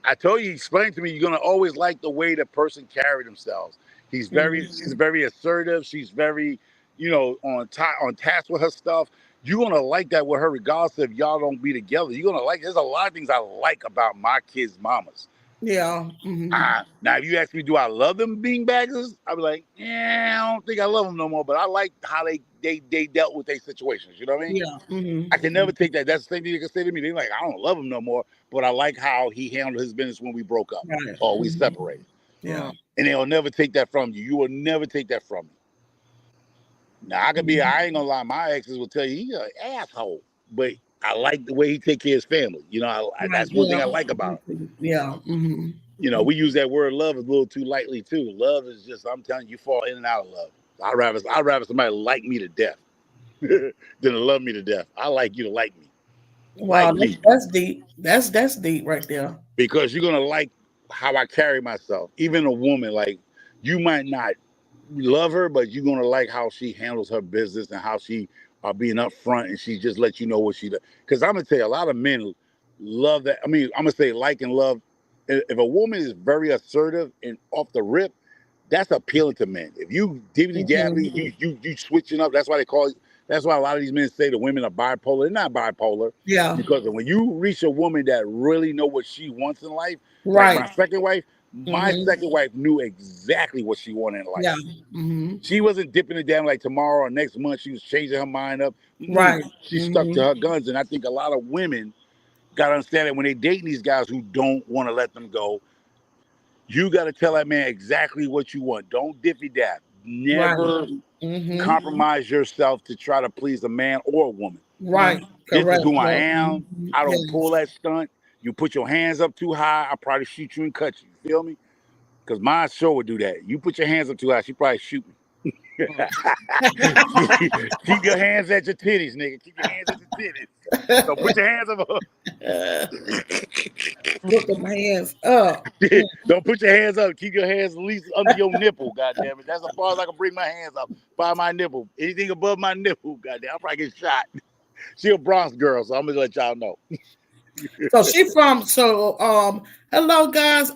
Speaker 4: I told you, he explained to me, you're gonna always like the way the person carried themselves.
Speaker 1: mhm.
Speaker 4: She's very assertive. She's very, on task with her stuff. You're gonna like that with her, regardless if y'all don't be together. You're gonna like. There's a lot of things I like about my kids' mamas.
Speaker 1: Yeah. Mhm.
Speaker 4: Now, if you ask me, do I love them beanbaggers? I'd be like, yeah, I don't think I love them no more. But I like how they dealt with their situations. You know what I mean?
Speaker 1: Yeah.
Speaker 4: I can never
Speaker 1: Mhm.
Speaker 4: take that. That's the same thing they can say to me. They're like, I don't love him no more, but I like how he handled his business when we broke up
Speaker 1: Right.
Speaker 4: or we
Speaker 1: Mhm.
Speaker 4: separated.
Speaker 1: Yeah.
Speaker 4: And they'll never take that from you. You will never take that from me. Now
Speaker 1: Mhm.
Speaker 4: I ain't gonna lie, my exes will tell you he's an asshole, but I like the way he take care of his family.
Speaker 1: Right.
Speaker 4: That's one thing
Speaker 1: Yeah.
Speaker 4: I like about him.
Speaker 1: Yeah. Mhm.
Speaker 4: We use that word love a little too lightly too. Love is just, I'm telling you, you fall in and out of love. I'd rather somebody like me to death than to love me to death. I like you to like me.
Speaker 1: Wow,
Speaker 4: Like
Speaker 1: that's,
Speaker 4: me.
Speaker 1: that's deep. That's deep right there.
Speaker 4: Because you're gonna like how I carry myself. Even a woman, like you might not love her, but you're gonna like how she handles her business and how she being upfront and she just lets you know what she does. Because I'm gonna tell you, a lot of men love that. I mean, I'm gonna say like and love. If a woman is very assertive and off the rip, that's appealing to men. If you dibbity
Speaker 1: Mhm.
Speaker 4: dabbly, you switching up. That's why they call it. That's why a lot of these men say the women are bipolar. They're not bipolar
Speaker 1: Yeah.
Speaker 4: because when you reach a woman that really know what she wants in life, like
Speaker 1: Right.
Speaker 4: my
Speaker 1: Mhm.
Speaker 4: second wife knew exactly what she wanted in life.
Speaker 1: Yeah. Mhm.
Speaker 4: She wasn't dipping it down like tomorrow or next month. She was changing her mind up.
Speaker 1: Right.
Speaker 4: She stuck to
Speaker 1: Mhm.
Speaker 4: her guns, and I think a lot of women gotta understand that when they dating these guys who don't want to let them go, you gotta tell that man exactly what you want. Don't diffy dab.
Speaker 1: Right.
Speaker 4: Never
Speaker 1: Mhm.
Speaker 4: compromise yourself to try to please a man or a woman.
Speaker 1: Right.
Speaker 4: This is
Speaker 1: Correct.
Speaker 4: who I
Speaker 1: Yeah.
Speaker 4: am.
Speaker 1: Mhm.
Speaker 4: I don't pull
Speaker 1: Yes.
Speaker 4: that stunt. You put your hands up too high, I'll probably shoot you and cut you. You feel me? Because my sure would do that. You put your hands up too high, she probably shoot me.
Speaker 3: Mm.
Speaker 4: Keep your hands at your titties, nigga. Keep your hands at your titties. Don't put your hands up.
Speaker 1: Put them hands up. Mm.
Speaker 4: Don't put your hands up. Keep your hands at least under your nipple, goddamn it. That's as far as I can bring my hands up by my nipple. Anything above my nipple, goddamn, I'll probably get shot. She a Bronx girl, so I'm gonna let y'all know.
Speaker 1: So she from hello guys.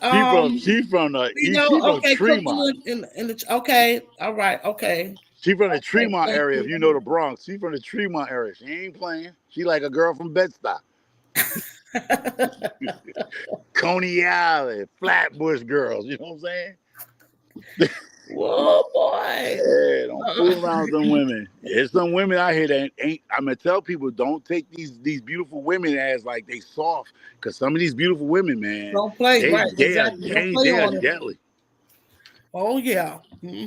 Speaker 4: She from the
Speaker 1: You
Speaker 4: East,
Speaker 1: know,
Speaker 4: she from
Speaker 1: okay,
Speaker 4: Tremont.
Speaker 1: cooking in the okay, all right, okay.
Speaker 4: She from the
Speaker 1: Okay,
Speaker 4: Tremont
Speaker 1: thank
Speaker 4: area. If you know
Speaker 1: you.
Speaker 4: the Bronx, she from the Tremont area. She ain't playing. She like a girl from Bed-Stuy, Coney Island, Flatbush girls. You know what I'm saying?
Speaker 1: Whoa boy.
Speaker 4: Yeah, don't fool around with them women. There's some women out here that ain't. I'm gonna tell people, don't take these beautiful women as like they soft, because some of these beautiful women, man,
Speaker 1: Don't play,
Speaker 4: they
Speaker 1: right,
Speaker 4: they are
Speaker 1: exactly. Don't play
Speaker 4: they are
Speaker 1: on it.
Speaker 4: deadly.
Speaker 1: Oh yeah.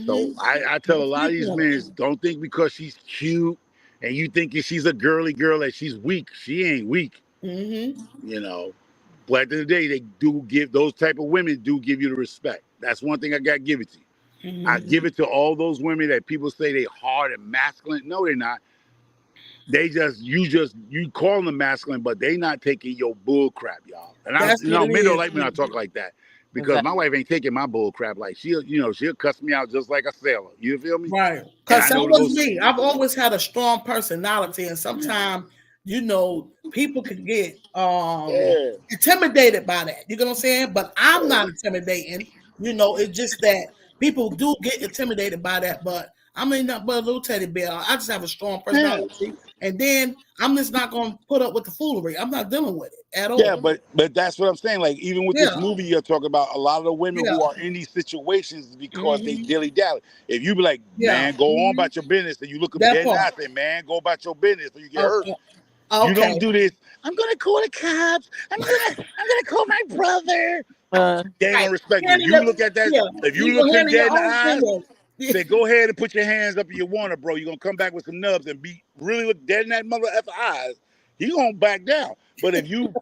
Speaker 4: So I tell a
Speaker 1: Don't
Speaker 4: lot of
Speaker 1: sleep
Speaker 4: these
Speaker 1: on it.
Speaker 4: men, don't think because she's cute and you thinking she's a girly girl that she's weak. She ain't weak,
Speaker 1: Mm-hmm.
Speaker 4: you know. But at the end of the day, they do give those type of women do give you the respect. That's one thing I gotta give it to you. I
Speaker 1: Mm-hmm.
Speaker 4: give it to all those women that people say they hard and masculine. No, they're not. They you call them masculine, but they not taking your bull crap, y'all. And
Speaker 1: That's what it
Speaker 4: men don't
Speaker 1: is.
Speaker 4: like me when I talk like that because my
Speaker 3: Exactly.
Speaker 4: wife ain't taking my bull crap. Like she'll cuss me out just like a sailor. You feel me?
Speaker 1: Right.
Speaker 4: And
Speaker 1: Because
Speaker 4: I
Speaker 1: that
Speaker 4: know
Speaker 1: was
Speaker 4: those.
Speaker 1: me. I've always had a strong personality, and sometimes, people can get
Speaker 4: Yeah,
Speaker 1: intimidated by that. You know what I'm saying? But I'm not intimidating. It's just that people do get intimidated by that. But I mean, not but a little teddy bear. I just have a strong
Speaker 4: yeah,
Speaker 1: personality. And then I'm just not going to put up with the foolery. I'm not dealing with it at
Speaker 4: yeah.
Speaker 1: all.
Speaker 4: But that's what I'm saying. Like even with this
Speaker 1: Yeah.
Speaker 4: movie you're talking about, a lot of the women
Speaker 1: Yeah.
Speaker 4: who are in these situations is because they
Speaker 1: Hmm.
Speaker 4: dilly dally. If you be like,
Speaker 1: Yeah.
Speaker 4: man, go on
Speaker 1: Hmm.
Speaker 4: about your business, and you look them
Speaker 1: That
Speaker 4: dead in the
Speaker 1: part.
Speaker 4: eye, say, man, go about your business, or you get
Speaker 1: Oh,
Speaker 4: hurt. You
Speaker 1: okay.
Speaker 4: don't do this. I'm gonna call the cops. I'm gonna call my brother.
Speaker 3: Uh,
Speaker 4: They ain't
Speaker 1: Right.
Speaker 4: gonna respect you.
Speaker 1: Hand
Speaker 4: You
Speaker 1: it,
Speaker 4: look at that.
Speaker 1: yeah.
Speaker 4: If you
Speaker 1: You
Speaker 4: look
Speaker 1: go
Speaker 4: him
Speaker 1: handle your
Speaker 4: dead in the
Speaker 1: own
Speaker 4: eyes,
Speaker 1: business.
Speaker 4: say, go ahead and put your hands up if you want to, bro. You're gonna come back with some nubs and be really look dead in that mother effer eyes. He gonna back down. But if you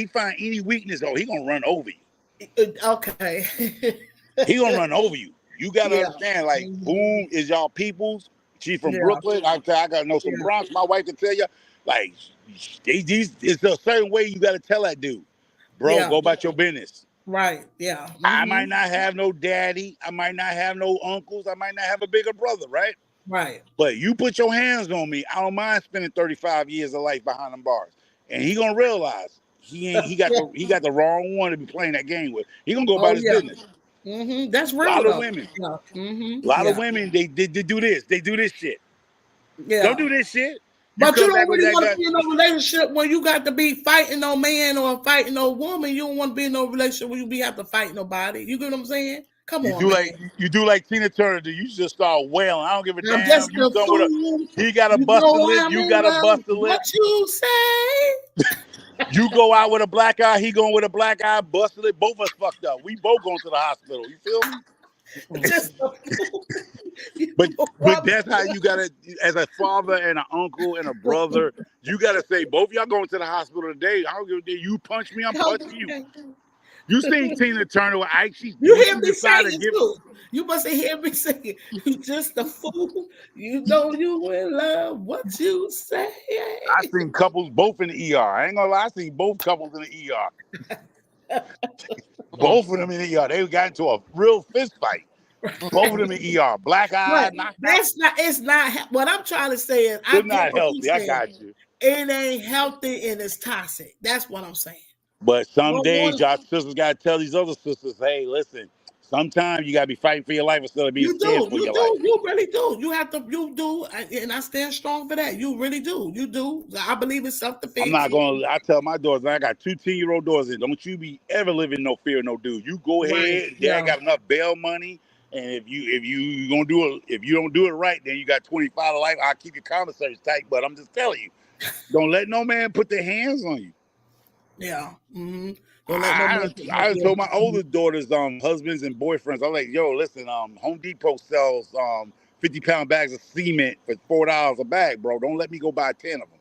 Speaker 4: find any weakness, oh, he gonna run over you.
Speaker 1: Okay.
Speaker 4: He gonna run over you. You gotta
Speaker 1: Yeah.
Speaker 4: understand, like,
Speaker 1: Mhm.
Speaker 4: boom is y'all peoples. She from
Speaker 1: Yeah.
Speaker 4: Brooklyn. I gotta know some
Speaker 1: Yeah.
Speaker 4: Bronx. My wife can tell you, like, it's a certain way you gotta tell that dude, bro,
Speaker 1: Yeah.
Speaker 4: go about your business.
Speaker 1: Right. Yeah.
Speaker 4: I might
Speaker 1: Hmm.
Speaker 4: not have no daddy. I might not have no uncles. I might not have a bigger brother, right?
Speaker 1: Right.
Speaker 4: But you put your hands on me, I don't mind spending 35 years of life behind them bars. And he gonna realize he ain't
Speaker 1: Yeah.
Speaker 4: he got the wrong one to be playing that game with. He gonna go
Speaker 1: Oh
Speaker 4: about his
Speaker 1: yeah.
Speaker 4: business.
Speaker 1: That's
Speaker 4: A
Speaker 1: real
Speaker 4: lot of
Speaker 1: though.
Speaker 4: women,
Speaker 1: Yeah.
Speaker 4: a lot of
Speaker 1: Yeah.
Speaker 4: women, they do this. They do this shit. Don't
Speaker 1: Yeah.
Speaker 4: do this shit. You
Speaker 1: But you
Speaker 4: come
Speaker 1: don't
Speaker 4: back with
Speaker 1: really
Speaker 4: that
Speaker 1: want to
Speaker 4: guy.
Speaker 1: be in no relationship when you got to be fighting no man or fighting no woman. You don't want to be in no relationship where you be have to fight nobody. You get what I'm saying? Come
Speaker 4: You
Speaker 1: on,
Speaker 4: do
Speaker 1: man.
Speaker 4: like Tina Turner. Do you just start wailing? I don't give a
Speaker 1: I'm just
Speaker 4: damn. You
Speaker 1: a
Speaker 4: come with a
Speaker 1: fool.
Speaker 4: he got a
Speaker 1: You
Speaker 4: busted
Speaker 1: know
Speaker 4: lip.
Speaker 1: I'm
Speaker 4: You
Speaker 1: in
Speaker 4: got a
Speaker 1: love.
Speaker 4: busted
Speaker 1: What
Speaker 4: lip.
Speaker 1: you say?
Speaker 4: You go out with a black eye. He going with a black eye. Busted lip. Both of us fucked up. We both going to the hospital. You feel me?
Speaker 1: Just a fool. You
Speaker 4: But
Speaker 1: know
Speaker 4: but
Speaker 1: I'm
Speaker 4: that's how you gotta, as a father and an uncle and a brother, you gotta say both y'all going to the hospital today. I don't give a damn. You punch me, I'm punching you.
Speaker 1: okay.
Speaker 4: You seen Tina Turner with Ike?
Speaker 1: You
Speaker 4: When
Speaker 1: hear
Speaker 4: she
Speaker 1: me
Speaker 4: decided to
Speaker 1: singing
Speaker 4: give,
Speaker 1: too. You must hear me singing. You just a fool. You know you in love. What you say?
Speaker 4: I seen couples both in the ER. I ain't gonna lie, I seen both couples in the ER. Both of them in the ER. They got into a real fist fight. Both of them in ER. Black eye,
Speaker 1: But
Speaker 4: knocked out.
Speaker 1: that's not. It's not. What I'm trying to say is, I
Speaker 4: They're
Speaker 1: get
Speaker 4: not
Speaker 1: what you're
Speaker 4: healthy. I
Speaker 1: saying.
Speaker 4: got you.
Speaker 1: It ain't healthy and it's toxic. That's what I'm saying.
Speaker 4: But some
Speaker 1: What
Speaker 4: days y'all sisters gotta tell these other sisters, hey, listen, sometimes you gotta be fighting for your life instead of being
Speaker 1: you
Speaker 4: scared
Speaker 1: do,
Speaker 4: for
Speaker 1: you
Speaker 4: your life.
Speaker 1: do, you really do. You have to, you do, and I stand strong for that. You really do, you do. I believe in self
Speaker 4: I'm
Speaker 1: defense.
Speaker 4: not gonna. I tell my daughters, I got two 10-year-old daughters. And don't you be ever living no fear, no dude. You go
Speaker 1: Right?
Speaker 4: ahead. Dad
Speaker 1: Yeah.
Speaker 4: got enough bail money, and if you gonna do it, if you don't do it right, then you got 25 to life. I'll keep your commissaries tight. But I'm just telling you, don't let no man put their hands on you.
Speaker 1: Yeah. Don't let no
Speaker 4: I
Speaker 1: man put
Speaker 4: I
Speaker 1: yeah.
Speaker 4: told my older daughters, husbands and boyfriends, I'm like, yo, listen, Home Depot sells 50-pound bags of cement for $4 a bag, bro. Don't let me go buy 10 of them.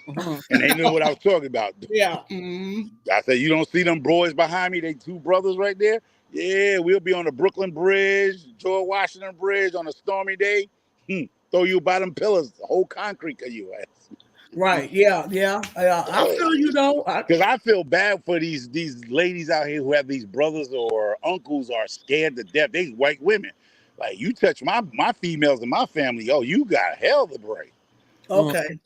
Speaker 3: Mhm.
Speaker 4: and they knew what I was talking about.
Speaker 1: Yeah. Mm-hmm.
Speaker 4: I said, you don't see them boys behind me? They two brothers right there. Yeah, we'll be on the Brooklyn Bridge, George Washington Bridge on a stormy day. Throw you by them pillars, the whole concrete of you ass.
Speaker 1: Right. Yeah. Yeah. Yeah. I feel you though.
Speaker 4: Because I feel bad for these ladies out here who have these brothers or uncles are scared to death. They white women. Like, you touch my females in my family, oh, you got hell to break.
Speaker 3: Mhm.
Speaker 1: Okay.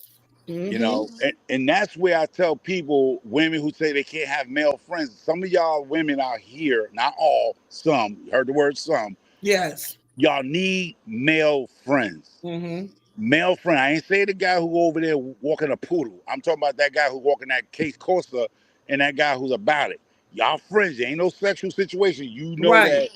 Speaker 4: You
Speaker 1: Mm-hmm.
Speaker 4: know, and that's where I tell people, women who say they can't have male friends, some of y'all women out here, not all, some, you heard the word some,
Speaker 1: Yes.
Speaker 4: y'all need male friends.
Speaker 1: Mm-hmm.
Speaker 4: Male friend. I ain't say the guy who over there walking a poodle. I'm talking about that guy who walking that Case Costa and that guy who's about it. Y'all friends. There ain't no sexual situation. You know
Speaker 1: Right.
Speaker 4: that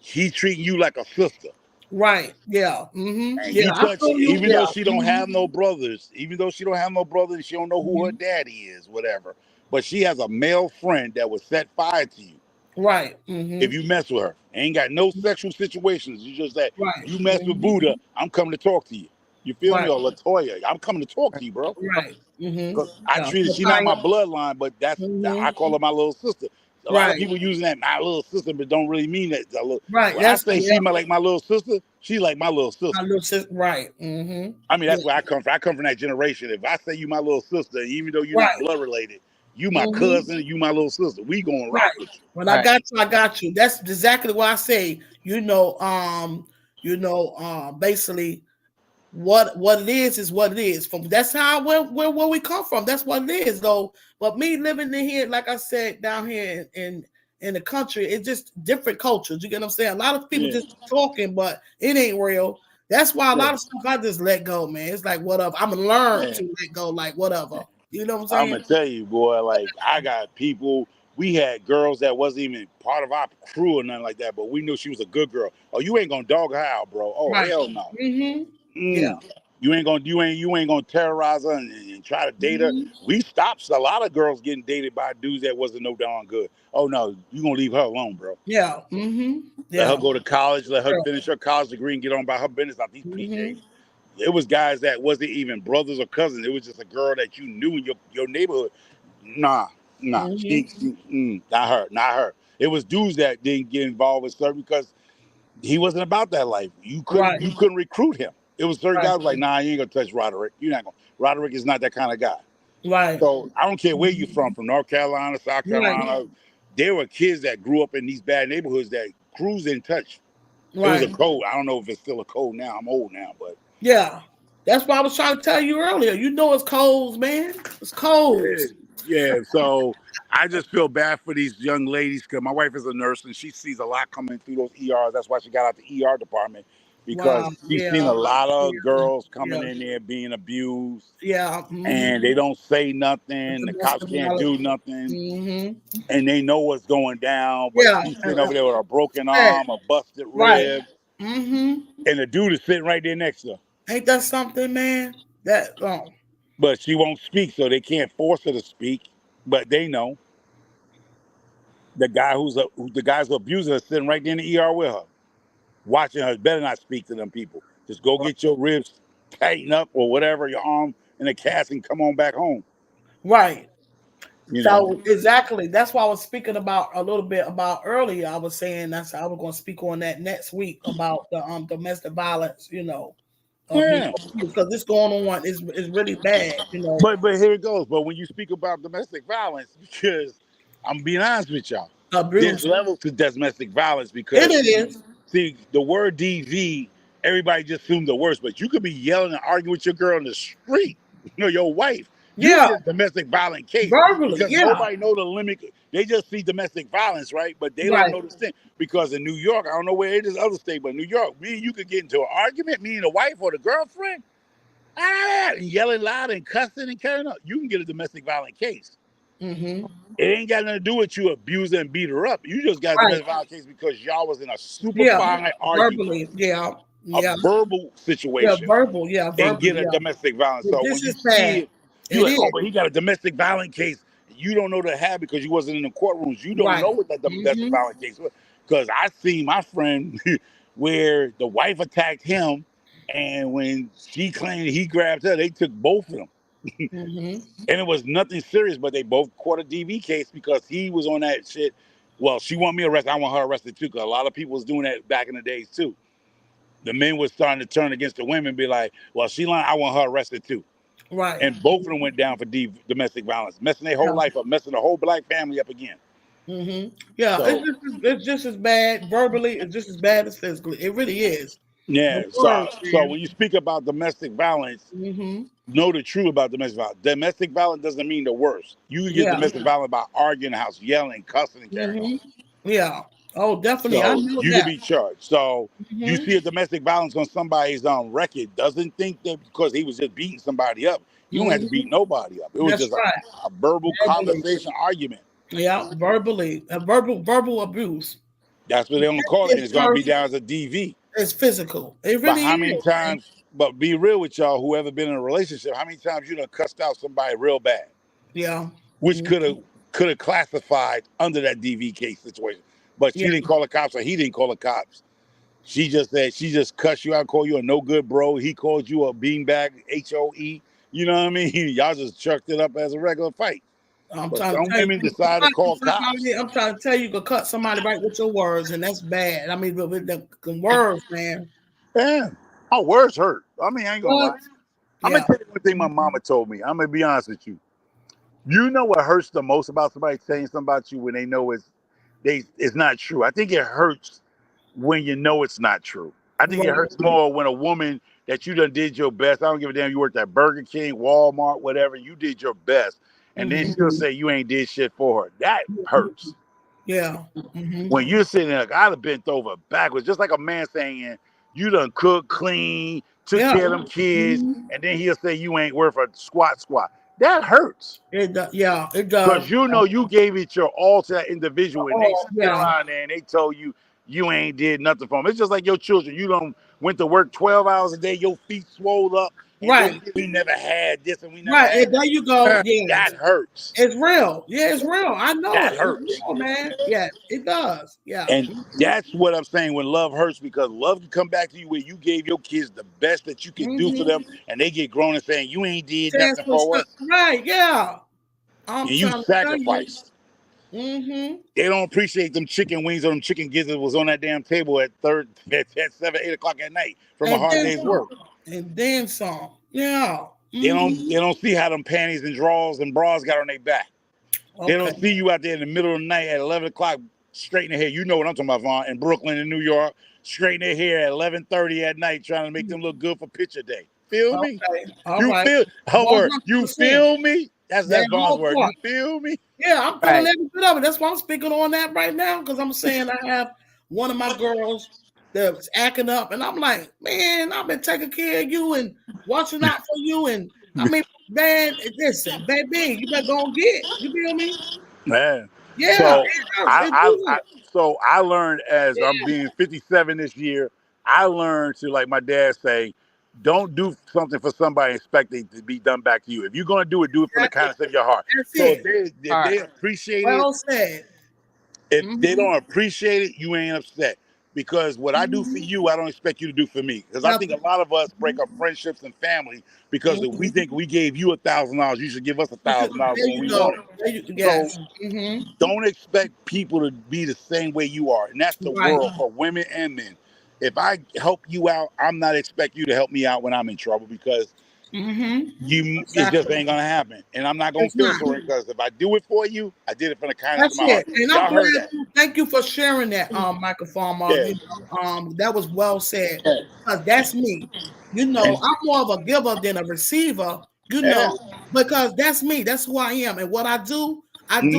Speaker 4: he treating you like a sister.
Speaker 1: Right. Yeah. Mm-hmm.
Speaker 4: And
Speaker 1: Yeah.
Speaker 4: he
Speaker 1: I
Speaker 4: touch,
Speaker 1: feel you.
Speaker 4: even though
Speaker 1: Yeah.
Speaker 4: she don't
Speaker 1: Mm-hmm.
Speaker 4: have no brothers, even though she don't have no brothers, she don't know who her
Speaker 1: Mm-hmm.
Speaker 4: daddy is, whatever. But she has a male friend that would set fire to you
Speaker 1: Right.
Speaker 4: if
Speaker 1: Mm-hmm.
Speaker 4: you mess with her. Ain't got no sexual situations. You just say,
Speaker 1: Right.
Speaker 4: you mess with
Speaker 1: Mm-hmm.
Speaker 4: Buddha, I'm coming to talk to you. You feel me?
Speaker 1: Right.
Speaker 4: Or Latoya, I'm coming to talk to you, bro.
Speaker 1: Right. Mm-hmm.
Speaker 4: Cause I
Speaker 1: Yeah.
Speaker 4: treated, she not my
Speaker 1: Latanya.
Speaker 4: bloodline, but that's, I
Speaker 1: Mm-hmm.
Speaker 4: call her my little sister. A lot of
Speaker 1: Right.
Speaker 4: people using that my little sister, but don't really mean that.
Speaker 1: Right.
Speaker 4: When I
Speaker 1: That's
Speaker 4: say
Speaker 1: yeah.
Speaker 4: she like my little sister, she like my little
Speaker 1: My
Speaker 4: sister.
Speaker 1: little sis. Right. Mm-hmm.
Speaker 4: I mean, that's
Speaker 1: Yeah.
Speaker 4: where I come from. I come from that generation. If I say you my little sister, even though you're not
Speaker 1: Right.
Speaker 4: blood related, you my
Speaker 1: Mm-hmm.
Speaker 4: cousin, you my little sister. We gonna
Speaker 1: Right.
Speaker 4: rock with you.
Speaker 1: When I
Speaker 3: Right.
Speaker 1: got you, I got you. That's exactly what I say. Basically what it is what it is. From that's how where we come from. That's what it is though. But me living in here, like I said, down here in the country, it's just different cultures. You get what I'm saying? A lot of people
Speaker 4: Yeah,
Speaker 1: just talking, but it ain't real. That's why a
Speaker 4: yeah,
Speaker 1: lot of stuff I just let go, man. It's like whatever. I'm gonna learn
Speaker 4: man.
Speaker 1: to let go, like whatever. You know what I'm
Speaker 4: I'm
Speaker 1: saying?
Speaker 4: gonna tell you, boy. Like, I got people. We had girls that wasn't even part of our crew or nothing like that, but we knew she was a good girl. Oh, you ain't gonna dog her out, bro. Oh,
Speaker 1: Right.
Speaker 4: hell no.
Speaker 1: Mm-hmm. Yeah.
Speaker 4: You ain't gonna terrorize her and try to date her.
Speaker 1: Mm-hmm.
Speaker 4: We stopped a lot of girls getting dated by dudes that wasn't no darn good. Oh no, you gonna leave her alone, bro.
Speaker 1: Yeah. Mm-hmm.
Speaker 4: Let her
Speaker 1: Yeah.
Speaker 4: go to college, let her
Speaker 1: Yeah.
Speaker 4: finish her college degree and get on by her business out these PJs.
Speaker 1: Mm-hmm.
Speaker 4: It was guys that wasn't even brothers or cousins. It was just a girl that you knew in your neighborhood. Nah, nah,
Speaker 1: Mm-hmm.
Speaker 4: not her, not her. It was dudes that didn't get involved with her because he wasn't about that life.
Speaker 1: Right.
Speaker 4: You couldn't recruit him. It was certain
Speaker 1: Right.
Speaker 4: guys like, nah, you ain't gonna touch Roderick. You're not gonna. Roderick is not that kind of guy.
Speaker 1: Right.
Speaker 4: So I don't care where you
Speaker 1: Mhm.
Speaker 4: from North Carolina, South
Speaker 1: Right.
Speaker 4: Carolina. There were kids that grew up in these bad neighborhoods that crews didn't touch. It was a
Speaker 1: Right.
Speaker 4: code. I don't know if it's still a code now. I'm old now, but
Speaker 1: Yeah. That's what I was trying to tell you earlier. You know it's cold, man. It's cold.
Speaker 4: yeah, yeah. So I just feel bad for these young ladies because my wife is a nurse and she sees a lot coming through those ERs. That's why she got out the ER department because
Speaker 1: Wow.
Speaker 4: she's seen
Speaker 1: Yeah.
Speaker 4: a lot of
Speaker 1: Yeah.
Speaker 4: girls coming
Speaker 1: Yeah.
Speaker 4: in there being abused
Speaker 1: Yeah. Mm-hmm.
Speaker 4: and they don't say
Speaker 1: The
Speaker 4: nothing. The cops
Speaker 1: domestic
Speaker 4: can't
Speaker 1: violence.
Speaker 4: do nothing
Speaker 1: Mm-hmm.
Speaker 4: and they know what's going down. But
Speaker 1: Yeah.
Speaker 4: she's sitting over there with a broken
Speaker 1: Hey,
Speaker 4: arm, a busted
Speaker 1: right.
Speaker 4: rib,
Speaker 1: Mm-hmm.
Speaker 4: and the dude is sitting right there next to her.
Speaker 1: Ain't that something, man? That
Speaker 4: But she won't speak, so they can't force her to speak. But they know the guys who abusing her sitting right there in the ER with her, watching her. Better not speak to them people. Just go get your ribs tighten up or whatever, your arm in a cast, and come on back home.
Speaker 1: right.
Speaker 4: You know.
Speaker 1: So exactly, that's what I was speaking about a little bit about earlier. I was saying that's I was going to speak on that next week about the domestic violence. Being
Speaker 4: Yeah.
Speaker 1: abused because this going on is really bad.
Speaker 4: But here it goes. But when you speak about domestic violence, because I'm being honest with y'all, there's
Speaker 1: Abuse.
Speaker 4: levels to domestic violence
Speaker 1: It
Speaker 4: because
Speaker 1: is.
Speaker 4: see the word DV, everybody just assumes the worst, but you could be yelling and arguing with your girl in the street, your wife. You can
Speaker 1: Yeah,
Speaker 4: get a domestic violent case
Speaker 1: verbally.
Speaker 4: because
Speaker 1: Yeah,
Speaker 4: nobody know the limit. They just see domestic violence, right? But they don't
Speaker 1: right.
Speaker 4: know the thing. Because in New York, I don't know where it is, other state, but New York, me and you could get into an argument, me and the wife or the girlfriend, and yelling loud and cussing and carrying on. You can get a domestic violent case.
Speaker 1: Mm-hmm.
Speaker 4: It ain't got nothing to do with you abuse and beat her up. You just got a
Speaker 1: Right.
Speaker 4: domestic violence case because y'all was in a super
Speaker 1: Yeah,
Speaker 4: fine argument,
Speaker 1: verbally. Yeah,
Speaker 4: a
Speaker 1: yeah,
Speaker 4: verbal
Speaker 1: yeah.
Speaker 4: situation,
Speaker 1: Verbal. Yeah,
Speaker 4: and
Speaker 1: verbal.
Speaker 4: get a
Speaker 1: Yeah.
Speaker 4: domestic violence. So
Speaker 1: This
Speaker 4: when you
Speaker 1: is
Speaker 4: see
Speaker 1: bad.
Speaker 4: it, you
Speaker 1: It
Speaker 4: like, oh,
Speaker 1: is.
Speaker 4: but he got a domestic violence case. You don't know the have because you wasn't in the courtrooms. You don't know
Speaker 1: Right.
Speaker 4: what that domestic
Speaker 1: Mm-hmm.
Speaker 4: violence case was. Because I seen my friend where the wife attacked him, and when she claimed he grabbed her, they took both of them.
Speaker 1: Mm-hmm.
Speaker 4: And it was nothing serious, but they both caught a DV case because he was on that shit. Well, she want me arrested. I want her arrested too, because a lot of people was doing that back in the days too. The men was starting to turn against the women, be like, well, she lying, I want her arrested too.
Speaker 1: Right.
Speaker 4: And both of them went down for domestic violence, messing their whole
Speaker 1: Yeah.
Speaker 4: life up, messing the whole black family up again.
Speaker 1: Mm-hmm. Yeah.
Speaker 4: So
Speaker 1: It's just as bad verbally. It's just as bad as physically. It really is. The
Speaker 4: yeah, so
Speaker 1: words,
Speaker 4: so
Speaker 1: man.
Speaker 4: when you speak about domestic violence,
Speaker 1: Mm-hmm.
Speaker 4: know the truth about domestic violence. Domestic violence doesn't mean the worst. You can get
Speaker 1: Yeah.
Speaker 4: domestic violence by arguing in the house, yelling, cussing, and carrying on.
Speaker 1: Mm-hmm. Yeah. Oh, definitely. I
Speaker 4: So
Speaker 1: know
Speaker 4: you can
Speaker 1: that.
Speaker 4: be charged. So you
Speaker 1: Mm-hmm.
Speaker 4: see a domestic violence on somebody's record, doesn't think that because he was just beating somebody up, you don't have to
Speaker 1: Mm-hmm.
Speaker 4: beat nobody up. It was
Speaker 1: That's
Speaker 4: just
Speaker 1: right.
Speaker 4: a verbal
Speaker 1: Verbally.
Speaker 4: conversation argument.
Speaker 1: Yeah. Verbally. Verbal abuse.
Speaker 4: That's what they're gonna call it, and
Speaker 1: It's
Speaker 4: it's gonna be down as a DV.
Speaker 1: It's physical. It
Speaker 4: But
Speaker 1: really
Speaker 4: how many
Speaker 1: is, man.
Speaker 4: times? But be real with y'all, whoever been in a relationship, how many times you done cussed out somebody real bad,
Speaker 1: Yeah.
Speaker 4: which
Speaker 1: Mhm.
Speaker 4: could have classified under that DV case situation. But
Speaker 1: Yeah.
Speaker 4: she didn't call the cops, or he didn't call the cops. She just said she just cussed you out, called you a no good bro. He called you a beanbag, HOE. You know what I mean? Y'all just chucked it up as a regular fight.
Speaker 1: I'm
Speaker 4: But
Speaker 1: trying to
Speaker 4: some
Speaker 1: tell you,
Speaker 4: women
Speaker 1: you can
Speaker 4: decide to
Speaker 1: cut
Speaker 4: call
Speaker 1: somebody.
Speaker 4: cops.
Speaker 1: I'm trying to tell you, you can cut somebody right with your words, and that's bad. I mean, with the words, man.
Speaker 4: Yeah, my words hurt. I mean, I ain't gonna
Speaker 1: What?
Speaker 4: lie. I'm gonna
Speaker 1: Yeah.
Speaker 4: tell you one thing my mama told me. I'm gonna be honest with you. You know what hurts the most about somebody saying something about you when they know it's not true. I think it hurts when you know it's not true. I think it
Speaker 1: Right.
Speaker 4: hurts more when a woman that you done did your best. I don't give a damn. You worked at Burger King, Walmart, whatever. You did your best, and then
Speaker 1: Mm-hmm.
Speaker 4: she'll say you ain't did shit for her. That hurts.
Speaker 1: Yeah. Mm-hmm.
Speaker 4: When you're sitting there, like, I'd have bent over backwards, just like a man saying you done cooked, clean, took
Speaker 1: Yeah.
Speaker 4: care of them kids,
Speaker 1: Mhm.
Speaker 4: and then he'll say you ain't worth a squat. That hurts.
Speaker 1: It does. Yeah. It does.
Speaker 4: Because you know you gave it your all to that individual, and they
Speaker 1: Oh,
Speaker 4: sit
Speaker 1: yeah.
Speaker 4: around there and they told you you ain't did nothing for them. It's just like your children. You don't went to work 12 hours a day, your feet swole up, and then
Speaker 1: Right.
Speaker 4: we never had this and we never
Speaker 1: Right.
Speaker 4: had
Speaker 1: And there
Speaker 4: that.
Speaker 1: you go.
Speaker 4: That
Speaker 1: Yes.
Speaker 4: hurts.
Speaker 1: It's real. Yeah, it's real. I know
Speaker 4: That
Speaker 1: it. It's
Speaker 4: hurts.
Speaker 1: real, man. Yes, it does. Yeah.
Speaker 4: And that's what I'm saying when love hurts, because love can come back to you where you gave your kids the best that you could do for
Speaker 1: Mm-hmm.
Speaker 4: them, and they get grown and saying you ain't did
Speaker 1: Chance
Speaker 4: nothing
Speaker 1: for
Speaker 4: for
Speaker 1: stuff.
Speaker 4: us,
Speaker 1: Right. Yeah. I'm
Speaker 4: and you
Speaker 1: trying to tell you.
Speaker 4: sacrificed.
Speaker 1: Mm-hmm.
Speaker 4: They don't appreciate them chicken wings or them chicken gizzards was on that damn table at 7, 8 o'clock at night from a
Speaker 1: And
Speaker 4: hard
Speaker 1: then
Speaker 4: day's
Speaker 1: some.
Speaker 4: work.
Speaker 1: And then some. Yeah.
Speaker 4: They
Speaker 1: Mm-hmm.
Speaker 4: don't they don't see how them panties and drawers and bras got on their back. They
Speaker 1: Okay.
Speaker 4: don't see you out there in the middle of the night at 11 o'clock straightening their hair. You know what I'm talking about, Vaughn, in Brooklyn and New York, straightening their hair at 11:30 at night, trying to make them look good for picture day. Feel me?
Speaker 1: Okay. All
Speaker 4: You
Speaker 1: right.
Speaker 4: feel her word. You
Speaker 1: 100%.
Speaker 4: feel me? That's
Speaker 1: That
Speaker 4: Vaughn's
Speaker 1: whole
Speaker 4: word.
Speaker 1: part.
Speaker 4: You feel me?
Speaker 1: Yeah, I'm feeling
Speaker 3: Right.
Speaker 1: every bit of it. That's why I'm speaking on that right now, because I'm saying I have one of my girls that's acting up, and I'm like, man, I've been taking care of you and watching out for you, and I mean, man, listen, baby, you better go and get. You feel me?
Speaker 4: Man.
Speaker 1: Yeah,
Speaker 4: So
Speaker 1: it does.
Speaker 4: I,
Speaker 1: It
Speaker 4: I,
Speaker 1: do
Speaker 4: I
Speaker 1: it.
Speaker 4: so I learned as I'm
Speaker 1: Yeah,
Speaker 4: being 57 this year. I learned to, like my dad say, don't do something for somebody expecting to be done back to you. If you're gonna do it from the
Speaker 1: exactly.
Speaker 4: kindness of your heart.
Speaker 1: That's
Speaker 4: So
Speaker 1: it.
Speaker 4: if
Speaker 3: All
Speaker 4: they
Speaker 3: right.
Speaker 4: appreciate it,
Speaker 1: Well said.
Speaker 4: if they
Speaker 1: Mm-hmm.
Speaker 4: don't appreciate it, you ain't upset. Because what I do for
Speaker 1: Mm-hmm.
Speaker 4: you, I don't expect you to do for me. Because I think a
Speaker 1: Nothing.
Speaker 4: lot of us break up friendships and family because if we
Speaker 1: Mm-hmm.
Speaker 4: think we gave you $1,000, you should give us $1,000
Speaker 1: There
Speaker 4: when
Speaker 1: you
Speaker 4: we
Speaker 1: go.
Speaker 4: want it.
Speaker 1: There you,
Speaker 4: So
Speaker 1: yes. Mm-hmm.
Speaker 4: don't expect people to be the same way you are. And that's the
Speaker 1: Right.
Speaker 4: world for women and men. If I help you out, I'm not expect you to help me out when I'm in trouble, because
Speaker 1: Mm-hmm.
Speaker 4: it just
Speaker 1: Exactly.
Speaker 4: ain't gonna happen. And I'm not gonna
Speaker 1: It's
Speaker 4: feel
Speaker 1: not.
Speaker 4: sorry, because if I do it for you, I did it from the kindness of
Speaker 1: That's
Speaker 4: my heart.
Speaker 1: it. And I'm
Speaker 4: Y'all
Speaker 1: glad
Speaker 4: heard that.
Speaker 1: thank you for sharing that, microphone,
Speaker 4: Yeah.
Speaker 1: that was well said. Because that's me. You know,
Speaker 4: And
Speaker 1: I'm more of a giver than a receiver, you
Speaker 4: yeah.
Speaker 1: know, because that's me. That's who I am. And what I do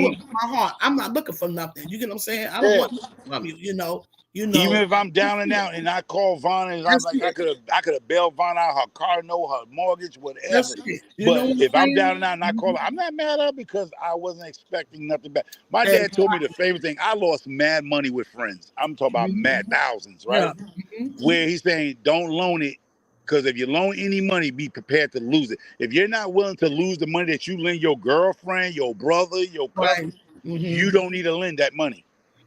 Speaker 1: it
Speaker 4: Mhm.
Speaker 1: from my heart. I'm not looking for nothing. You get what I'm saying? I don't
Speaker 4: Yeah.
Speaker 1: want nothing from you, you
Speaker 4: Even
Speaker 1: know.
Speaker 4: if I'm
Speaker 1: That's
Speaker 4: down and
Speaker 1: it.
Speaker 4: out and I call Vonna and I'm
Speaker 1: That's
Speaker 4: like,
Speaker 1: it.
Speaker 4: I could have bailed Vonna out her car note, her mortgage,
Speaker 1: That's
Speaker 4: whatever.
Speaker 1: it. You know
Speaker 4: But
Speaker 1: what I'm
Speaker 4: if I'm
Speaker 1: saying?
Speaker 4: down and out and I call
Speaker 1: Mhm.
Speaker 4: her, I'm not mad at her because I wasn't expecting nothing back. My dad told me the
Speaker 1: Exactly.
Speaker 4: favorite thing. I lost mad money with friends. I'm talking about
Speaker 1: Mhm.
Speaker 4: mad thousands,
Speaker 1: Yeah.
Speaker 4: right?
Speaker 1: Mhm.
Speaker 4: Where he's saying don't loan it, because if you loan any money, be prepared to lose it. If you're not willing to lose the money that you lend your girlfriend, your brother, your
Speaker 1: Right.
Speaker 4: cousin,
Speaker 1: Hmm.
Speaker 4: you don't need to lend that money.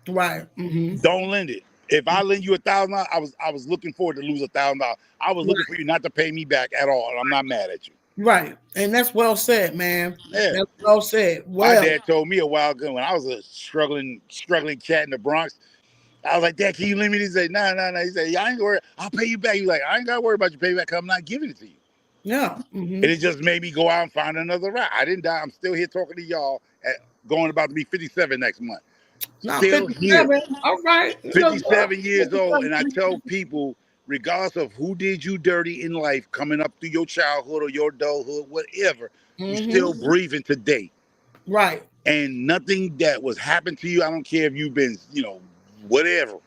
Speaker 1: Right. Hmm.
Speaker 4: Don't lend it. If I lend you $1,000, I was looking forward to lose $1,000. I was looking for
Speaker 1: Right.
Speaker 4: you not to pay me back at all, and I'm not mad at you.
Speaker 1: Right. And that's well said, man.
Speaker 4: Yeah.
Speaker 1: That's well said.
Speaker 4: My
Speaker 1: Well,
Speaker 4: dad told me a while ago when I was a struggling cat in the Bronx. I was like, Dad, can you lend me this? He said, no. He said, yeah, I ain't gonna worry. I'll pay you back. He was like, I ain't gotta worry about your payback because I'm not giving it to you.
Speaker 1: yeah.
Speaker 4: And it just made me go out and find another route. I didn't die. I'm still here talking to y'all going about to be 57 next month.
Speaker 1: Now
Speaker 4: Still here.
Speaker 1: 57. All right. You know,
Speaker 4: 57 years old. And I
Speaker 1: 57.
Speaker 4: tell people, regardless of who did you dirty in life, coming up through your childhood or your adulthood, whatever, you still breathing today.
Speaker 1: Right.
Speaker 4: And nothing that was happened to you, I don't care if you've been, whatever.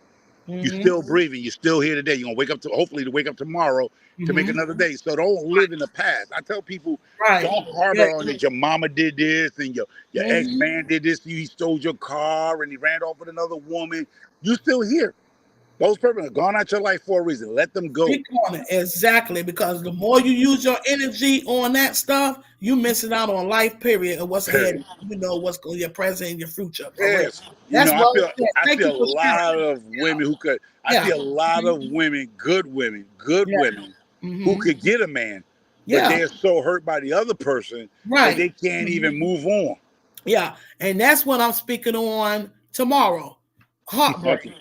Speaker 4: You're still breathing. You're still here today. You're gonna wake up hopefully to wake up tomorrow to make another day. So don't live in the past. I tell people,
Speaker 1: Right.
Speaker 4: don't
Speaker 1: Yeah.
Speaker 4: harbor on that your mama did this and your ex-man did this to you. He stole your car and he ran off with another woman. You still here. Those people have gone out your life for a reason. Let them go.
Speaker 1: Speak on it. Exactly. Because the more you use your energy on that stuff, you missing out on life, period, and what's ahead.
Speaker 4: Period.
Speaker 1: You know what's going your present and your future. For real.
Speaker 4: Yes.
Speaker 1: That's
Speaker 4: I
Speaker 1: well
Speaker 4: feel
Speaker 1: said.
Speaker 4: I
Speaker 1: Thank
Speaker 4: see
Speaker 1: you
Speaker 4: a
Speaker 1: for sharing.
Speaker 4: lot of women who could I
Speaker 1: Yeah.
Speaker 4: see a lot of women, good
Speaker 1: Yeah.
Speaker 4: women who could get a man, but
Speaker 1: Yeah.
Speaker 4: they're so hurt by the other person that
Speaker 1: Right.
Speaker 4: they can't even move on.
Speaker 1: Yeah. And that's what I'm speaking on tomorrow. Heartbreak.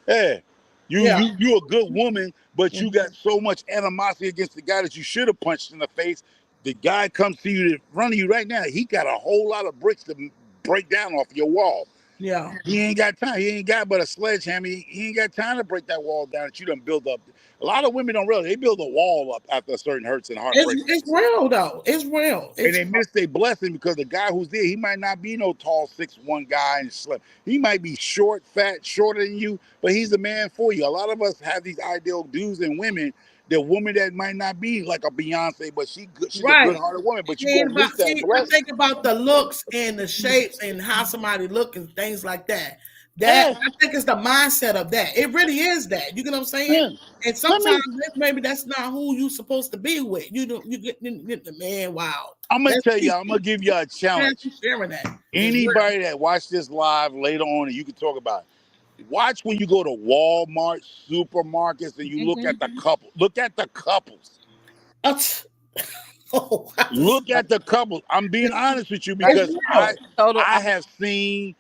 Speaker 4: Yeah. You
Speaker 1: Yeah.
Speaker 4: you you a good woman, but you
Speaker 1: Mhm.
Speaker 4: got so much animosity against the guy that you should have punched in the face. The guy comes to you in front of you right now. He got a whole lot of bricks to break down off your wall.
Speaker 1: Yeah.
Speaker 4: He ain't got time. He ain't got but a sledgehammer. He ain't got time to break that wall down that you done build up. A lot of women don't realize they build a wall up after a certain hurts and heartbreaks.
Speaker 1: It's real though. It's real.
Speaker 4: And
Speaker 1: It's
Speaker 4: they miss their blessing because the guy who's there, he might not be no tall 6'1" guy and slim. He might be short, fat, shorter than you, but he's the man for you. A lot of us have these ideal dudes and women. The woman that might not be like a Beyonce, but she's a
Speaker 1: right.
Speaker 4: good-hearted woman. But you
Speaker 1: And
Speaker 4: gonna miss
Speaker 1: about
Speaker 4: that
Speaker 1: see, I
Speaker 4: blessing.
Speaker 1: think about the looks and the shapes and how somebody look and things like that. That
Speaker 4: Yeah,
Speaker 1: I think it's the mindset of that. It really is that. You get what I'm saying?
Speaker 4: yeah.
Speaker 1: And
Speaker 4: Let
Speaker 1: sometimes
Speaker 4: me.
Speaker 1: maybe that's not who you supposed to be with. You don't you get the man. Wow,
Speaker 4: I'm gonna
Speaker 1: that's
Speaker 4: tell you.
Speaker 1: deep.
Speaker 4: I'm gonna give you a
Speaker 1: Thank
Speaker 4: challenge.
Speaker 1: you for sharing that. It's real.
Speaker 4: Anybody that watch this live later on, and you can talk about it. Watch when you go to Walmart, supermarkets, and you look at the couple. Look at the couples.
Speaker 1: That's- oh,
Speaker 4: Look at the couples. I'm being honest with you
Speaker 1: it's
Speaker 4: because I
Speaker 1: real.
Speaker 3: Total.
Speaker 4: I have seen.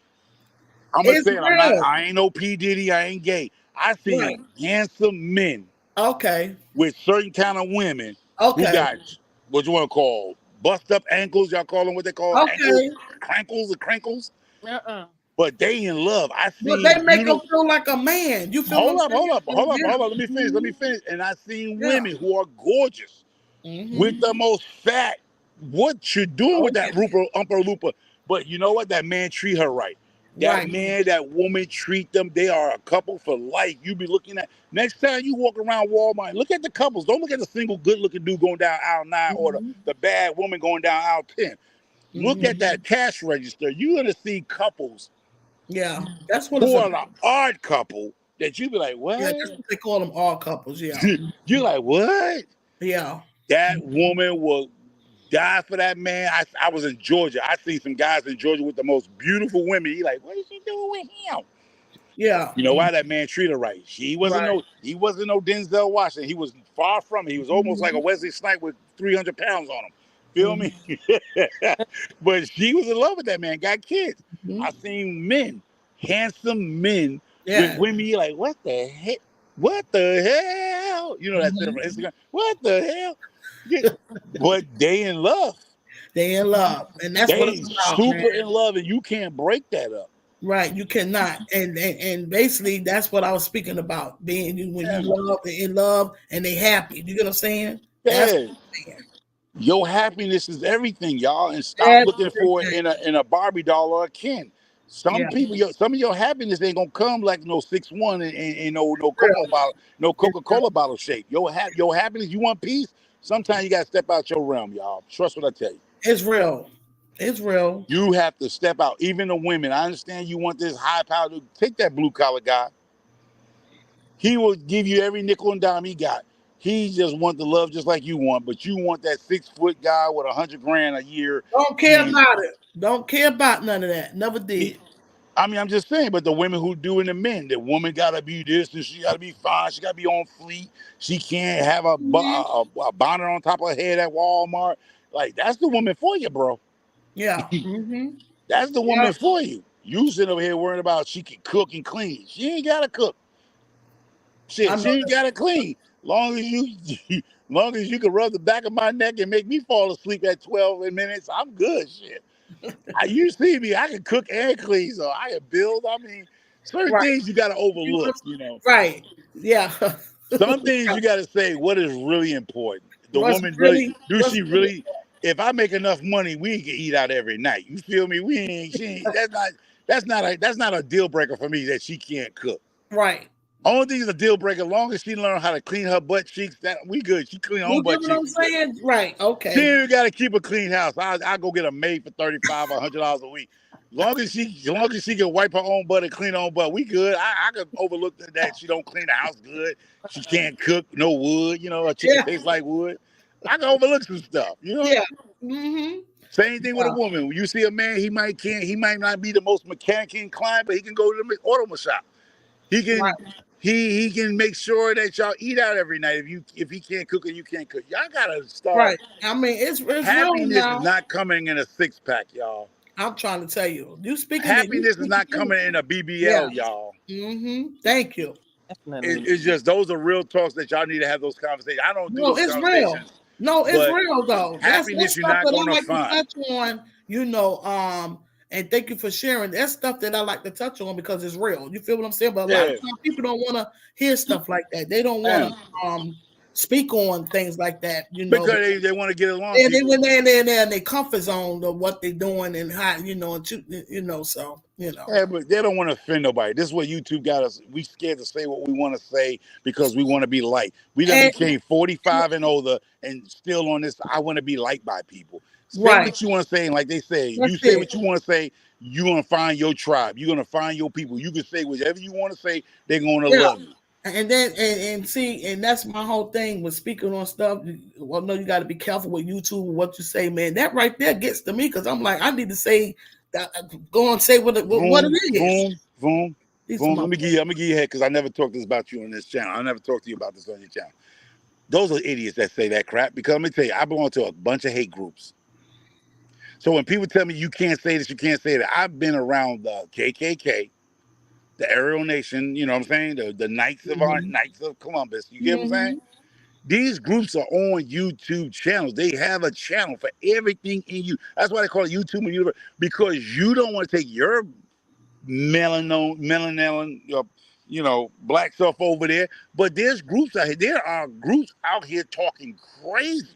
Speaker 4: I'm gonna
Speaker 1: It's
Speaker 4: say it. I'm not.
Speaker 1: real.
Speaker 4: I ain't no P Diddy. I ain't gay. I
Speaker 1: Right.
Speaker 4: seen handsome men
Speaker 1: Okay.
Speaker 4: with certain kind of women who
Speaker 1: Okay.
Speaker 4: got what you want to call bust up ankles. Y'all call them what they call ankles,
Speaker 1: Okay.
Speaker 4: crankles or crinkles.
Speaker 3: Uh-uh.
Speaker 4: But they in love. I
Speaker 1: But they
Speaker 4: seen
Speaker 1: make them
Speaker 4: beautiful.
Speaker 1: feel like a man. You feel what I'm
Speaker 4: Hold up,
Speaker 1: saying?
Speaker 4: hold up, hold up,
Speaker 1: Yeah.
Speaker 4: hold up. Let me finish. Let me
Speaker 1: Mhm.
Speaker 4: finish. And I seen
Speaker 1: Yeah.
Speaker 4: women who are gorgeous with
Speaker 1: Hmm.
Speaker 4: the most fat. What you doing with that
Speaker 1: Okay.
Speaker 4: Rooper Umper Looper? But you know what? That man treat her right. That
Speaker 1: Right.
Speaker 4: man, that woman treat them. They are a couple for life. You be looking at next time you walk around Walmart. Look at the couples. Don't look at the single good-looking dude going down aisle 9 or
Speaker 1: Hmm.
Speaker 4: the bad woman going down aisle 10. Look at
Speaker 1: Hmm.
Speaker 4: that cash register. You're gonna see couples
Speaker 1: Yeah. That's what it's
Speaker 4: who
Speaker 1: about.
Speaker 4: are the odd couple that you be like,
Speaker 1: Yeah.
Speaker 4: what?
Speaker 1: That's what they call them all couples. Yeah.
Speaker 4: You're like, what?
Speaker 1: Yeah.
Speaker 4: That woman will die for that man. I was in Georgia. I see some guys in Georgia with the most beautiful women. He like, what is she doing with him?
Speaker 1: Yeah.
Speaker 4: You know why that man treated her right?
Speaker 1: Right.
Speaker 4: He wasn't no Denzel Washington. He was far from it. He was almost like a Wesley Snipes with 300 pounds on him. Feel me?
Speaker 1: Hmm.
Speaker 4: But she was in love with that man. Got kids.
Speaker 1: Hmm.
Speaker 4: I seen men, handsome men with
Speaker 1: Yeah.
Speaker 4: women. You're like, what the heck? What the hell? You know that shit from
Speaker 1: Hmm.
Speaker 4: Instagram. What the hell? Yeah. But they in love.
Speaker 1: They in love, and that's what it's
Speaker 4: They
Speaker 1: about, man.
Speaker 4: super in love, and you can't break that up.
Speaker 1: Right? You cannot, and basically that's what I was speaking about. Being when you
Speaker 4: Yeah.
Speaker 1: love, they in love, and they happy. You get what I'm saying? That's
Speaker 4: Yeah.
Speaker 1: what I'm saying.
Speaker 4: Your happiness is everything, y'all, and stop looking for it
Speaker 1: Everything.
Speaker 4: in a Barbie doll or a Ken. Some
Speaker 1: Yeah.
Speaker 4: people, some of your happiness ain't gonna come like no 6'1" and no cocoa
Speaker 1: Real.
Speaker 4: bottle, no
Speaker 1: It's
Speaker 4: Coca Cola bottle shape. Your happiness, you want peace. Sometimes you gotta step out your realm, y'all. Trust what I tell you.
Speaker 1: it's real. It's real.
Speaker 4: You have to step out. Even the women. I understand you want this high power. Take that blue collar guy. He will give you every nickel and dime he got. He just want the love just like you want, but you want that 6 foot guy with 100 grand a year,
Speaker 1: Don't care
Speaker 4: and
Speaker 1: about it. Don't care about none of that. Never
Speaker 4: he,
Speaker 1: did.
Speaker 4: I mean, I'm just saying, but the women who doing the men, the woman gotta be this and she gotta be fine. She gotta be on fleek. She can't have
Speaker 1: Mhm.
Speaker 4: a bonnet on top of her head at Walmart. Like that's the woman for you, bro.
Speaker 1: Yeah. Hmm.
Speaker 4: That's the
Speaker 1: Yeah.
Speaker 4: woman for you. You sitting over here worrying about she can cook and clean. She ain't gotta cook.
Speaker 1: I
Speaker 4: Shit,
Speaker 1: know
Speaker 4: she ain't gotta clean. Long as you, long as you can rub the back of my neck and make me fall asleep at 12 minutes, I'm good. Shit. You see me, I can cook and clean, so I can build. I mean, certain
Speaker 1: right.
Speaker 4: things you got to
Speaker 1: You
Speaker 4: overlook.
Speaker 1: was-
Speaker 4: You know,
Speaker 1: Right. Yeah.
Speaker 4: some things you got to say what is really important. The
Speaker 1: What's
Speaker 4: woman really,
Speaker 1: really
Speaker 4: do
Speaker 1: what's
Speaker 4: she
Speaker 1: really
Speaker 4: really? If I make enough money, we can eat out every night. You feel me? We ain't. She ain't. That's not a deal breaker for me that she can't cook.
Speaker 1: right.
Speaker 4: Only thing is a deal breaker. Long as she learn how to clean her butt cheeks, that we good. She clean her own
Speaker 1: You get
Speaker 4: butt
Speaker 1: what
Speaker 4: cheeks.
Speaker 1: I'm
Speaker 4: We good.
Speaker 1: saying? Right.
Speaker 4: She
Speaker 1: Okay.
Speaker 4: ain't got to keep a clean house. I go get a maid for $35 or $100 a week. Long as she can wipe her own butt and clean her own butt, we good. I could overlook that she don't clean the house good. She can't cook, no wood. You know, her chicken
Speaker 1: Yeah.
Speaker 4: tastes like wood. I can overlook some stuff. You know.
Speaker 1: Yeah. Hmm.
Speaker 4: Same thing with a woman. When you see a man, he might not be the most mechanically inclined, but he can go to the auto shop. He
Speaker 1: Right.
Speaker 4: can he can make sure that y'all eat out every night. If he can't cook and you can't cook, y'all gotta start.
Speaker 1: Right. I mean, it's real
Speaker 4: Happiness is
Speaker 1: now.
Speaker 4: not coming in a 6-pack, y'all.
Speaker 1: I'm trying to tell you. You speaking it. You
Speaker 4: Happiness is
Speaker 1: speaking
Speaker 4: not
Speaker 1: it.
Speaker 4: coming in a
Speaker 1: Yeah.
Speaker 4: BBL, y'all.
Speaker 1: Thank you.
Speaker 3: Definitely.
Speaker 4: It's just those are real talks that y'all need to have those conversations. I don't do
Speaker 1: No,
Speaker 4: those
Speaker 1: it's real.
Speaker 4: conversations,
Speaker 1: No, it's
Speaker 4: but
Speaker 1: real though. That's
Speaker 4: happiness you're
Speaker 1: stuff
Speaker 4: not
Speaker 1: that I
Speaker 4: gonna
Speaker 1: like to
Speaker 4: find.
Speaker 1: touch on, and thank you for sharing. That's stuff that I like to touch on because it's real. You feel what I'm saying? But a lot of
Speaker 4: Yeah,
Speaker 1: times people don't want to hear stuff like that. They don't want
Speaker 4: man.
Speaker 1: to speak on things like that,
Speaker 4: Because
Speaker 1: because
Speaker 4: they want to get along.
Speaker 1: they
Speaker 4: People
Speaker 1: when they're in their comfort zone of what they're doing and how so
Speaker 4: Yeah, but they don't want to offend nobody. This is what YouTube got us. We scared to say what we want to say because we want to be liked. We done
Speaker 1: and
Speaker 4: became 45 and older and still on this. I want to be liked by people. Say
Speaker 1: right.
Speaker 4: what you want to say, and like they say,
Speaker 1: That's
Speaker 4: you say
Speaker 1: it.
Speaker 4: what you want to say. You're gonna find your tribe. You're gonna find your people. You can say whatever you want to say. They're gonna
Speaker 1: Yeah.
Speaker 4: love you.
Speaker 1: And then and see, and that's my whole thing with speaking on stuff. Well, no, you got to be careful with YouTube and what you say, man. That right there gets to me because I'm like, I need to say that. Go and say what
Speaker 4: Boom,
Speaker 1: it is.
Speaker 4: boom, boom,
Speaker 1: These are
Speaker 4: boom.
Speaker 1: my
Speaker 4: I'm gonna give you a head because I never talked this about you on this channel. I never talked to you about this on your channel. Those are idiots that say that crap. Because let me tell you, I belong to a bunch of hate groups. So when people tell me you can't say this, you can't say that, I've been around the KKK, the Aryan Nation, you know what I'm saying? The
Speaker 1: Mhm.
Speaker 4: Knights of Columbus. You get what I'm saying?
Speaker 1: Mhm.
Speaker 4: These groups are on YouTube channels. They have a channel for everything in you. That's why they call it YouTube and Universe, because you don't want to take your melanin, black stuff over there. But there's groups out here. There are groups out here talking crazy.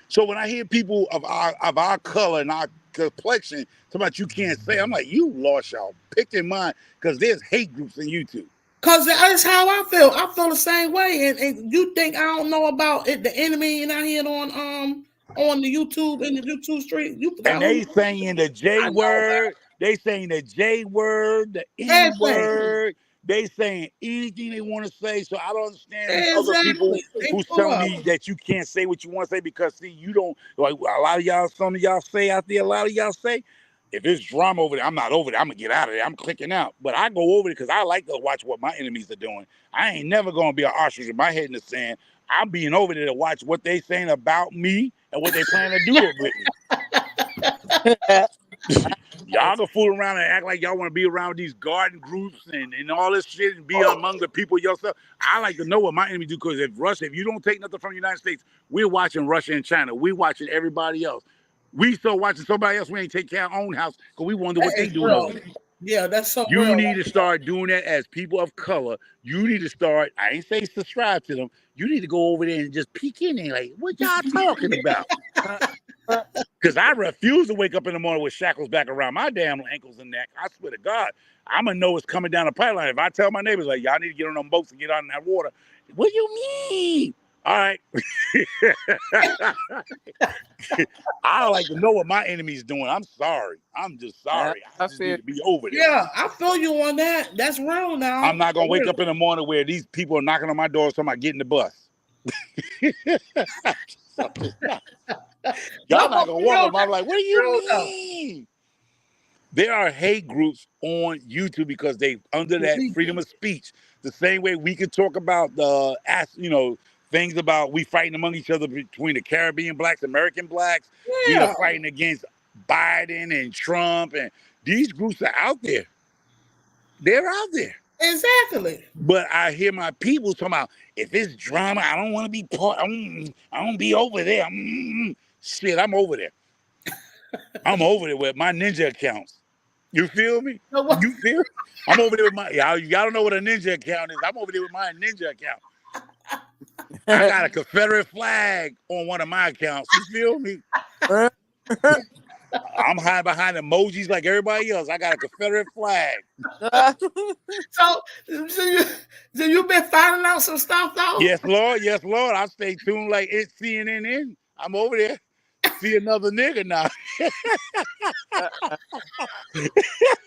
Speaker 4: So when I hear people of our color and our complexion talking about you can't say, I'm like, you lost y'all picked in mind because there's hate groups in YouTube.
Speaker 1: Cause that's how I feel. I feel the same way. And you think I don't know about it, the enemy and I hear it on the YouTube in the YouTube street. You
Speaker 4: And
Speaker 1: forgot who
Speaker 4: they saying the J
Speaker 1: I know
Speaker 4: word, they saying the J word, the N
Speaker 1: everything.
Speaker 4: word, they saying anything they want to say. So I don't understand these other people
Speaker 1: Exactly. They
Speaker 4: who's
Speaker 1: full
Speaker 4: telling
Speaker 1: of
Speaker 4: me that you can't say what you want to say because see, you don't like a lot of y'all, some of y'all say out there, a lot of y'all say, if it's drama over there, I'm not over there. I'm gonna get out of there. I'm clicking out. But I go over there because I like to watch what my enemies are doing. I ain't never gonna be an ostrich with my head in the sand. I'm being over there to watch what they saying about me and what they plan to do with me. Y'all can fool around and act like y'all want to be around these garden groups and all this shit and be among the people yourself. I like to know what my enemy do because if you don't take nothing from the United States, we're watching Russia and China. We're watching everybody else. We still watching somebody else. We ain't take care of our own house because we wonder
Speaker 1: that
Speaker 4: what they
Speaker 1: is
Speaker 4: doing over
Speaker 1: real.
Speaker 4: there.
Speaker 1: Yeah, that's so
Speaker 4: You
Speaker 1: real.
Speaker 4: need to start doing that as people of color. You need to start. I ain't say subscribe to them. You need to go over there and just peek in there, like, what y'all talking about? Because I refuse to wake up in the morning with shackles back around my damn ankles and neck. I swear to God, I'm going to know it's coming down the pipeline. If I tell my neighbors, like, y'all need to get on them boats and get out in that water. What do you mean? All right. I don't like to know what my enemy's doing. I'm sorry. I'm just sorry. I
Speaker 3: I
Speaker 4: just need
Speaker 3: feel
Speaker 4: to be over this.
Speaker 1: Yeah, I feel you on that. That's real
Speaker 4: I'm
Speaker 1: now.
Speaker 4: not going
Speaker 1: For
Speaker 4: to wake
Speaker 1: real.
Speaker 4: up in the morning where these people are knocking on my door talking about getting the bus. Y'all
Speaker 1: No,
Speaker 4: not
Speaker 1: for
Speaker 4: going to walk
Speaker 1: real,
Speaker 4: up. I'm like, what do
Speaker 1: that's
Speaker 4: you
Speaker 1: real though.
Speaker 4: mean? There are hate groups on YouTube because they under that
Speaker 1: Believe
Speaker 4: freedom
Speaker 1: me.
Speaker 4: of speech. The same way we could talk about things about we fighting among each other between the Caribbean blacks, American blacks. We are
Speaker 1: Yeah,
Speaker 4: fighting against Biden and Trump, and these groups are out there. They're out there.
Speaker 1: exactly.
Speaker 4: But I hear my people talking about if it's drama, I don't want to be part. I don't be over there. Shit, I'm over there. I'm over there with my ninja accounts. You feel me?
Speaker 1: So what?
Speaker 4: You feel? I'm over there with my y'all don't know what a ninja account is. I'm over there with my ninja account. I got a Confederate flag on one of my accounts. You feel me? I'm hiding behind emojis like everybody else. I got a Confederate flag.
Speaker 1: So, you been finding out some stuff though?
Speaker 4: Yes, Lord. Yes, Lord. I stay tuned like it's CNN. I'm over there. See another nigga now.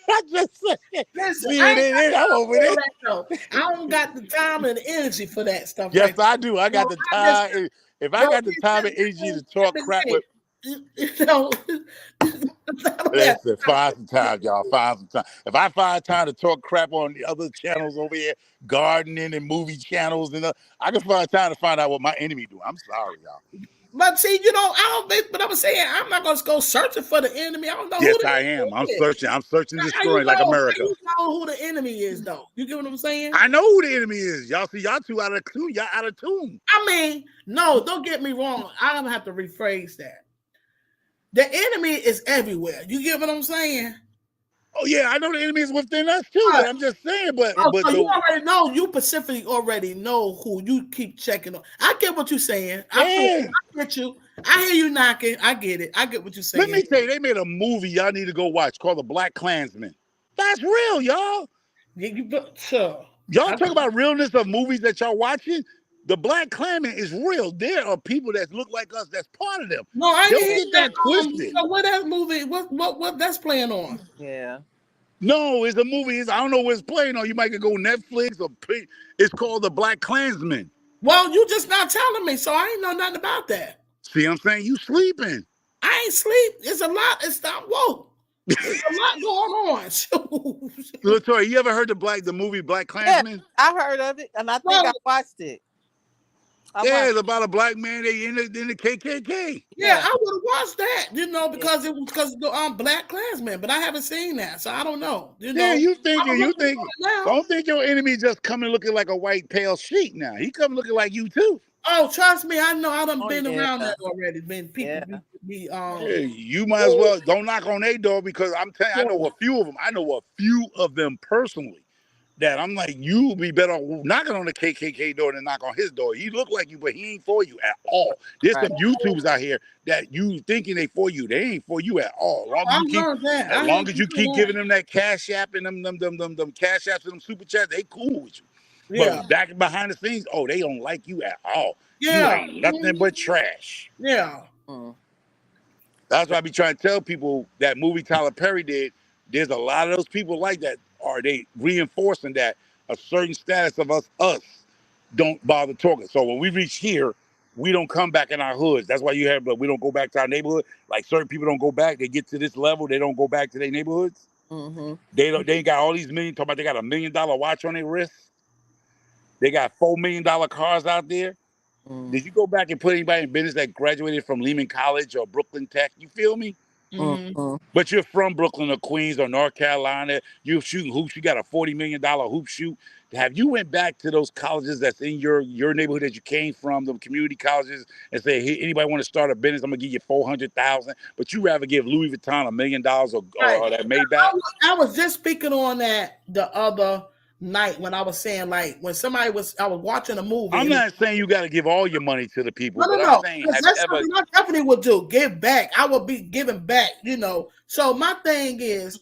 Speaker 4: I just said
Speaker 1: Listen, I ain't got
Speaker 4: CNN. I'm
Speaker 1: time
Speaker 4: over
Speaker 1: for all
Speaker 4: there.
Speaker 1: that though. I don't got the time and the energy for that stuff
Speaker 4: Yes,
Speaker 1: right
Speaker 4: I do. I
Speaker 1: now.
Speaker 4: got the
Speaker 1: I just
Speaker 4: time. If I
Speaker 1: yo,
Speaker 4: got the time and energy to talk crap with,
Speaker 1: you know, I don't have
Speaker 4: listen,
Speaker 1: time.
Speaker 4: find some time, y'all. Find some time. If I find time to talk crap on the other channels over here, gardening and movie channels, and I can find time to find out what my enemy do. I'm sorry, y'all.
Speaker 1: But see, I don't think, but I'm saying I'm not gonna go searching for the enemy. I don't know who
Speaker 4: Yes,
Speaker 1: the
Speaker 4: I am. I'm
Speaker 1: enemy is.
Speaker 4: searching. I'm searching,
Speaker 1: How you
Speaker 4: destroying like
Speaker 1: know? How
Speaker 4: America.
Speaker 1: you know who the enemy is though? You get what I'm saying?
Speaker 4: I know who the enemy is. Y'all see, y'all two out of tune. Y'all out of tune.
Speaker 1: I mean, no, don't get me wrong. I'm gonna have to rephrase that. The enemy is everywhere. You get what I'm saying?
Speaker 4: Oh yeah, I know the enemy is within us too.
Speaker 1: Right.
Speaker 4: But I'm just saying. But
Speaker 1: Oh,
Speaker 4: but
Speaker 1: so you
Speaker 4: the
Speaker 1: already know. You specifically already know who you keep checking on. I get what you're saying.
Speaker 4: yeah.
Speaker 1: I get you. I hear you knocking. I get it. I get what you're
Speaker 4: Let
Speaker 1: saying.
Speaker 4: me tell you, they made a movie y'all need to go watch called The Black Klansman. That's real, y'all.
Speaker 1: Sure.
Speaker 4: Y'all talk about realness of movies that y'all watching. The Black Klansman is real. There are people that look like us that's part of them.
Speaker 1: No, I didn't
Speaker 4: Don't
Speaker 1: hear
Speaker 4: get
Speaker 1: that.
Speaker 4: that twisted.
Speaker 1: So what that movie? What that's playing on?
Speaker 3: Yeah.
Speaker 4: No, it's a movie. I don't know where it's playing on. You might could go Netflix or it's called The Black Klansman.
Speaker 1: Well, you just not telling me, so I ain't know nothing about that.
Speaker 4: See what I'm saying? You sleeping.
Speaker 1: I ain't sleep. It's a lot. It's not woke. There's a lot going on.
Speaker 4: Latoya, you ever heard the movie Black
Speaker 3: Yeah,
Speaker 4: Klansman?
Speaker 3: I heard of it, and I think I
Speaker 1: Well,
Speaker 3: watched it. I
Speaker 4: Yeah,
Speaker 3: watched.
Speaker 4: it's about a black man. They in the KKK.
Speaker 1: yeah,
Speaker 3: Yeah,
Speaker 1: I would have watched that,
Speaker 3: yeah.
Speaker 1: because it was because of the Black Klansman, but I haven't seen that, so I don't know.
Speaker 4: Yeah,
Speaker 1: I'm
Speaker 4: you thinking,
Speaker 1: looking for it now.
Speaker 4: don't think your enemy just coming looking like a white pale sheep now. He come looking like you too.
Speaker 1: Oh, trust me, I know. I done
Speaker 3: Oh
Speaker 1: been
Speaker 3: yeah,
Speaker 1: around that already. Been people
Speaker 3: yeah.
Speaker 4: Yeah, you might as well don't knock on their door because I'm telling you, I know a few of them. I know a few of them personally that I'm like, you would be better knocking on the KKK door than knock on his door. He look like you, but he ain't for you at all. There's
Speaker 3: Right.
Speaker 4: some YouTubers out here that you thinking they for you. They ain't for you at all.
Speaker 1: I learned that.
Speaker 4: As
Speaker 1: I had
Speaker 4: long
Speaker 1: to
Speaker 4: as you
Speaker 1: do
Speaker 4: keep
Speaker 1: that.
Speaker 4: giving them that cash app and them cash apps and them super chats, they cool with you.
Speaker 1: Yeah,
Speaker 4: But back behind the scenes, oh, they don't like you at all. You
Speaker 1: yeah,
Speaker 4: ain't nothing but trash.
Speaker 1: yeah.
Speaker 3: Mm.
Speaker 4: That's why I be trying to tell people that movie Tyler Perry did. There's a lot of those people like that. Are they reinforcing that a certain status of us don't bother talking? So when we reach here, we don't come back in our hoods. That's why you have, but we don't go back to our neighborhood. Like certain people don't go back. They get to this level, they don't go back to their neighborhoods.
Speaker 3: Mm-hmm.
Speaker 4: They ain't got all these million. Talking about they got $1 million watch on their wrist. They got $4 million cars out there.
Speaker 3: Mm.
Speaker 4: Did you go back and put anybody in business that graduated from Lehman College or Brooklyn Tech? You feel me?
Speaker 1: Mm-hmm.
Speaker 3: Mm-hmm.
Speaker 4: But you're from Brooklyn or Queens or North Carolina. You're shooting hoops. You got a $40 million hoop shoot. Have you went back to those colleges that's in your neighborhood that you came from, the community colleges, and say, hey, anybody want to start a business? I'm gonna give you $400,000. But you rather give Louis Vuitton $1 million
Speaker 1: Right.
Speaker 4: or that Maybach.
Speaker 1: I was just speaking on that the other night when I was saying, like, when I was watching a movie
Speaker 4: I'm
Speaker 1: and
Speaker 4: not saying you got to give all your money to the people,
Speaker 1: no, no,
Speaker 4: but I'm
Speaker 1: no.
Speaker 4: saying,
Speaker 1: Because
Speaker 4: have you
Speaker 1: that's
Speaker 4: ever?
Speaker 1: something I definitely would do. Give back. I would be giving back. So my thing is,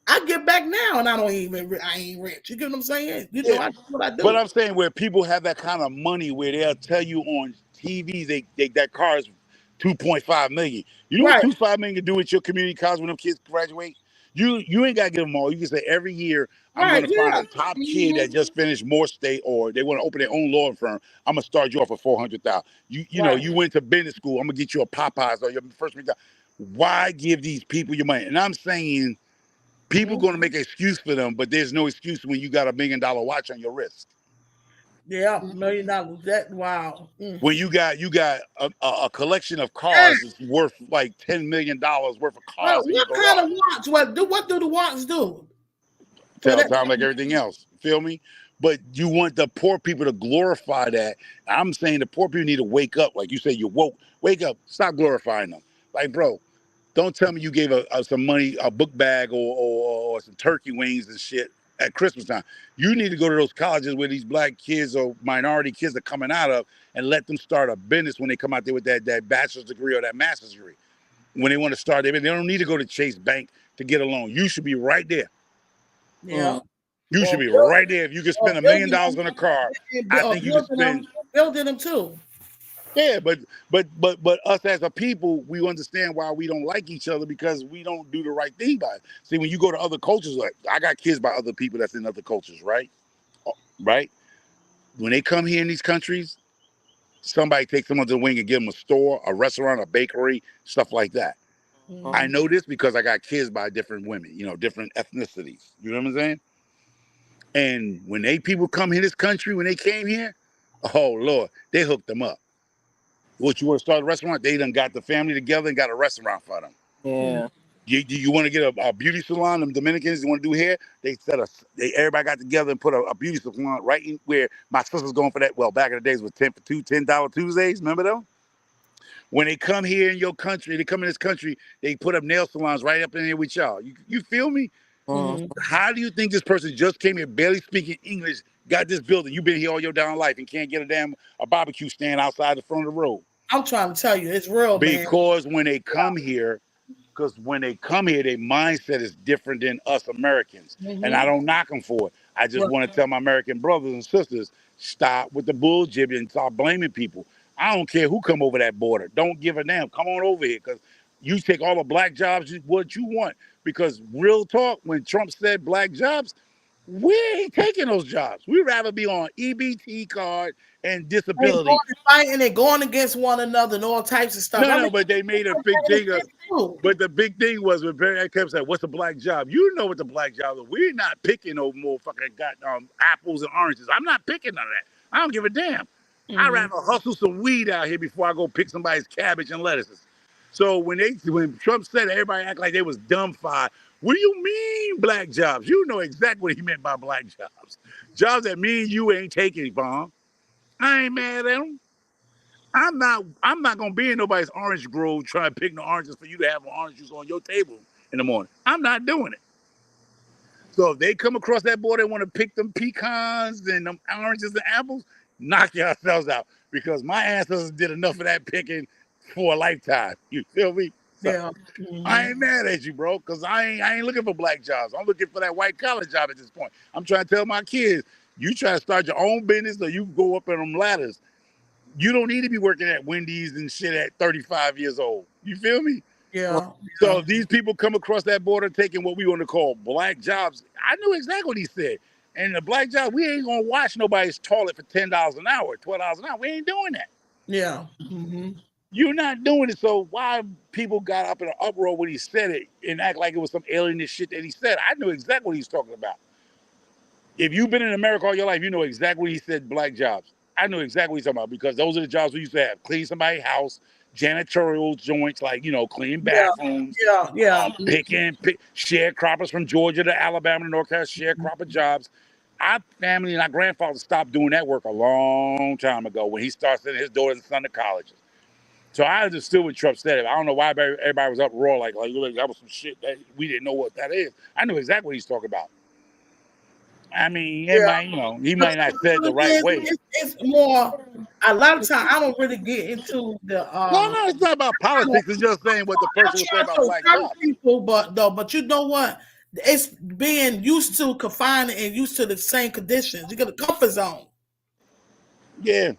Speaker 1: I give back now, and I ain't rich. You get what I'm saying?
Speaker 4: Yeah.
Speaker 1: I do what I
Speaker 4: But
Speaker 1: do.
Speaker 4: I'm saying where people have that kind of money where they'll tell you on TV that car is 2.5 million. You know what
Speaker 1: Right,
Speaker 4: 2.5 million can do with your community college when them kids graduate? You ain't gotta give them all. You can say every year I'm
Speaker 1: right,
Speaker 4: gonna find
Speaker 1: yeah.
Speaker 4: a top kid
Speaker 1: Mhm.
Speaker 4: that just finished Moore State or they want to open their own law firm. I'm gonna start you off at 400,000.
Speaker 1: Right.
Speaker 4: You went to business school. I'm gonna get you a Popeyes or your first McDonald's. Why give these people your money? And I'm saying People
Speaker 1: Mhm.
Speaker 4: going to make an excuse for them, but there's no excuse when you got $1 million watch on your wrist.
Speaker 1: Yeah, $1 million. That wow. Mm.
Speaker 4: When you got a collection of
Speaker 1: Hey,
Speaker 4: cars that's worth like $10 million worth of
Speaker 1: well,
Speaker 4: cars in your
Speaker 1: what kind
Speaker 4: garage.
Speaker 1: of watch? What do the watch do? For
Speaker 4: Tell
Speaker 1: that,
Speaker 4: time like everything else. Feel me? But you want the poor people to glorify that. I'm saying the poor people need to wake up. Like you say, you woke. Wake up. Stop glorifying them. Like, bro, don't tell me you gave some money, a book bag, or some turkey wings and shit at Christmas time. You need to go to those colleges where these black kids or minority kids are coming out of and let them start a business when they come out there with that bachelor's degree or that master's degree. When they want to start, they don't need to go to Chase Bank to get a loan. You should be right there.
Speaker 1: yeah,
Speaker 4: You should
Speaker 1: or
Speaker 4: be
Speaker 1: build,
Speaker 4: right there. If you could
Speaker 1: or
Speaker 4: spend
Speaker 1: building
Speaker 4: $1 million
Speaker 1: them,
Speaker 4: on a car, I
Speaker 1: or
Speaker 4: think you could spend.
Speaker 1: building them too.
Speaker 4: Yeah, but us as a people, we understand why we don't like each other because we don't do the right thing by it. See, when you go to other cultures, like I got kids by other people that's in other cultures, right? Right? When they come here in these countries, somebody takes them under the wing and give them a store, a restaurant, a bakery, stuff like that. I
Speaker 1: Mhm.
Speaker 4: know this because I got kids by different women, different ethnicities. You know what I'm saying? And when they people come in this country, when they came here, oh Lord, they hooked them up. What, you want to start a restaurant? They done got the family together and got a restaurant for them.
Speaker 1: Mhm.
Speaker 3: Yeah.
Speaker 4: You want to get a beauty salon? Them Dominicans, you want to do hair? Everybody got together and put a beauty salon right in where my sister's going for that. Well, back in the days with 10 for two, $10 Tuesdays. Remember them? When they come here in your country, they come in this country, they put up nail salons right up in here with y'all. You feel me?
Speaker 3: Mm.
Speaker 1: Mhm.
Speaker 4: How do you think this person just came here, barely speaking English, got this building? You've been here all your damn life and can't get a barbecue stand outside the front of the road.
Speaker 1: I'm trying to tell you, it's real, man.
Speaker 4: Because when they come here, their mindset is different than us Americans. And I
Speaker 1: Hmm.
Speaker 4: don't knock them for it. I just
Speaker 1: Right.
Speaker 4: want to tell my American brothers and sisters, stop with the bullshit and stop blaming people. I don't care who come over that border. Don't give a damn. Come on over here because you take all the black jobs, what you want. Because real talk, when Trump said black jobs, we ain't taking those jobs. We'd rather be on EBT card and
Speaker 1: And
Speaker 4: disability.
Speaker 1: going and fighting and going against one another and all types of stuff.
Speaker 4: No,
Speaker 1: I
Speaker 4: no,
Speaker 1: mean,
Speaker 4: but they made a big
Speaker 1: in the
Speaker 4: thing of.
Speaker 1: city too.
Speaker 4: But the big thing was when Barry kept saying, "What's a black job?" You know what the black job is. We're not picking no more fucking got apples and oranges. I'm not picking none of that. I don't give a damn. I'd
Speaker 1: Hmm.
Speaker 4: rather hustle some weed out here before I go pick somebody's cabbage and lettuces. So when Trump said it, everybody act like they was dumbfounded. What do you mean black jobs? You know exactly what he meant by black jobs. Jobs that me and you ain't taking, Vaughn. I ain't mad at him. I'm not gonna be in nobody's orange grove trying to pick no oranges for you to have an orange juice on your table in the morning. I'm not doing it. So if they come across that border and want to pick them pecans and them oranges and apples, knock yourselves out. Because my ancestors did enough of that picking for a lifetime. You feel me? So
Speaker 1: Yeah. Hmm.
Speaker 4: I ain't mad at you, bro, because I ain't looking for black jobs. I'm looking for that white collar job at this point. I'm trying to tell my kids, you try to start your own business or you go up in them ladders. You don't need to be working at Wendy's and shit at 35 years old. You feel me?
Speaker 1: Yeah.
Speaker 4: So
Speaker 1: Yeah.
Speaker 4: if these people come across that border taking what we want to call black jobs, I knew exactly what he said. And the black job, we ain't gonna wash nobody's toilet for $10 an hour, $12 an hour. We ain't doing that.
Speaker 1: Yeah. Hmm.
Speaker 4: You're not doing it. So why people got up in an uproar when he said it and act like it was some alienist shit that he said? I knew exactly what he's talking about. If you've been in America all your life, you know exactly what he said, black jobs. I know exactly what he's talking about because those are the jobs we used to have. Clean somebody's house, janitorial joints like, clean
Speaker 1: Yeah.
Speaker 4: bathrooms,
Speaker 1: Yeah. Yeah.
Speaker 4: sharecroppers from Georgia to Alabama to North Carolina, sharecropper jobs. Our family and our grandfather stopped doing that work a long time ago when he started sending his daughters and son to colleges. So I understood what Trump said. I don't know why everybody was uproar like that was some shit that we didn't know what that is. I knew exactly what he's talking about. I mean, it
Speaker 1: Yeah.
Speaker 4: might, he
Speaker 1: But
Speaker 4: might not
Speaker 1: the
Speaker 4: say it the
Speaker 1: truth
Speaker 4: right
Speaker 1: is,
Speaker 4: way.
Speaker 1: it's more. A lot of time, I don't really get into the.
Speaker 4: No, it's not about politics. It's just saying what the
Speaker 1: I
Speaker 4: person was saying
Speaker 1: try
Speaker 4: about
Speaker 1: to
Speaker 4: black
Speaker 1: certain
Speaker 4: jobs.
Speaker 1: people, but you know what? It's being used to confined and used to the same conditions. You get a comfort zone.
Speaker 4: Yeah,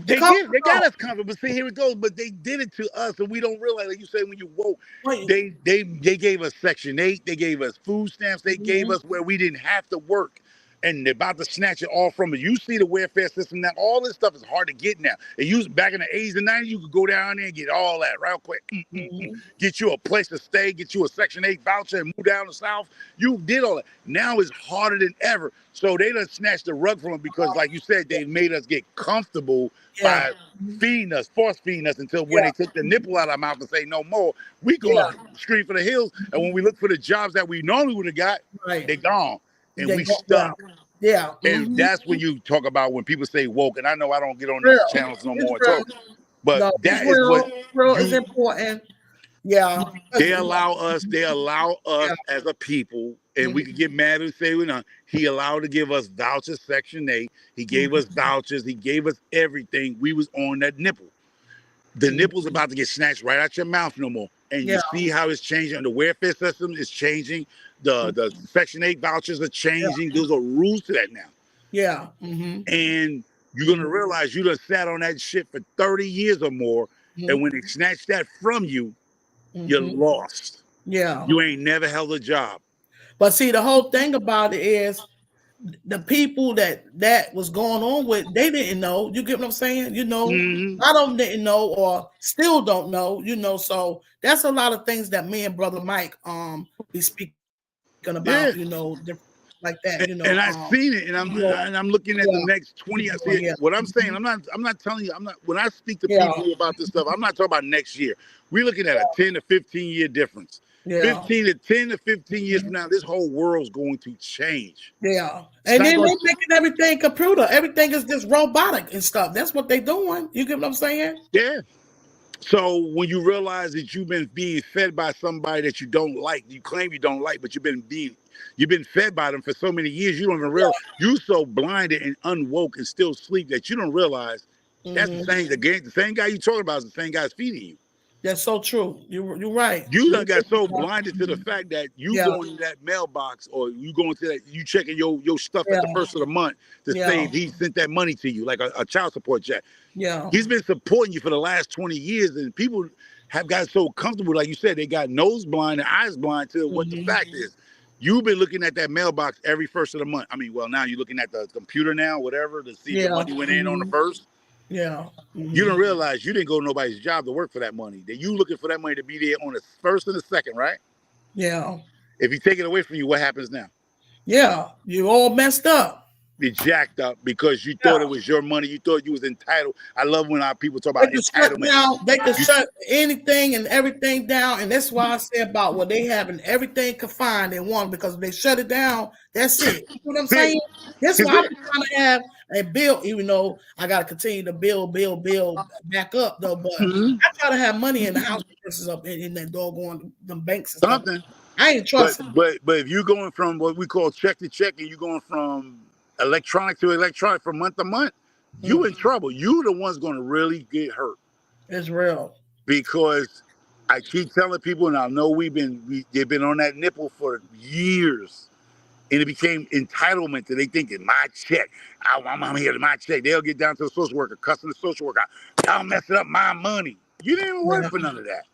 Speaker 1: The
Speaker 4: they
Speaker 1: comfort
Speaker 4: get they got
Speaker 1: zone.
Speaker 4: us comfortable. But see, here it goes. But they did it to us, and we don't realize. Like you say, when you woke,
Speaker 1: Wait.
Speaker 4: they gave us Section 8. They gave us food stamps. They gave
Speaker 1: Mhm.
Speaker 4: us where we didn't have to work. and they're about to snatch it all from it. You see the welfare system now. All this stuff is hard to get now. It used back in the 80s and 90s, you could go down there and get all that real quick. Get you a place to stay, get you a Section 8 voucher and move down the South. You did all that. Now it's harder than ever. So they done snatched the rug from them because, like you said, they made us get comfortable by feeding us, force feeding us until when they took the nipple out of our mouth and say no more, we gonna scream for the hills. And when we look for the jobs that we normally would have got, they're gone. And we stuck. And that's when you talk about when people say woke, and I know I don't get on these channels no more and talk, but that is what
Speaker 1: is important.
Speaker 4: They allow us as a people, and we could get mad and say, he allowed to give us vouchers, Section 8. He gave us vouchers. He gave us everything. We was on that nipple. The nipple's about to get snatched right out your mouth no more. And you see how it's changing. The welfare system is changing. The Section 8 vouchers are changing. There's a rules to that now. And you're going to realize you done sat on that shit for 30 years or more. And when they snatch that from you, you're lost. You ain't never held a job.
Speaker 1: But see, the whole thing about it is the people that was going on with, they didn't know. You get what I'm saying? A lot of them didn't know or still don't know, so that's a lot of things that me and Brother Mike be speaking about, like that,
Speaker 4: And I've seen it, and I'm looking at the next 20 years. What I'm saying, I'm not telling you, when I speak to people about this stuff, I'm not talking about next year. We're looking at a 10 to 15 year difference. 10 to 15 years from now, this whole world's going to change.
Speaker 1: And then they're making everything computer. Everything is just robotic and stuff. That's what they're doing. You get what I'm saying?
Speaker 4: Yeah. So when you realize that you've been being fed by somebody that you don't like, you claim you don't like, but you've been fed by them for so many years, you don't even realize. You're so blinded and unwoke and still sleep that you don't realize that's the same guy you talking about is the same guy's feeding you.
Speaker 1: That's so true. You're right.
Speaker 4: You done got so blinded to the fact that you going to that mailbox or you going to that, you checking your stuff at the first of the month to say if he sent that money to you, like a child support check. He's been supporting you for the last 20 years, and people have got so comfortable, like you said, they got nose blind and eyes blind to what the fact is. You've been looking at that mailbox every first of the month. I mean, well, now you're looking at the computer now, whatever, to see if the money went in on the first. You don't realize you didn't go to nobody's job to work for that money. That you looking for that money to be there on the first and the second, right? If you take it away from you, what happens now?
Speaker 1: You all messed up.
Speaker 4: Be jacked up because you thought it was your money. You thought you was entitled. I love when our people talk about entitlement.
Speaker 1: They can shut anything and everything down, and that's why I say about they having everything confined in one, because if they shut it down, that's it. You know what I'm saying? That's why I'm trying to have a bill, even though I got to continue to build back up though. But I try to have money in the house versus up in that doggone them banks and
Speaker 4: something.
Speaker 1: Stuff. I ain't trusting.
Speaker 4: But if you're going from what we call check to check, and you're going from electronic to electronic from month to month, you in trouble. You the one's going to really get hurt.
Speaker 1: It's real.
Speaker 4: Because I keep telling people, and I know they've been on that nipple for years, and it became entitlement that they think it's my check. I'm here to my check. They'll get down to the social worker, cussing the social worker. Y'all messing up my money. You didn't even work for none of that.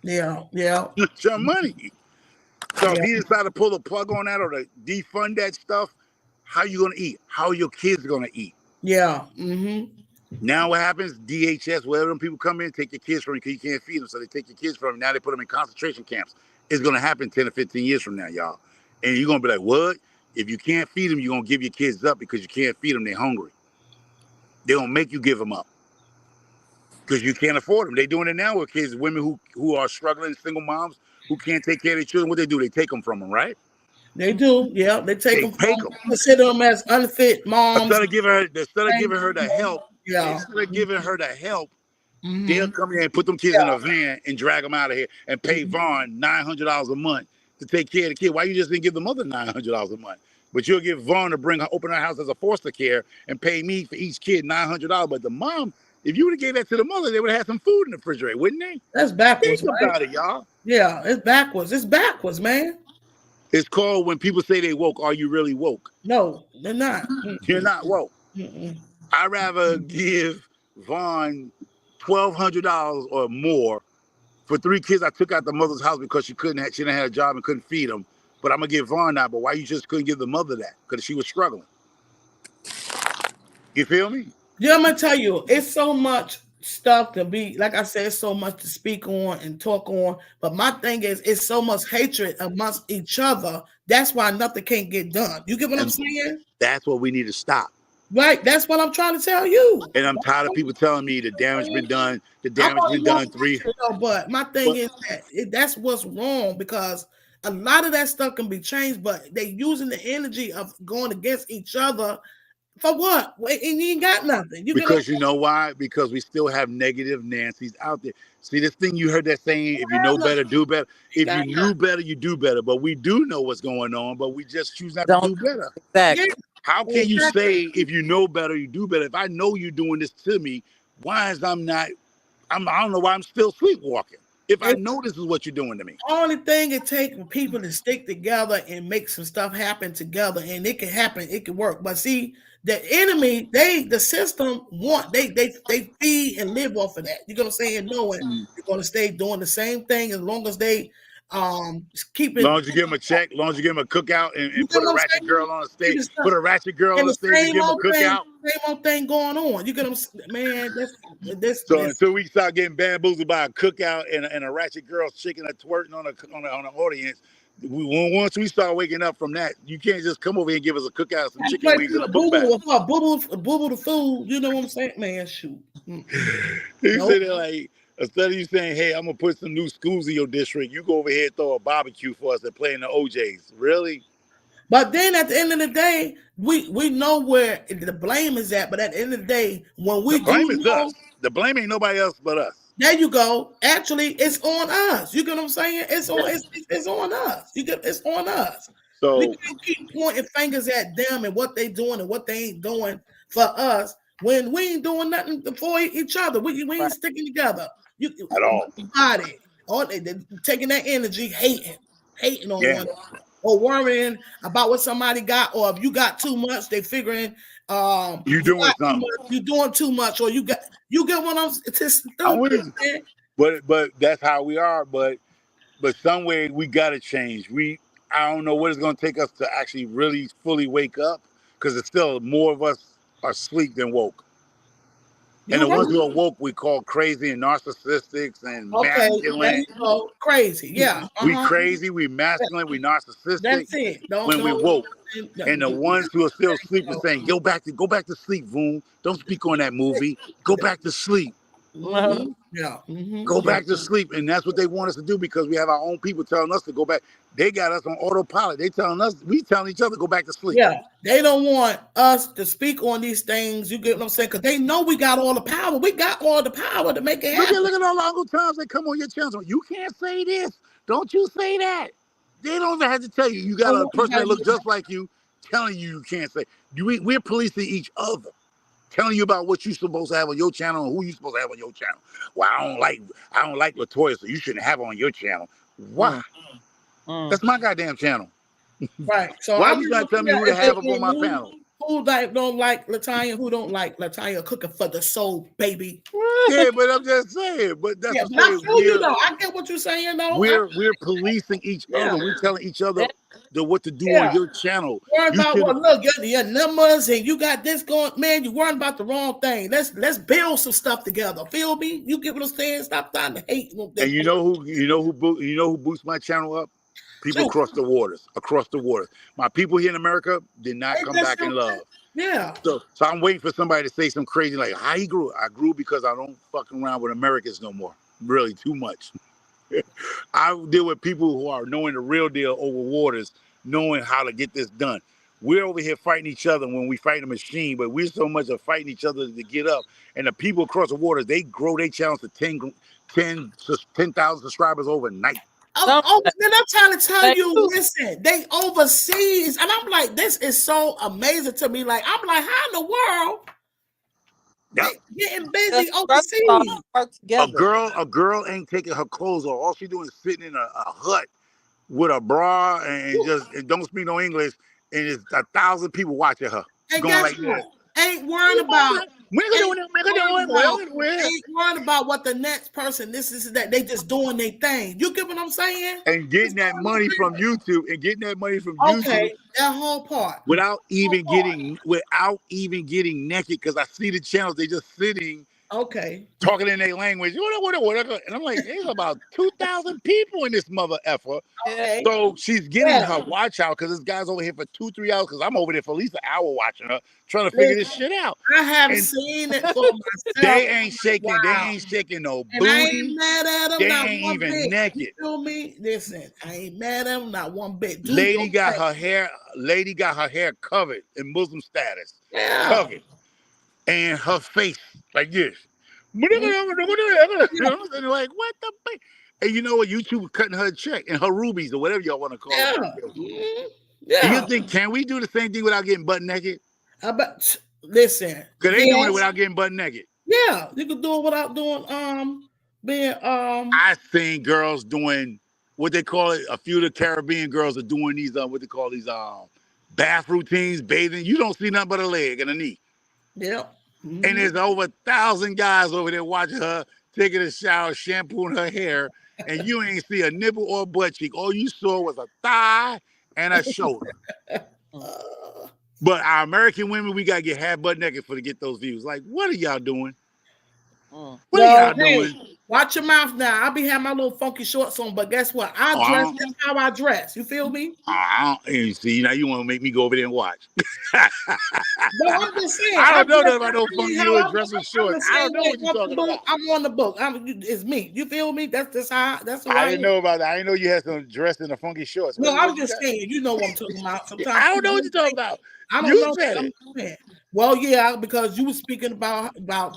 Speaker 4: It's your money. So if he decide to pull the plug on that or to defund that stuff, how you gonna eat? How are your kids gonna eat? Now what happens? DHS, wherever them people come in, take your kids from you because you can't feed them. So they take your kids from you. Now they put them in concentration camps. It's gonna happen 10 or 15 years from now, y'all. And you're gonna be like, what? If you can't feed them, you're gonna give your kids up because you can't feed them. They're hungry. They're gonna make you give them up because you can't afford them. They're doing it now with kids, women who are struggling, single moms who can't take care of their children. What they do? They take them from them, right?
Speaker 1: They do, they take them. Consider them as unfit moms.
Speaker 4: Instead of giving her the help, they'll come here and put them kids in a van and drag them out of here and pay Vaughn $900 a month to take care of the kid. Why you just didn't give the mother $900 a month? But you'll give Vaughn to open her house as a foster care and pay me for each kid $900. But the mom, if you would have gave that to the mother, they would have had some food in the refrigerator, wouldn't they?
Speaker 1: That's backwards.
Speaker 4: Think about it, y'all.
Speaker 1: Yeah, it's backwards. It's backwards, man.
Speaker 4: It's called when people say they woke. Are you really woke?
Speaker 1: No, they're not.
Speaker 4: You're not woke. I'd rather give Vaughn $1,200 or more for 3 kids I took out the mother's house because she didn't have a job and couldn't feed them. But I'm gonna give Vaughn that. But why you just couldn't give the mother that? Because she was struggling. You feel me?
Speaker 1: Yeah, I'm gonna tell you, it's so much stuff to be like I said, it's so much to speak on and talk on. But my thing is, it's so much hatred amongst each other. That's why nothing can get done. You get what I'm
Speaker 4: And
Speaker 1: saying?
Speaker 4: that's what we need to stop.
Speaker 1: Right? That's what I'm trying to tell you.
Speaker 4: And I'm
Speaker 1: That's
Speaker 4: tired of
Speaker 1: what
Speaker 4: people telling me the
Speaker 1: I'm
Speaker 4: damage been
Speaker 1: saying.
Speaker 4: done. The
Speaker 1: I'm
Speaker 4: damage
Speaker 1: only
Speaker 4: been
Speaker 1: one
Speaker 4: done three.
Speaker 1: person though, but my thing
Speaker 4: But
Speaker 1: is that that's what's wrong because a lot of that stuff can be changed, but they using the energy of going against each other for what? And you ain't got nothing. You get what I'm
Speaker 4: because you know why? Because we still have negative Nancy's out there. See, this thing you heard that saying, if you know
Speaker 1: saying?
Speaker 4: better, do better.
Speaker 1: You
Speaker 4: If
Speaker 1: got
Speaker 4: you knew better, you do better. But we do know what's going on, but we just choose not to
Speaker 3: Don't
Speaker 4: do better.
Speaker 1: yeah,
Speaker 3: exactly.
Speaker 4: How can you
Speaker 1: exactly.
Speaker 4: say if you know better, you do better? If I know you're doing this to me, why is I'm not? I don't know why I'm still sleepwalking. If I know this is what you're doing to me,
Speaker 1: Only thing it takes for people to stick together and make some stuff happen together, and it can happen, it can work. But see, the enemy, the system want they feed and live off of that. You know what I'm saying? Knowing they're gonna stay doing the same thing as long as they keep
Speaker 4: as
Speaker 1: it.
Speaker 4: long as you give them a check, as long as you give them a cookout
Speaker 1: You
Speaker 4: and
Speaker 1: get
Speaker 4: put a
Speaker 1: what I'm
Speaker 4: ratchet
Speaker 1: saying?
Speaker 4: girl on the
Speaker 1: Keep
Speaker 4: stage,
Speaker 1: it stuff.
Speaker 4: put a ratchet girl on
Speaker 1: And
Speaker 4: the
Speaker 1: the
Speaker 4: stage and give them a cookout.
Speaker 1: same old thing going on. You get what I'm man?
Speaker 4: So
Speaker 1: This
Speaker 4: until we start getting bamboozled by a cookout and a ratchet girl shaking a twerking on an audience, once we start waking up from that, you can't just come over here and give us a cookout, some
Speaker 1: I
Speaker 4: chicken
Speaker 1: play
Speaker 4: wings and a book
Speaker 1: boo
Speaker 4: bag.
Speaker 1: boo with boo boo the food. You know what I'm saying, man? Shoot. Mm-mm.
Speaker 4: You
Speaker 1: Nope.
Speaker 4: sit there like, instead of you saying, hey, I'm gonna put some new schools in your district, you go over here and throw a barbecue for us and play in the OJs. Really?
Speaker 1: But then at the end of the day, we know where the blame is at. But at the end of the day, when
Speaker 4: The
Speaker 1: we do
Speaker 4: blame is
Speaker 1: know,
Speaker 4: us. The blame ain't nobody else but us.
Speaker 1: there you go. Actually, it's on us. You get what I'm saying? It's on us. You get it's on us. We
Speaker 4: So
Speaker 1: can't keep pointing fingers at them and what they doing and what they ain't doing for us when we ain't doing nothing for each other. We ain't
Speaker 3: Right.
Speaker 1: sticking together. You
Speaker 4: at all.
Speaker 1: body, all they taking that energy, hating on
Speaker 4: Yeah.
Speaker 1: one or worrying about what somebody got, or if you got too much, they figuring
Speaker 4: You
Speaker 1: you
Speaker 4: doing
Speaker 1: got too
Speaker 4: something.
Speaker 1: much, you doing too much, or you get what I'm it's just
Speaker 4: I'm
Speaker 1: stupid,
Speaker 4: with you.
Speaker 1: man.
Speaker 4: But that's how we are. But some way we gotta change. I don't know what it's gonna take us to actually really fully wake up because it's still more of us are asleep than woke. And
Speaker 1: You're
Speaker 4: the
Speaker 1: right.
Speaker 4: ones who are woke we call crazy and narcissistics and
Speaker 1: Okay, there
Speaker 4: masculine.
Speaker 1: you go. Crazy. Yeah.
Speaker 4: We
Speaker 1: Uh-huh.
Speaker 4: crazy, we masculine, we narcissistic
Speaker 1: That's it.
Speaker 4: when we woke. And the
Speaker 1: There
Speaker 4: ones who are still
Speaker 1: you
Speaker 4: sleeping
Speaker 1: go.
Speaker 4: saying, go back to sleep, Voom. Don't speak on that movie. Go back to sleep.
Speaker 1: Mm-hmm. Yeah. Mm-hmm.
Speaker 4: Go
Speaker 1: Yeah.
Speaker 4: back to sleep. And that's what they want us to do because we have our own people telling us to go back. They got us on autopilot. They telling us, we telling each other, go back to sleep.
Speaker 1: Yeah. They don't want us to speak on these things. You get what I'm saying? Because they know we got all the power. We got all the power to make it happen.
Speaker 4: Look at all the Uncle Toms that come on your channel. You can't say this. Don't you say that. They don't even have to tell you. You got a
Speaker 1: Oh, you
Speaker 4: person
Speaker 1: gotta
Speaker 4: that looks
Speaker 1: use
Speaker 4: just like you telling you can't say. We're policing each other. Telling you about what you're supposed to have on your channel and who you're supposed to have on your channel. Well, I don't like Latoya, so you shouldn't have her on your channel. Why?
Speaker 3: Mm, mm.
Speaker 4: That's my goddamn channel.
Speaker 1: right. So
Speaker 4: Why
Speaker 1: I'm
Speaker 4: you
Speaker 1: just
Speaker 4: trying to tell
Speaker 1: looking
Speaker 4: me who
Speaker 1: at
Speaker 4: to
Speaker 1: if they
Speaker 4: have up on my panel?
Speaker 1: who don't like Latanya, who don't like Latanya cooking for the soul, baby.
Speaker 4: Yeah, but I'm just saying. But that's
Speaker 1: Yeah,
Speaker 4: to
Speaker 1: but I
Speaker 4: say
Speaker 1: feel you though. I get what you're saying though.
Speaker 4: we're policing each
Speaker 1: Yeah,
Speaker 4: other. We're telling each other what to do on
Speaker 1: yeah.
Speaker 4: your channel.
Speaker 1: Worrying
Speaker 4: You
Speaker 1: about
Speaker 4: should.
Speaker 1: what? Look, your numbers and you got this going, man. You worrying about the wrong thing. Let's build some stuff together. Feel me? You get what I'm saying? Stop trying to hate.
Speaker 4: And you know who boosts my channel up? People
Speaker 1: Shoot,
Speaker 4: across the waters. Across the waters. My people here in America did not
Speaker 1: ain't
Speaker 4: come
Speaker 1: that
Speaker 4: back in
Speaker 1: something?
Speaker 4: love.
Speaker 1: Yeah.
Speaker 4: So I'm waiting for somebody to say some crazy like how he grew. I grew because I don't fucking around with Americans no more. Really, too much. I deal with people who are knowing the real deal over waters, knowing how to get this done. We're over here fighting each other when we fight a machine, but we're so much of fighting each other to get up. And the people across the waters, they grow their channels to 10,000 subscribers overnight.
Speaker 3: Some
Speaker 1: Then I'm trying to tell
Speaker 3: they
Speaker 1: you,
Speaker 3: do.
Speaker 1: listen, they overseas, and I'm like, this is so amazing to me. Like, I'm like, how in the world
Speaker 4: Yep.
Speaker 1: they getting
Speaker 3: The
Speaker 1: busy
Speaker 3: structure all
Speaker 1: overseas?
Speaker 3: work together.
Speaker 4: A girl ain't taking her clothes off. All she doing is sitting in a hut with a bra and just and don't speak no English, and it's 1,000 people watching her
Speaker 1: And
Speaker 4: going
Speaker 1: guess
Speaker 4: like
Speaker 1: what?
Speaker 4: that.
Speaker 1: Ain't worrying about Ain't worried ain't worried about what the next person, this is that. They just doing their thing. You get what I'm saying?
Speaker 4: and getting that money from YouTube
Speaker 1: Okay, that whole part.
Speaker 4: without even getting naked, because I see the channels, they just sitting
Speaker 1: Okay.
Speaker 4: talking in their language. And I'm like, there's about 2,000 people in this mother effer.
Speaker 1: Okay.
Speaker 4: So she's getting
Speaker 1: Yeah.
Speaker 4: her watch out because this guy's over here for 2-3 hours, because I'm over there for at least an hour watching her, trying to figure
Speaker 1: Listen,
Speaker 4: this shit out.
Speaker 1: I have
Speaker 4: And
Speaker 1: seen it for myself.
Speaker 4: they ain't shaking
Speaker 1: Wow.
Speaker 4: no
Speaker 1: And I ain't
Speaker 4: booty.
Speaker 1: mad at them,
Speaker 4: They
Speaker 1: not
Speaker 4: ain't
Speaker 1: one
Speaker 4: even
Speaker 1: bit. You
Speaker 4: naked.
Speaker 1: feel me? Listen, I ain't mad at them, not one bit. Do
Speaker 4: Lady
Speaker 1: your
Speaker 4: got
Speaker 1: thing.
Speaker 4: her hair covered in Muslim status.
Speaker 1: Yeah.
Speaker 4: Covered. And her face like this.
Speaker 1: Mhm. Yeah.
Speaker 4: And like, what the fuck? And you know what? YouTube was cutting her a check and her rubies or whatever y'all want to call
Speaker 1: Yeah.
Speaker 4: it.
Speaker 1: Mhm.
Speaker 4: Do you
Speaker 1: Yeah.
Speaker 4: think, can we do the same thing without getting butt naked?
Speaker 1: I bet. Listen.
Speaker 4: Because they doing it
Speaker 1: Yes.
Speaker 4: without getting butt naked.
Speaker 1: Yeah. You can do it without doing being
Speaker 4: I seen girls doing what they call it. A few of the Caribbean girls are doing these what they call these bath routines, bathing. You don't see nothing but a leg and a knee.
Speaker 1: yeah.
Speaker 4: And
Speaker 1: Mhm.
Speaker 4: there's over 1,000 guys over there watching her taking a shower, shampooing her hair, and you ain't see a nipple or a butt cheek. All you saw was a thigh and a shoulder.
Speaker 1: Uh,
Speaker 4: But our American women, we gotta get half butt naked for to get those views. Like, what are y'all doing? What are
Speaker 1: well,
Speaker 4: y'all
Speaker 1: hey,
Speaker 4: doing?
Speaker 1: watch your mouth now. I'll be having my little funky shorts on, but guess what? I
Speaker 4: Oh,
Speaker 1: dress that's how I dress. You feel me?
Speaker 4: you see, now you want to make me go over there and watch.
Speaker 1: No, I'm just saying.
Speaker 4: I
Speaker 1: I
Speaker 4: don't know
Speaker 1: dress.
Speaker 4: nothing about no
Speaker 1: I mean,
Speaker 4: funky
Speaker 1: how
Speaker 4: little dress with
Speaker 1: I'm
Speaker 4: shorts.
Speaker 1: the
Speaker 4: I
Speaker 1: same
Speaker 4: don't know
Speaker 1: way
Speaker 4: what you're
Speaker 1: off the
Speaker 4: talking
Speaker 1: book.
Speaker 4: about.
Speaker 1: I'm on the book. It's me. You feel me? That's how. That's who
Speaker 4: I
Speaker 1: I
Speaker 4: didn't
Speaker 1: am.
Speaker 4: know about that. I didn't know you had some dress in the funky shorts.
Speaker 1: No,
Speaker 4: What
Speaker 1: I'm
Speaker 4: you
Speaker 1: just
Speaker 4: got?
Speaker 1: saying. You know what I'm talking about. Sometimes
Speaker 4: I don't know
Speaker 1: people
Speaker 4: what you're
Speaker 1: don't
Speaker 4: talking
Speaker 1: think.
Speaker 4: about.
Speaker 1: I don't
Speaker 4: You
Speaker 1: know.
Speaker 4: said
Speaker 1: I'm
Speaker 4: it.
Speaker 1: saying. Well, yeah, because you were speaking about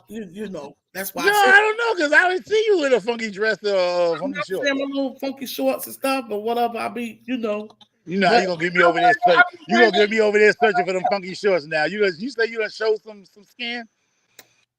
Speaker 1: you know. That's why I
Speaker 4: No,
Speaker 1: said.
Speaker 4: I don't know, because I didn't see you in a funky dress or
Speaker 1: I'm
Speaker 4: funky
Speaker 1: not
Speaker 4: shorts.
Speaker 1: saying my little funky shorts and stuff, but whatever. I be, you know.
Speaker 4: You know how
Speaker 1: But
Speaker 4: you gonna get me over there
Speaker 1: I
Speaker 4: search.
Speaker 1: be
Speaker 4: You
Speaker 1: wearing
Speaker 4: gonna
Speaker 1: that.
Speaker 4: get me over there searching for them funky shorts now. You say you done show some skin?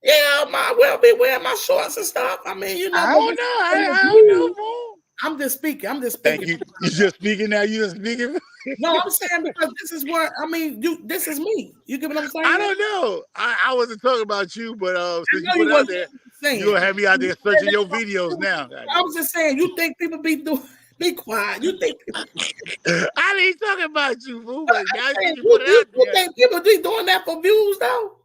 Speaker 1: Yeah, I will be wearing my shorts and stuff. I mean, you know,
Speaker 4: I
Speaker 1: but
Speaker 4: don't
Speaker 1: this
Speaker 4: know.
Speaker 1: is for the
Speaker 4: I don't know,
Speaker 1: views.
Speaker 4: fool.
Speaker 1: I'm just speaking. I'm just
Speaker 4: Thank
Speaker 1: speaking.
Speaker 4: you. You just speaking now. You just speaking.
Speaker 1: No, I'm saying because this is where I mean, this is me. You get what I'm
Speaker 4: I
Speaker 1: saying?
Speaker 4: don't know. I wasn't talking about you, but
Speaker 1: I
Speaker 4: since you
Speaker 1: know
Speaker 4: put
Speaker 1: you
Speaker 4: it out
Speaker 1: wasn't
Speaker 4: there, you
Speaker 1: saying.
Speaker 4: gonna have me out there searching your videos now.
Speaker 1: I was just saying, you think people be doing? Be quiet. You think people?
Speaker 4: I ain't talking about you, fool. But
Speaker 1: I'm
Speaker 4: now
Speaker 1: saying
Speaker 4: since you put it out
Speaker 1: you
Speaker 4: there.
Speaker 1: think people be doing that for views though?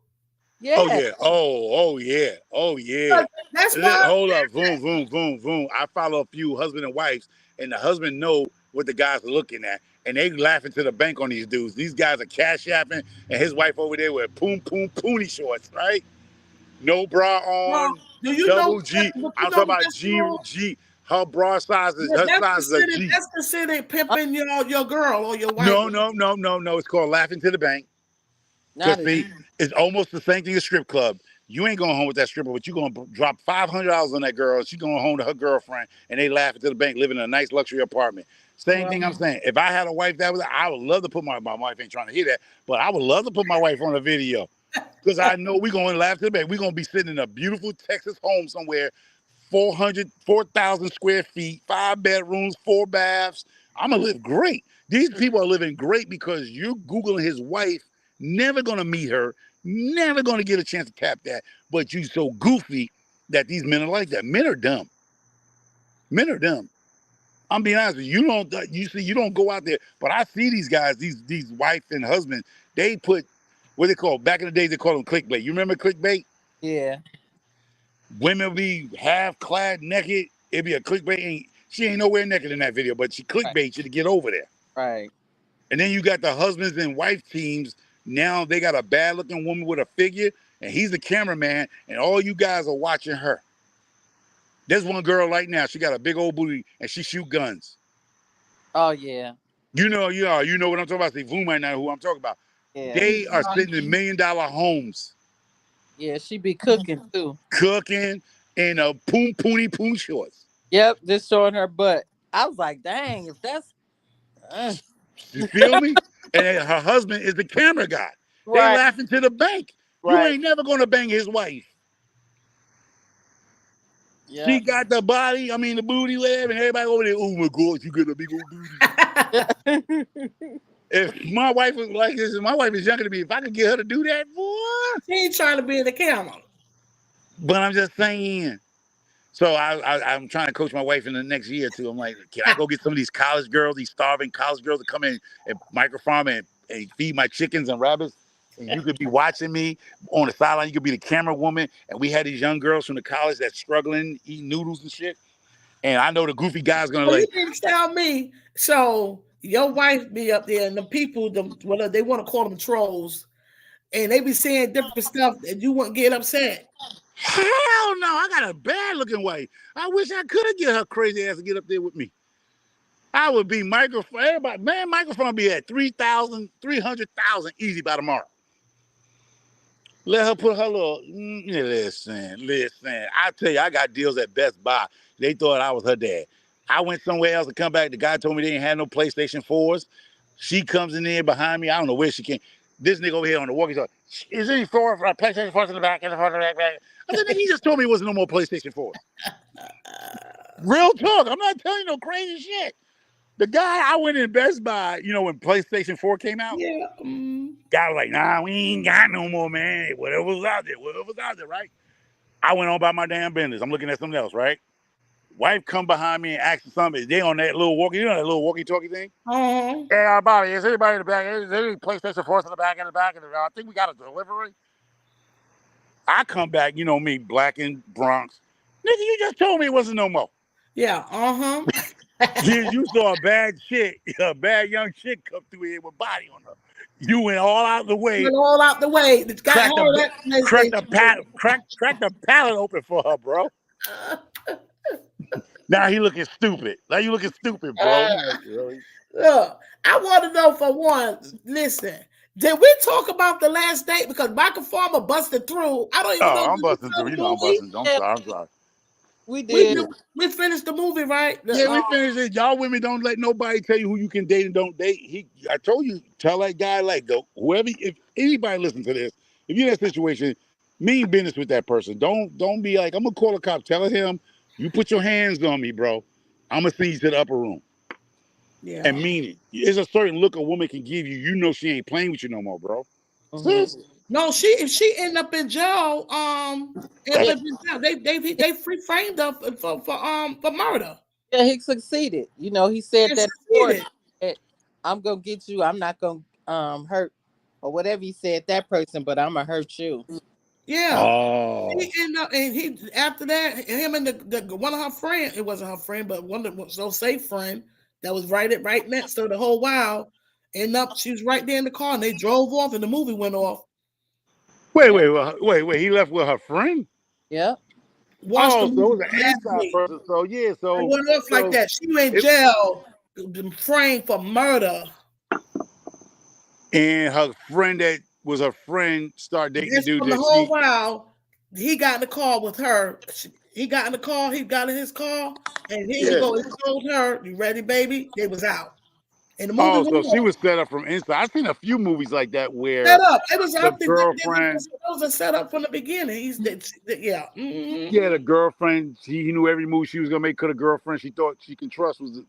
Speaker 4: Oh
Speaker 3: Yeah.
Speaker 4: yeah. Oh yeah. Oh yeah.
Speaker 1: 'Cause that's why.
Speaker 4: Hold up. Boom, boom, boom, boom. I follow a few husband and wives, and the husband know what the guys are looking at, and they laughing to the bank on these dudes. These guys are cash apping, and his wife over there with poony shorts, right? No bra
Speaker 1: Well,
Speaker 4: on,
Speaker 1: do you know?
Speaker 4: double G.
Speaker 1: But you
Speaker 4: I'm
Speaker 1: know
Speaker 4: talking
Speaker 1: what
Speaker 4: about
Speaker 1: that's called?
Speaker 4: G. Her bra size is
Speaker 1: Yeah,
Speaker 4: her size is a G.
Speaker 1: That's considered pimping your girl or your wife.
Speaker 4: No. It's called laughing to the bank. Cause
Speaker 3: Not it.
Speaker 4: see, it's almost the same thing as strip club. You ain't going home with that stripper, but you gonna drop $500 on that girl. She going home to her girlfriend, and they laughing to the bank, living in a nice luxury apartment. Same
Speaker 1: Well,
Speaker 4: thing I'm saying. If I had a wife that was, I would love to put my wife ain't trying to hear that, but I would love to put my wife on a video, because I know we gonna laugh to the bank. We gonna be sitting in a beautiful Texas home somewhere, 4,000 square feet, 5 bedrooms, 4 baths. I'm gonna live great. These people are living great because you're Googling his wife, never gonna meet her, never gonna get a chance to tap that. But you so goofy that these men are like that. Men are dumb. Men are dumb. I'm being honest with you. You don't go out there, but I see these guys, these wife and husband, they put what they call back in the days they call them clickbait. You remember clickbait?
Speaker 3: Yeah.
Speaker 4: Women be half clad naked. It'd be a clickbait. She ain't nowhere naked in that video, but she
Speaker 3: Right.
Speaker 4: clickbait you to get over there.
Speaker 3: Right.
Speaker 4: And then you got the husbands and wife teams. Now they got a bad looking woman with a figure, and he's the cameraman, and all you guys are watching her. There's one girl right now. She got a big old booty, and she shoot guns.
Speaker 3: Oh yeah.
Speaker 4: You know what I'm talking about. See, V.O.M might not know who I'm talking about.
Speaker 3: Yeah.
Speaker 4: They are sitting in $1 million homes,
Speaker 3: Yeah. She be cooking too.
Speaker 4: cooking in a poon shorts.
Speaker 3: Yep. Just showing her butt. I was like, dang, if that's uh,
Speaker 4: You feel me? And then her husband is the camera guy. They
Speaker 3: right.
Speaker 4: laughing to the bank. You
Speaker 3: Right.
Speaker 4: ain't never gonna bang his wife. She
Speaker 3: Yep.
Speaker 4: got the body, I mean the booty lab, and everybody over there, oh my God, you got a big old booty. If my wife was like this, my wife is younger than me. If I could get her to do that, boy.
Speaker 1: She ain't trying to be in the camera.
Speaker 4: But I'm just saying. So I'm trying to coach my wife in the next year or two. I'm like, can I go get some of these college girls, these starving college girls to come in and microfarm and feed my chickens and rabbits? And you could be watching me on the sideline. You could be the camera woman. And we had these young girls from the college that's struggling, eating noodles and shit. And I know the goofy guy's gonna
Speaker 1: So you
Speaker 4: like,
Speaker 1: didn't tell me. So your wife be up there, and the people, they want to call them trolls, and they be saying different stuff, and you wouldn't get upset.
Speaker 4: hell no, I got a bad looking wife. I wish I could get her crazy ass to get up there with me. I would be microphone. Everybody, man, microphone be at 3,000, 300,000 easy by tomorrow. Let her put her little, listen. I tell you, I got deals at Best Buy. They thought I was her dad. I went somewhere else to come back. The guy told me they didn't have no PlayStation 4s. She comes in there behind me. I don't know where she came. This nigga over here on the walkie talkie. Is there any PlayStation 4s in the back? In the front, in the back? I said, nigga, he just told me it wasn't no more PlayStation 4s. Real talk. I'm not telling you no crazy shit. The guy I went in Best Buy, when PlayStation 4 came out,
Speaker 1: Yeah.
Speaker 4: guy was like, nah, we ain't got no more, man. Whatever was out there, right? I went on by my damn business. I'm looking at something else, right? Wife come behind me and ask for something. They on that little that little walkie-talkie thing? Yeah, Bobby, is anybody in the back? Is there any PlayStation 4 in the back? I think we got a delivery. I come back, me, black and Bronx. Nigga, you just told me it wasn't no more.
Speaker 1: Yeah.
Speaker 4: You saw a bad young chick come through here with body on her. You went all out the way.
Speaker 1: Went all out the way. It's got
Speaker 4: Crack
Speaker 1: all that
Speaker 4: the palate open for her, bro. Now he looking stupid. Now you looking stupid, bro. Really?
Speaker 1: Look, I want to know for one. Listen, did we talk about the last date? Because Michael Farmer busted through. I don't even know.
Speaker 4: I'm busting through. I'm busting. I'm sorry.
Speaker 3: We did.
Speaker 1: We finished the movie, right?
Speaker 4: Yeah, we finished it. Y'all women don't let nobody tell you who you can date and don't date. I told you, tell that guy, whoever, if anybody listen to this, if you're in that situation, mean business with that person. Don't be like, I'm gonna call a cop. Tell him, you put your hands on me, bro. I'm gonna send you to the upper room.
Speaker 1: Yeah.
Speaker 4: And mean it. There's a certain look a woman can give you. You know she ain't playing with you no more, bro.
Speaker 3: Mm-hmm.
Speaker 1: No, if she end up in jail, they free framed her for murder.
Speaker 3: Yeah, he succeeded. He said
Speaker 1: He
Speaker 3: that
Speaker 1: succeeded.
Speaker 3: I'm gonna get you. I'm not gonna hurt or whatever he said that person, but I'm gonna hurt you.
Speaker 1: Yeah.
Speaker 4: Oh.
Speaker 1: He ended up, and he after that, him and the one of her friend, it wasn't her friend, but one that was so safe friend that was right next to her the whole while. End up, she was right there in the car, and they drove off, and the movie went off.
Speaker 4: Wait. He left with her friend?
Speaker 3: Yeah.
Speaker 1: Watch the
Speaker 4: So it
Speaker 1: movie
Speaker 4: was an
Speaker 1: last
Speaker 4: inside
Speaker 1: week.
Speaker 4: person. So yeah,
Speaker 1: It went off like that. She went in
Speaker 4: it,
Speaker 1: jail, framed for murder.
Speaker 4: and her friend that was her friend started dating the
Speaker 1: That's
Speaker 4: dude
Speaker 1: from the
Speaker 4: that
Speaker 1: whole while. He got in the car with her. He got in the car. He got in his car, and here you go. He told her, "You ready, baby?" They was out, and the movie went
Speaker 4: so she
Speaker 1: off.
Speaker 4: was set up from inside. I've seen a few movies like that where
Speaker 1: Set up. It was. I
Speaker 4: the
Speaker 1: think
Speaker 4: girlfriend,
Speaker 1: that was a setup from the beginning. Yeah. Mm-hmm.
Speaker 4: yeah, the girlfriend, he knew every move she was gonna make. Cause the girlfriend she thought she can trust was,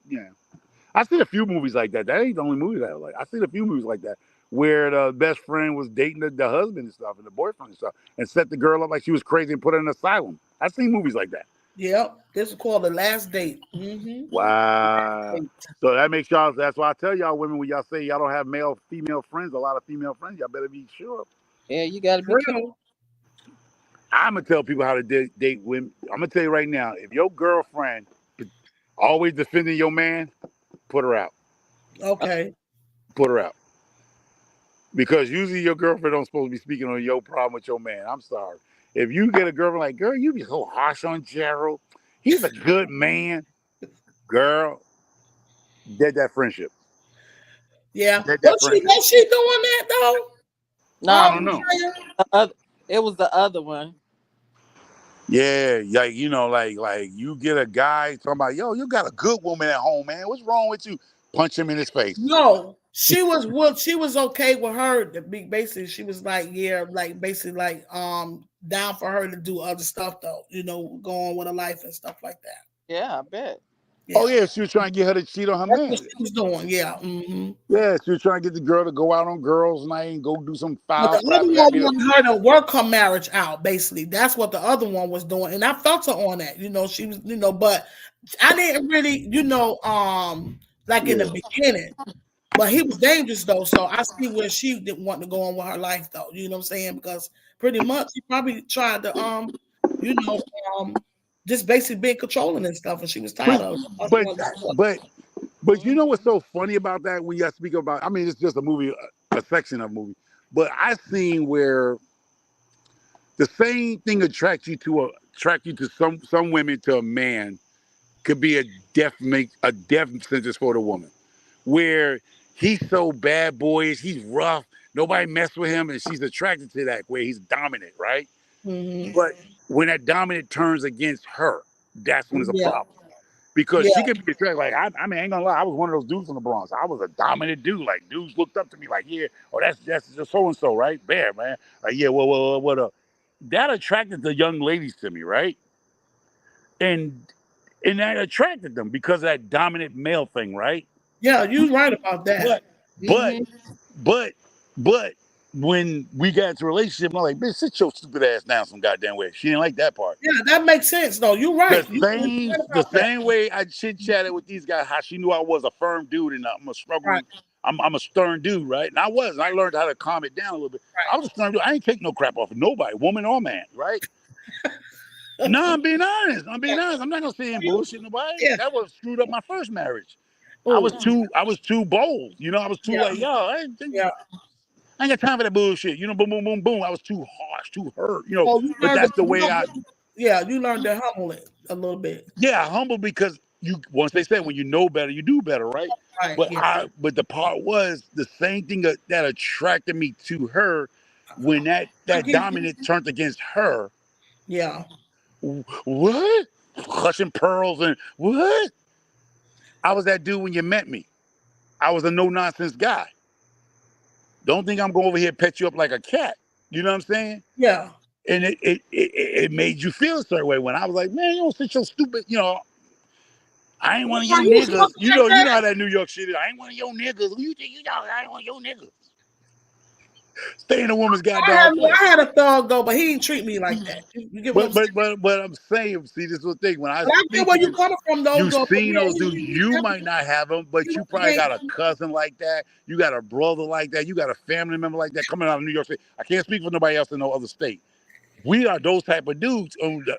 Speaker 4: I've seen a few movies like that. That ain't the only movie that I like. I've seen a few movies like that where the best friend was dating the husband and stuff and the boyfriend and stuff and set the girl up like she was crazy and put her in an asylum. I've seen movies like that.
Speaker 1: Yep. This is called The Last Date. Mm-hmm.
Speaker 4: Wow. So that makes y'all, that's why I tell y'all women when y'all say y'all don't have female friends, a lot of female friends, y'all better be sure.
Speaker 3: Yeah, you gotta be careful.
Speaker 4: I'm gonna tell people how to date women. I'm gonna tell you right now, if your girlfriend always defending your man, put her out.
Speaker 1: Okay.
Speaker 4: Put her out. Because usually your girlfriend don't supposed to be speaking on your problem with your man. I'm sorry. If you get a girlfriend like, girl, you be so harsh on Gerald. He's a good man. Girl, dead that friendship.
Speaker 1: Yeah.
Speaker 4: Dead that friendship.
Speaker 1: Was she doing that though?
Speaker 3: No,
Speaker 4: I don't know.
Speaker 3: it was the other one.
Speaker 4: Yeah, like like you get a guy talking about, yo, you got a good woman at home, man. What's wrong with you? Punch him in his face.
Speaker 1: No, she was okay with her to be basically. She was like, yeah, like basically like down for her to do other stuff though. Go on with her life and stuff like that.
Speaker 3: Yeah, I bet.
Speaker 4: Oh
Speaker 1: Yeah,
Speaker 4: yeah, she was trying to get her to cheat on her
Speaker 1: that's what
Speaker 4: man.
Speaker 1: she was doing. Yeah.
Speaker 4: Yeah, she was trying to get the girl to go out on girls' night and go do some
Speaker 1: But the
Speaker 4: foul
Speaker 1: other
Speaker 4: crap and got
Speaker 1: one
Speaker 4: me to.
Speaker 1: wanted her to work her marriage out, basically. That's what the other one was doing. And I felt her on that. She was, but I didn't really, like in the
Speaker 4: Yeah.
Speaker 1: beginning. But he was dangerous though. So I see where she didn't want to go on with her life though. You know what I'm saying? Because pretty much he probably tried to you know, um just basically being controlling and stuff, and she was tired
Speaker 4: But
Speaker 1: of it. That's
Speaker 4: but
Speaker 1: one that was.
Speaker 4: but but you know what's so funny about that when you speak about? I mean, it's just a movie, a section of a movie. But I seen where the same thing attract you to some women to a man could be a death sentence for the woman, where he's so bad boyish, he's rough, nobody mess with him, and she's attracted to that where he's dominant, right?
Speaker 1: Mm-hmm.
Speaker 4: But when that dominant turns against her, that's when it's a
Speaker 1: Yeah,
Speaker 4: problem. Because
Speaker 1: yeah,
Speaker 4: she could be attracted. Like I mean, I ain't gonna lie, I was one of those dudes from the Bronx. I was a dominant dude. Like dudes looked up to me, like, yeah, oh, that's just so and so, right? Bad man. Like, yeah, what up? That attracted the young ladies to me, right? And that attracted them because of that dominant male thing, right?
Speaker 1: yeah. You right about that.
Speaker 4: But but
Speaker 1: Mm-hmm.
Speaker 4: but but when we got into a relationship, I'm like, bitch, sit your stupid ass down some goddamn way. She didn't like that part.
Speaker 1: Yeah, that makes sense though. You're right. You're right
Speaker 4: The
Speaker 1: about that.
Speaker 4: same way I chit chatted with these guys, how she knew I was a firm dude and I'm a
Speaker 1: Right,
Speaker 4: struggling, I'm a stern dude, right? And I was. And I learned how to calm it down a little bit. I
Speaker 1: right.
Speaker 4: was a stern dude. I ain't take no crap off of nobody, woman or man, right? No, I'm being honest. I'm being honest. I'm not gonna say and bullshit nobody.
Speaker 1: Yeah.
Speaker 4: That was screwed up my first marriage.
Speaker 1: Oh,
Speaker 4: I was too bold. I was too
Speaker 1: yeah,
Speaker 4: like, yo,
Speaker 1: yeah.
Speaker 4: I ain't got time for that bullshit. Boom, boom, boom, boom. I was too harsh, too hurt.
Speaker 1: Oh, you
Speaker 4: But
Speaker 1: learned to,
Speaker 4: that's the way I.
Speaker 1: yeah, you learned to humble it a little bit.
Speaker 4: Yeah, humble because you once they said when you know better, you do better, right?
Speaker 1: Right.
Speaker 4: But
Speaker 1: Yeah.
Speaker 4: but the part was the same thing that attracted me to her when
Speaker 1: I
Speaker 4: that
Speaker 1: get you.
Speaker 4: dominant turned against her.
Speaker 1: Yeah.
Speaker 4: What? Clutching pearls and what? I was that dude when you met me. I was a no nonsense guy. Don't think I'm going over here and pet you up like a cat. You know what I'm saying?
Speaker 1: Yeah.
Speaker 4: And it made you feel a certain way when I was like, man, you don't sit your stupid, I ain't one of
Speaker 1: Yeah,
Speaker 4: your
Speaker 1: you was
Speaker 4: niggas.
Speaker 1: talking like
Speaker 4: You
Speaker 1: that.
Speaker 4: know how that New York shit is. I ain't one of your niggas. Who you think you know? I ain't one of your niggas. Stay in a woman's goddamn face.
Speaker 1: I had a thug though, but he didn't treat me like that. You get what I'm saying?
Speaker 4: But I'm saying, see, this is the thing. When I
Speaker 1: But I get
Speaker 4: speak
Speaker 1: where
Speaker 4: to
Speaker 1: you
Speaker 4: you,
Speaker 1: coming from though,
Speaker 4: you
Speaker 1: though. But
Speaker 4: seen
Speaker 1: yeah,
Speaker 4: those dudes. You might not have them, but you probably got a cousin like that. You got a brother like that. You got a family member like that coming out of New York City. I can't speak for nobody else in no other state. We are those type of dudes.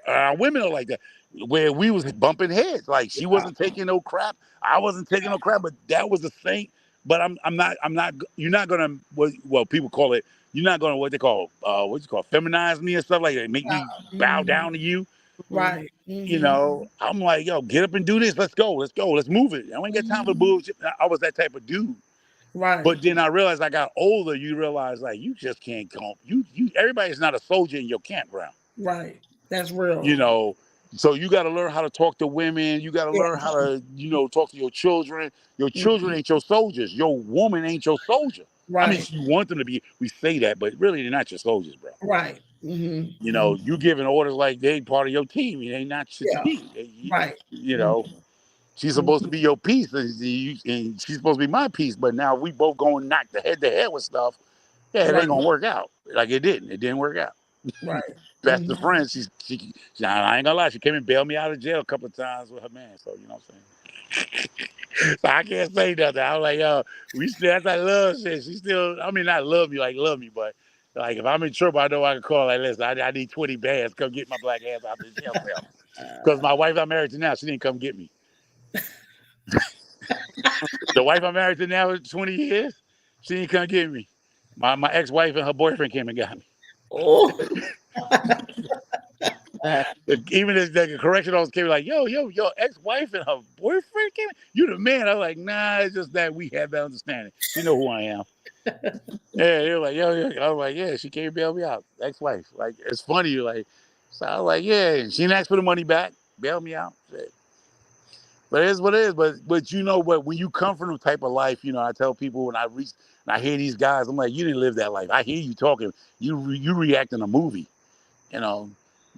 Speaker 4: Our women are like that, where we was bumping heads. Like she wasn't taking no crap, I wasn't taking no crap, but that was the same. But I'm not. You're not gonna. Well, people call it. You're not gonna what they call what you call feminize me and stuff like that. Make me bow
Speaker 1: Mhm.
Speaker 4: down to you.
Speaker 1: Right. Hmm.
Speaker 4: I'm like, yo, get up and do this. Let's go. Let's go. Let's move it. I ain't got time for bullshit. I was that type of dude.
Speaker 1: Right.
Speaker 4: But then I realized I got older. You realize like you just can't come. Everybody's not a soldier in your campground.
Speaker 1: Right. That's real.
Speaker 4: you know so you got to learn how to talk to women. You got to
Speaker 1: Yeah.
Speaker 4: learn how to talk to your children. Your children
Speaker 1: Mhm.
Speaker 4: ain't your soldiers. Your woman ain't your soldier. I mean,
Speaker 1: Right.
Speaker 4: you want them to be. We say that, but really they're not your soldiers, bro.
Speaker 1: Right. Hmm.
Speaker 4: You giving orders like they part of your team. They not shit to
Speaker 1: Yeah.
Speaker 4: me.
Speaker 1: Right.
Speaker 4: You
Speaker 1: Mhm.
Speaker 4: know she's supposed to be your piece, and she's supposed to be my piece, but now we both going knock the head to head with stuff. Yeah, it
Speaker 1: Right.
Speaker 4: ain't gonna work out. Like it didn't work out.
Speaker 1: Right.
Speaker 4: Best of
Speaker 1: Hmm.
Speaker 4: friends. I ain't gonna lie, she came and bailed me out of jail a couple of times with her man. So you know what I'm saying. So I can't say nothing. I was like, yo, we still that's that love shit. She still, I mean, not love me like love me, but like if I'm in trouble, I know I can call. Like, listen, I need 20 bands. Come get my black ass out the jail cell. Because my wife I'm married to now, she didn't come get me. The wife I'm married to now for 20 years, she didn't come get me. My ex-wife and her boyfriend came and got me.
Speaker 1: Oh.
Speaker 4: Even as the correction officer came like, your ex-wife and her boyfriend came. You the man. I was like, nah, it's just that we had that understanding. She know who I am. Yeah, they were like, I was like, yeah, she came to bail me out. Ex-wife. Like, it's funny. Like, so I was like, yeah. And she didn't ask for the money back. Bail me out. Shit. But it is what it is. But you know what? When you come from the type of life, I tell people when I reach and I hear these guys, I'm like, you didn't live that life. I hear you talking. You react in a movie. You know,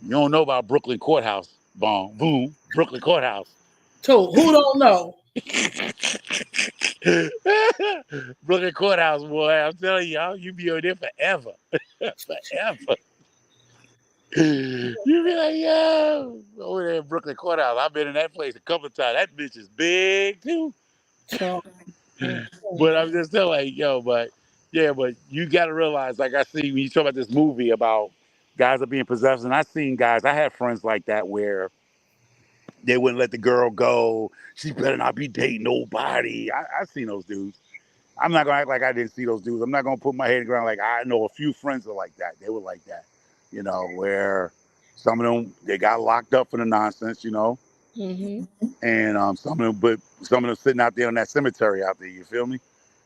Speaker 4: you don't know about Brooklyn Courthouse. Boom, boom, Brooklyn Courthouse.
Speaker 1: Too. Who don't know?
Speaker 4: Brooklyn Courthouse, boy. I'm telling y'all, you be on there forever. Forever. You be like, yo, over there in Brooklyn Courthouse. I've been in that place a couple of times. That bitch is big too.
Speaker 1: So,
Speaker 4: But I'm just telling like, yo, but yeah, but you gotta realize, like I see when you talk about this movie about guys are being possessed, and I seen guys, I had friends like that where they wouldn't let the girl go. She better not be dating nobody. I seen those dudes. I'm not gonna act like I didn't see those dudes. I'm not gonna put my head in the ground like I know a few friends are like that. They were like that, where some of them they got locked up for the nonsense,
Speaker 1: mm-hmm,
Speaker 4: and some of them sitting out there in that cemetery out there. You feel me?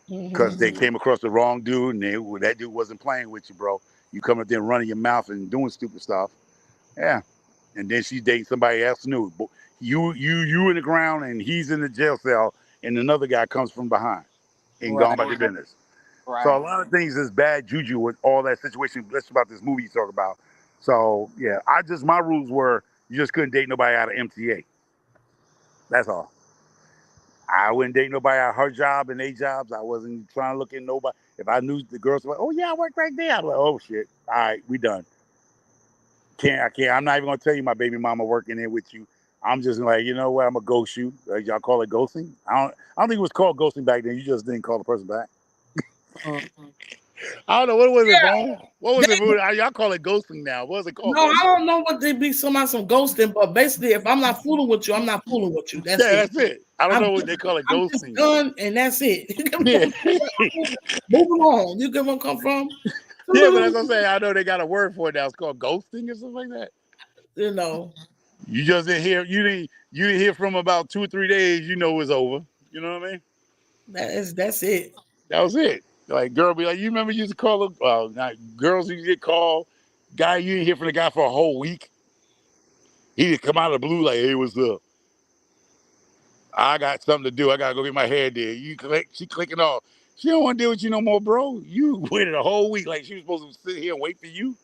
Speaker 4: Because
Speaker 1: mm-hmm.
Speaker 4: they came across the wrong dude, and that dude wasn't playing with you, bro. You come up there and running your mouth and doing stupid stuff. Yeah, and then she dating somebody else new. You in the ground, and he's in the jail cell, and another guy comes from behind and gone
Speaker 3: Right.
Speaker 4: about their business. So a
Speaker 3: Right.
Speaker 4: lot of things is bad juju with all that situation. Let's about this movie you talk about. So yeah, my rules were you just couldn't date nobody out of MTA. That's all. I wouldn't date nobody out of her job and their jobs. I wasn't trying to look at nobody. If I knew the girls were like, oh yeah, I work right there, I'm like, oh shit. All right, we done. I can't. I'm not even gonna tell you my baby mama working there with you. I'm just like, you know what? I'm gonna ghost you. Y'all call it ghosting? I don't think it was called ghosting back then. You just didn't call the person back.
Speaker 3: Mm.
Speaker 4: I don't know. What was it, Bone? What was it?
Speaker 1: They,
Speaker 4: Y'all call it ghosting now. What was it called?
Speaker 1: no, I
Speaker 4: Ghosting?
Speaker 1: don't know what they be some ghosting, but basically, if I'm not fooling with you, I'm not fooling with you. That's
Speaker 4: Yeah,
Speaker 1: it.
Speaker 4: that's it. I don't
Speaker 1: I'm
Speaker 4: know what they call it
Speaker 1: I'm just
Speaker 4: ghosting.
Speaker 1: done, and that's it.
Speaker 4: Yeah.
Speaker 1: Moving on. You get where I come from?
Speaker 4: Yeah, but as I'm saying, I know they got a word for it now. It's called ghosting or something like that.
Speaker 1: You know,
Speaker 4: You just didn't hear you didn't hear from about 2 or 3 days, it's over. You know what I mean?
Speaker 1: that's it.
Speaker 4: That was it. Like girl be like, you remember you used to call them not girls used to get called, guy you didn't hear from the guy for a whole week. He just come out of the blue like, hey, what's up? I got something to do. I gotta go get my hair did. She clicking off. She don't want to deal with you no more, bro. You waited a whole week like she was supposed to sit here and wait for you.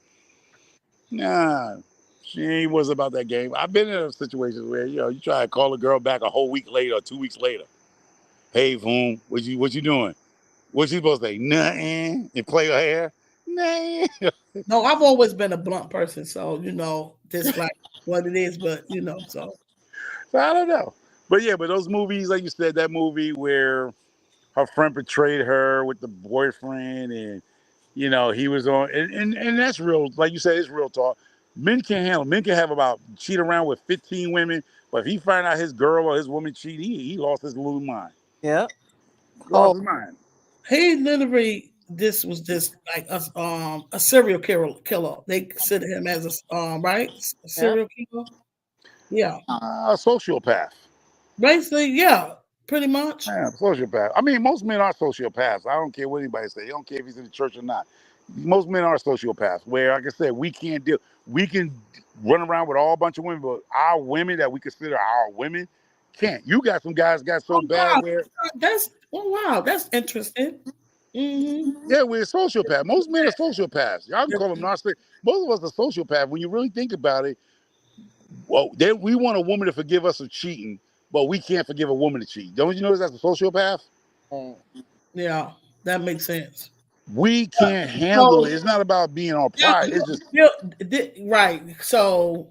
Speaker 4: Nah, she ain't was about that game. I've been in situations where you try to call a girl back a whole week later or 2 weeks later. Hey, Voom, what you doing? What she supposed to say? Nothing. And play her hair? Nah.
Speaker 1: No, I've always been a blunt person, so just like what it is. But so
Speaker 4: So I don't know. But yeah, but those movies, like you said, that movie where her friend betrayed her with the boyfriend, and he was on, and that's real. Like you said, it's real talk. Men can't handle. Men can have about cheat around with 15 women, but if he find out his girl or his woman cheat, he lost his little mind.
Speaker 3: Yep.
Speaker 4: Lost
Speaker 3: Oh,
Speaker 4: his mind.
Speaker 1: he literally this was just like a serial killer. They consider him as a right a
Speaker 3: yeah.
Speaker 1: serial killer. Yeah,
Speaker 4: A sociopath.
Speaker 1: basically, yeah, pretty much.
Speaker 4: Yeah, sociopath. I mean, most men are sociopaths. I don't care what anybody say. I don't care if he's in the church or not. Most men are sociopaths. Where, like I said, we can't deal. We can run around with all a bunch of women, but our women that we consider our women can't. You got some guys got so
Speaker 1: Oh
Speaker 4: bad
Speaker 1: wow,
Speaker 4: where
Speaker 1: that's interesting. Hmm.
Speaker 4: yeah, we're a sociopath. Most men are sociopaths. Y'all can call them narcissists. Most of us are sociopaths. When you really think about it, well, we want a woman to forgive us of cheating, but we can't forgive a woman to cheat. Don't you notice that's a sociopath?
Speaker 3: Mm.
Speaker 1: Yeah, that makes sense.
Speaker 4: We can't handle
Speaker 1: So
Speaker 4: it. It's not about being on
Speaker 1: yeah,
Speaker 4: pride. It's just,
Speaker 1: right. So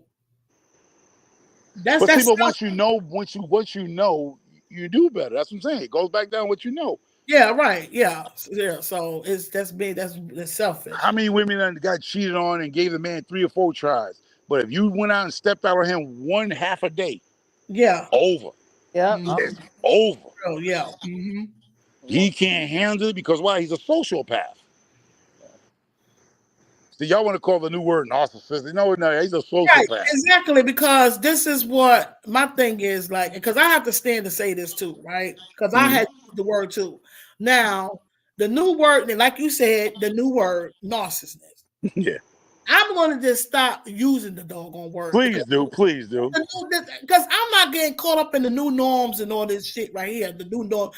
Speaker 4: but see,
Speaker 1: that's
Speaker 4: but once you know, you do better. That's what I'm saying. It goes back down to what you know.
Speaker 1: yeah, right, yeah. So that's
Speaker 4: How
Speaker 1: selfish.
Speaker 4: many women got cheated on and gave the man 3 or 4 tries? But if you went out and stepped out on him one half a day,
Speaker 1: Yeah.
Speaker 4: over.
Speaker 3: Yep.
Speaker 1: Mm-hmm.
Speaker 4: It's over.
Speaker 1: Oh yeah. Hmm.
Speaker 4: He can't handle it because why? He's a sociopath. See, y'all want to call the new word narcissist. No, he's a
Speaker 1: Right,
Speaker 4: sociopath.
Speaker 1: exactly. Because this is what my thing is like. Because I have to stand to say this too, right? Because I
Speaker 4: Mhm.
Speaker 1: had the word too. Now, the new word, like you said, the new word, narcissist.
Speaker 4: Yeah.
Speaker 1: I'm going to just stop using the doggone word
Speaker 4: Please do. Please do.
Speaker 1: because I'm not getting caught up in the new norms and all this shit right here. The new norm,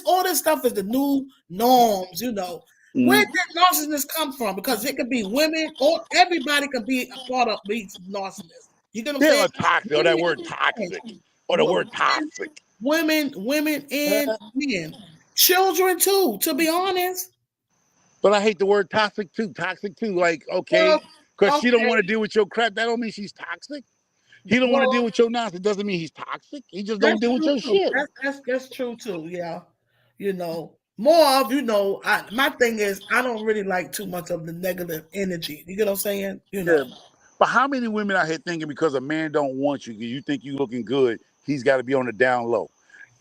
Speaker 1: all this stuff is the new norms. Where
Speaker 4: Mhm.
Speaker 1: did narcissists come from? Because it could be women or everybody can be a part of these narcissists. You get what I'm
Speaker 4: Yeah,
Speaker 1: saying?
Speaker 4: like toxic. Oh, that word toxic. or the word toxic.
Speaker 1: women and men, children too. To be honest,
Speaker 4: But I hate the word toxic too. Toxic too. Like,
Speaker 1: well,
Speaker 4: okay, because she don't
Speaker 1: okay,
Speaker 4: want to deal with your crap. That don't mean she's toxic. He don't want to
Speaker 1: well,
Speaker 4: deal with your nonsense. Doesn't mean he's toxic. He just don't
Speaker 1: that's
Speaker 4: deal with
Speaker 1: true
Speaker 4: your
Speaker 1: too.
Speaker 4: shit.
Speaker 1: That's true too. Yeah, more of my thing is I don't really like too much of the negative energy. You get what I'm saying?
Speaker 4: Yeah. But how many women out here thinking because a man don't want you, because you think you looking good, he's got to be on the down low?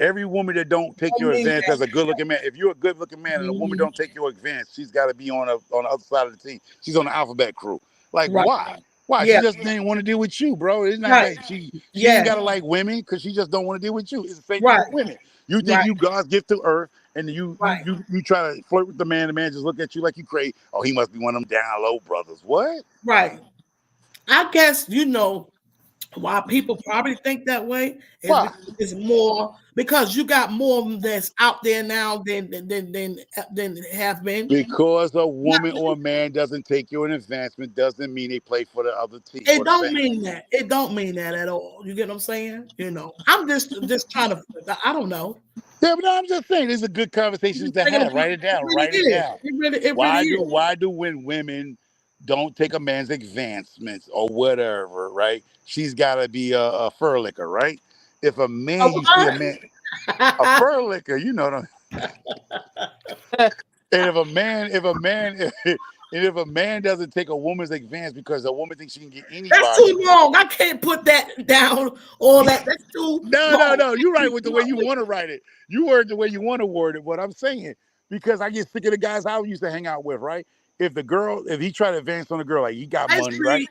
Speaker 4: Every woman that don't take
Speaker 1: Don't
Speaker 4: your
Speaker 1: mean
Speaker 4: advantage as a good looking man, if you're a good looking man and a woman
Speaker 1: Mhm.
Speaker 4: don't take your advantage, she's got to be on the other side of the team. She's on the alphabet crew. Like
Speaker 1: Right.
Speaker 4: why? Why? She
Speaker 1: Yeah.
Speaker 4: just didn't want to deal with you, bro. It's not
Speaker 1: Right.
Speaker 4: that she ain't
Speaker 1: Yeah.
Speaker 4: gotta like women because she just don't want to deal with you. It's the same thing
Speaker 1: Right.
Speaker 4: with women. You think
Speaker 1: Right.
Speaker 4: you God's gift to earth, and
Speaker 1: Right.
Speaker 4: you try to flirt with the man just look at you like you crazy. Oh, he must be one of them down low brothers. What?
Speaker 1: Right. I guess why people probably think that way is
Speaker 4: Why?
Speaker 1: because it's more because you got more of them that's out there now than have been.
Speaker 4: Because a
Speaker 1: Not,
Speaker 4: woman or a man doesn't take you in advancement doesn't mean they play for the other team
Speaker 1: it
Speaker 4: or the
Speaker 1: don't
Speaker 4: family.
Speaker 1: mean that. It don't mean that at all. You get what I'm saying? I'm just trying to. I don't know.
Speaker 4: Yeah, but no, I'm just saying these are good
Speaker 1: I'm
Speaker 4: conversations
Speaker 1: just
Speaker 4: to
Speaker 1: thinking
Speaker 4: have.
Speaker 1: about
Speaker 4: Write it
Speaker 1: it.
Speaker 4: down.
Speaker 1: Really
Speaker 4: Write it
Speaker 1: is.
Speaker 4: down.
Speaker 1: It really
Speaker 4: Why do
Speaker 1: is.
Speaker 4: why do when women don't take a man's advancements or whatever, right? She's got to be a fur licker, right? If a
Speaker 1: A
Speaker 4: man, you see a
Speaker 1: what?
Speaker 4: man, a fur licker, you know, and and if a man doesn't take a woman's advance because a woman thinks she can get
Speaker 1: That's
Speaker 4: anybody.
Speaker 1: too long. I can't put that down. All that. That's too
Speaker 4: No, no,
Speaker 1: long.
Speaker 4: no. You write with the way you want to write it. You word the way you want to word it. What I'm saying, because I get sick of the guys I used to hang out with, right? If he tried to advance on a girl, like he got
Speaker 1: I
Speaker 4: money, right?
Speaker 1: see.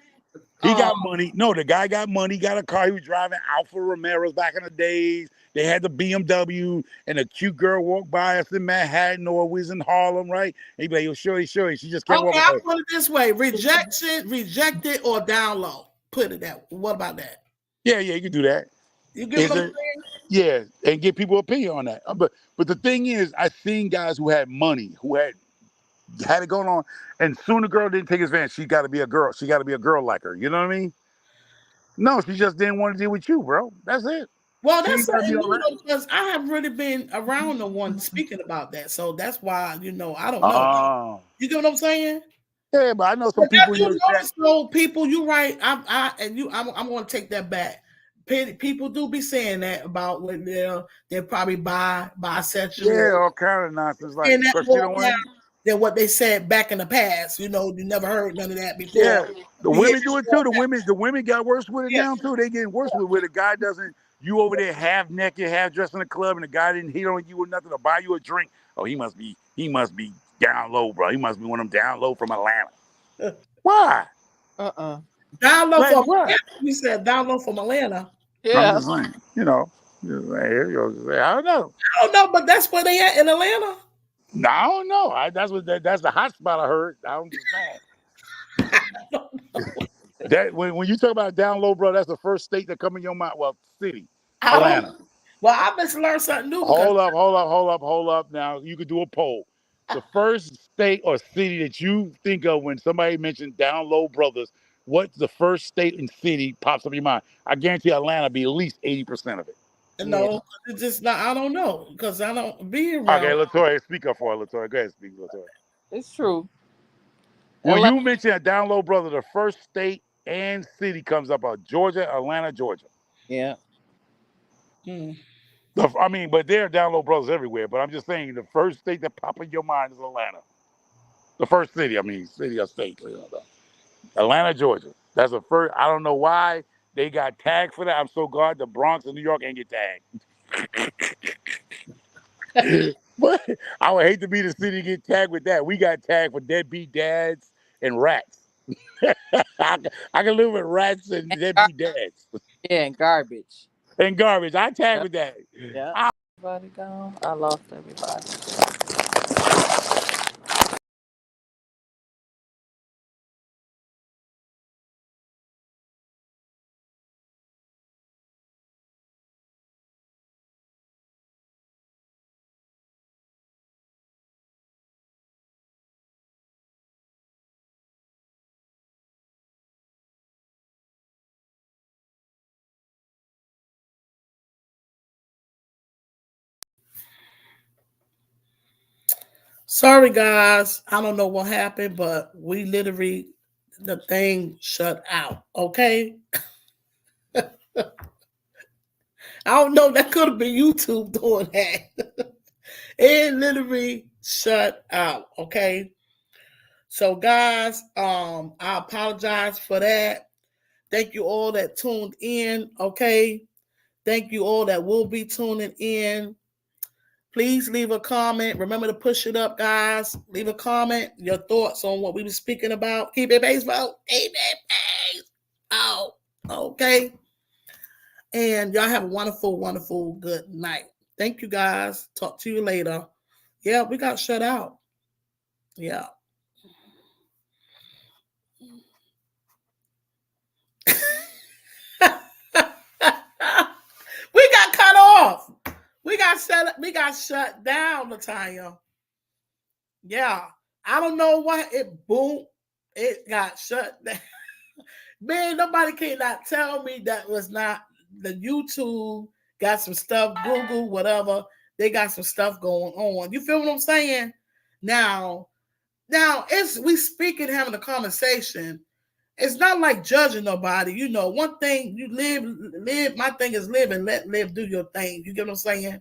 Speaker 4: He got money. No, the guy got money, got a car. He was driving Alfa Romeros back in the days. They had the BMW, and a cute girl walked by us in Manhattan or we was in Harlem, right? And he'd be like, yo, shorty, shorty. She just kept
Speaker 1: Okay,
Speaker 4: walking
Speaker 1: I'll
Speaker 4: by.
Speaker 1: put it this way: rejected, or down low. Put it that. What about that?
Speaker 4: Yeah, yeah, you can do that.
Speaker 1: You get what
Speaker 4: Is
Speaker 1: I'm
Speaker 4: it?
Speaker 1: saying?
Speaker 4: Yeah, and get people opinion on that. But the thing is, I've seen guys who had money, who had it going on, and soon the girl didn't take advantage. She got to be a girl. She got to be a girl like her. You know what I mean? No, she just didn't want to deal with you, bro. That's it.
Speaker 1: Well,
Speaker 4: She
Speaker 1: that's
Speaker 4: ain't got to be
Speaker 1: something
Speaker 4: all
Speaker 1: new
Speaker 4: that.
Speaker 1: though, because I haven't really been around the one speaking about that. So that's why I don't know.
Speaker 4: Oh,
Speaker 1: You get what I'm saying?
Speaker 4: yeah, but I know some
Speaker 1: But
Speaker 4: people
Speaker 1: that
Speaker 4: in
Speaker 1: you
Speaker 4: your chat.
Speaker 1: notice though, people, you right. I'm going to take that back. People do be saying that about when they're probably bisexual,
Speaker 4: Yeah, all kind of nonsense. Like,
Speaker 1: saying that
Speaker 4: cause she
Speaker 1: more
Speaker 4: don't
Speaker 1: now
Speaker 4: want.
Speaker 1: than what they said back in the past. You never heard none of that before.
Speaker 4: Yeah, the
Speaker 1: You hear
Speaker 4: women do
Speaker 1: it
Speaker 4: it
Speaker 1: more
Speaker 4: too. The women got worse with it
Speaker 1: now.
Speaker 4: now too. They getting worse with it. Where the guy doesn't, you over there half naked, half dressed in the club, and the guy didn't hit on you or nothing or buy you a drink. Oh, he must be down low, bro. He must be one of them down low from Atlanta.
Speaker 1: Yeah.
Speaker 4: Why?
Speaker 3: Uh-uh.
Speaker 1: Download
Speaker 4: Like
Speaker 1: from
Speaker 4: what?
Speaker 1: Atlanta. We said download from Atlanta.
Speaker 4: I'm
Speaker 3: Yeah.
Speaker 4: just saying, just saying, I don't know.
Speaker 1: I don't know, but that's where they at in Atlanta.
Speaker 4: No, I don't know. That's the hot spot I heard. I'm just saying
Speaker 1: I don't know.
Speaker 4: that when you talk about down low, bro, that's the first state that come in your mind. Well, city,
Speaker 1: I don't
Speaker 4: Atlanta.
Speaker 1: know. Well, I just learned something new because
Speaker 4: Hold up. Now you could do a poll. The first state or city that you think of when somebody mentioned down low brothers, what's the first state and city pops up in your mind? I guarantee Atlanta be at least 80% of it.
Speaker 3: Yeah.
Speaker 1: it's just not. I don't know because I don't be
Speaker 4: Okay,
Speaker 1: around.
Speaker 4: Latoya, speak up for her, Latoya. Go ahead, speak, Latoya.
Speaker 3: It's true.
Speaker 4: When
Speaker 3: Atlanta.
Speaker 4: you mention a down low brother, the first state and city comes up Georgia, Atlanta, Georgia.
Speaker 3: Yeah.
Speaker 1: Hmm.
Speaker 4: But there are down low brothers everywhere. But I'm just saying the first state that pop in your mind is Atlanta. The first city, city or state. Atlanta, Georgia. That's the first. I don't know why they got tagged for that. I'm so glad the Bronx and New York ain't get tagged. But I would hate to be the city to get tagged with that. We got tagged for deadbeat dads and rats. I can live with rats and
Speaker 3: And gar-
Speaker 4: deadbeat dads
Speaker 3: yeah, and garbage.
Speaker 4: and garbage. I tag
Speaker 3: Yep.
Speaker 4: with that.
Speaker 3: Yep. Everybody gone. I lost everybody.
Speaker 1: Sorry, guys. I don't know what happened, but we literally, the thing shut out. Okay. I don't know. That could have been YouTube doing that. It literally shut out. Okay. So, guys, I apologize for that. Thank you all that tuned in. Okay. Thank you all that will be tuning in. Please leave a comment. Remember to push it up, guys. Leave a comment. Your thoughts on what we were speaking about. Keep it baseball. Keep it baseball. Okay. And y'all have a wonderful, wonderful good night. Thank you, guys. Talk to you later. Yeah, we got shut out. Yeah. We got cut off. We got shut down, Latanya. Yeah. I don't know why it boom. It got shut down. Man, nobody cannot tell me that was not the YouTube got some stuff, Google, whatever. They got some stuff going on. You feel what I'm saying? Now, it's we speaking, having a conversation. It's not like judging nobody. You know, one thing you live. My thing is live and let live do your thing. You get what I'm saying?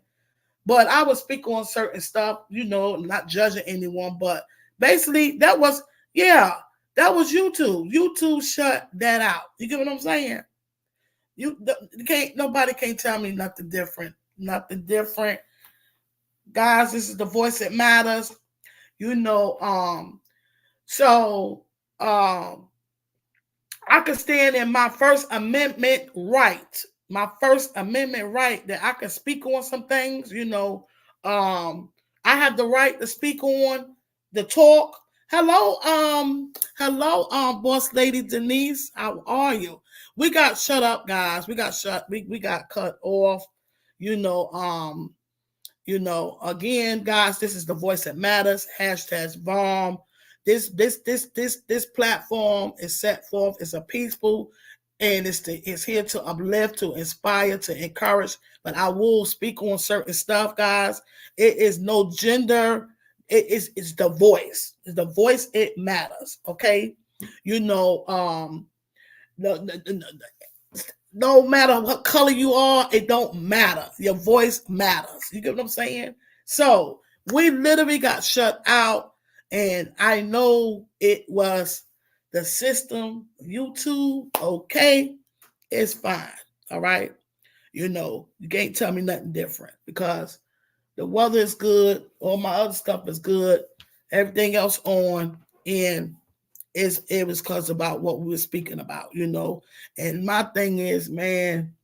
Speaker 1: But I would speak on certain stuff, not judging anyone. But basically, yeah, that was YouTube. YouTube shut that out. You get what I'm saying? You can't. Nobody can't tell me nothing different. Nothing different, guys. This is the voice that matters. You know. So, I could stand in my First Amendment right. My First Amendment right that I can speak on some things, I have the right to speak on the talk. Hello, boss lady Denise. How are you? We got shut up, guys. We got cut off. You know, again, guys, this is the voice that matters. Hashtag V.O.M. This platform is set forth. It's a peaceful, and it's here to uplift, to inspire, to encourage. But I will speak on certain stuff, guys. It is no gender. It's the voice. It's the voice. It matters. Okay, no matter what color you are, it don't matter. Your voice matters. You get what I'm saying? So we literally got shut out, and I know it was the system, YouTube. Okay, it's fine. All right. You can't tell me nothing different because the weather is good. All my other stuff is good. Everything else on, and it was because about what we were speaking about. And my thing is, man,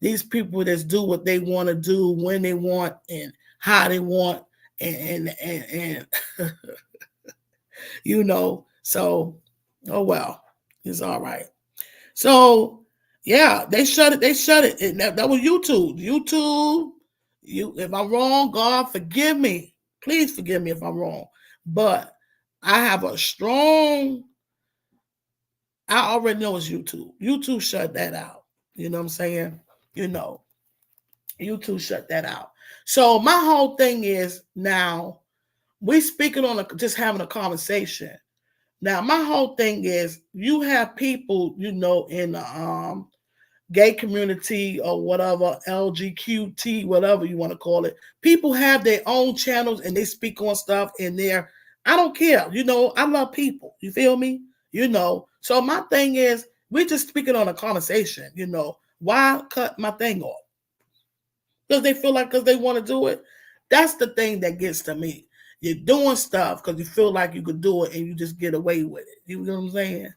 Speaker 1: these people that do what they want to do when they want and how they want, and so oh well, it's all right. So yeah, they shut it. That was YouTube. If I'm wrong, God forgive me. Please forgive me if I'm wrong. But I have a strong, I already know it's YouTube. YouTube shut that out. You know what I'm saying? YouTube shut that out. So my whole thing is, now we speaking on just having a conversation. Now my whole thing is, you have people, in the gay community or whatever, LGQT, whatever you want to call it. People have their own channels and they speak on stuff in there. I don't care. I love people. You feel me? So my thing is, we're just speaking on a conversation. Why cut my thing off? Because they feel like, because they want to do it. That's the thing that gets to me. You're doing stuff because you feel like you could do it and you just get away with it. You know what I'm saying?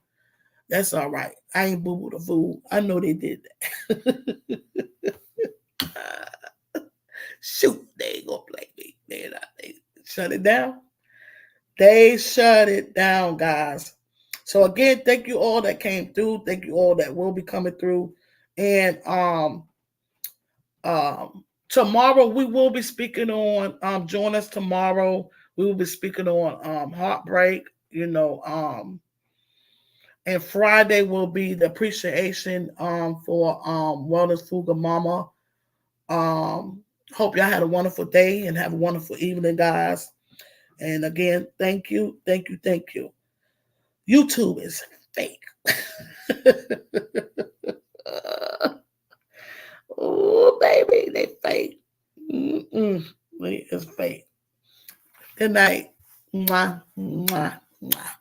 Speaker 1: That's all right. I ain't boo-boo the fool. I know they did that. Shoot, they ain't gonna play me. They shut it down. They shut it down, guys. So again, thank you all that came through. Thank you all that will be coming through. And tomorrow we will be speaking on join us tomorrow. We will be speaking on heartbreak, and Friday will be the appreciation for Wellness Fuga Mama. Hope y'all had a wonderful day and have a wonderful evening, guys. And again, thank you, thank you, thank you. YouTube is fake. Oh, baby, they fake. Mm-mm. It's fake. Good night. Mwah, mwah, mwah.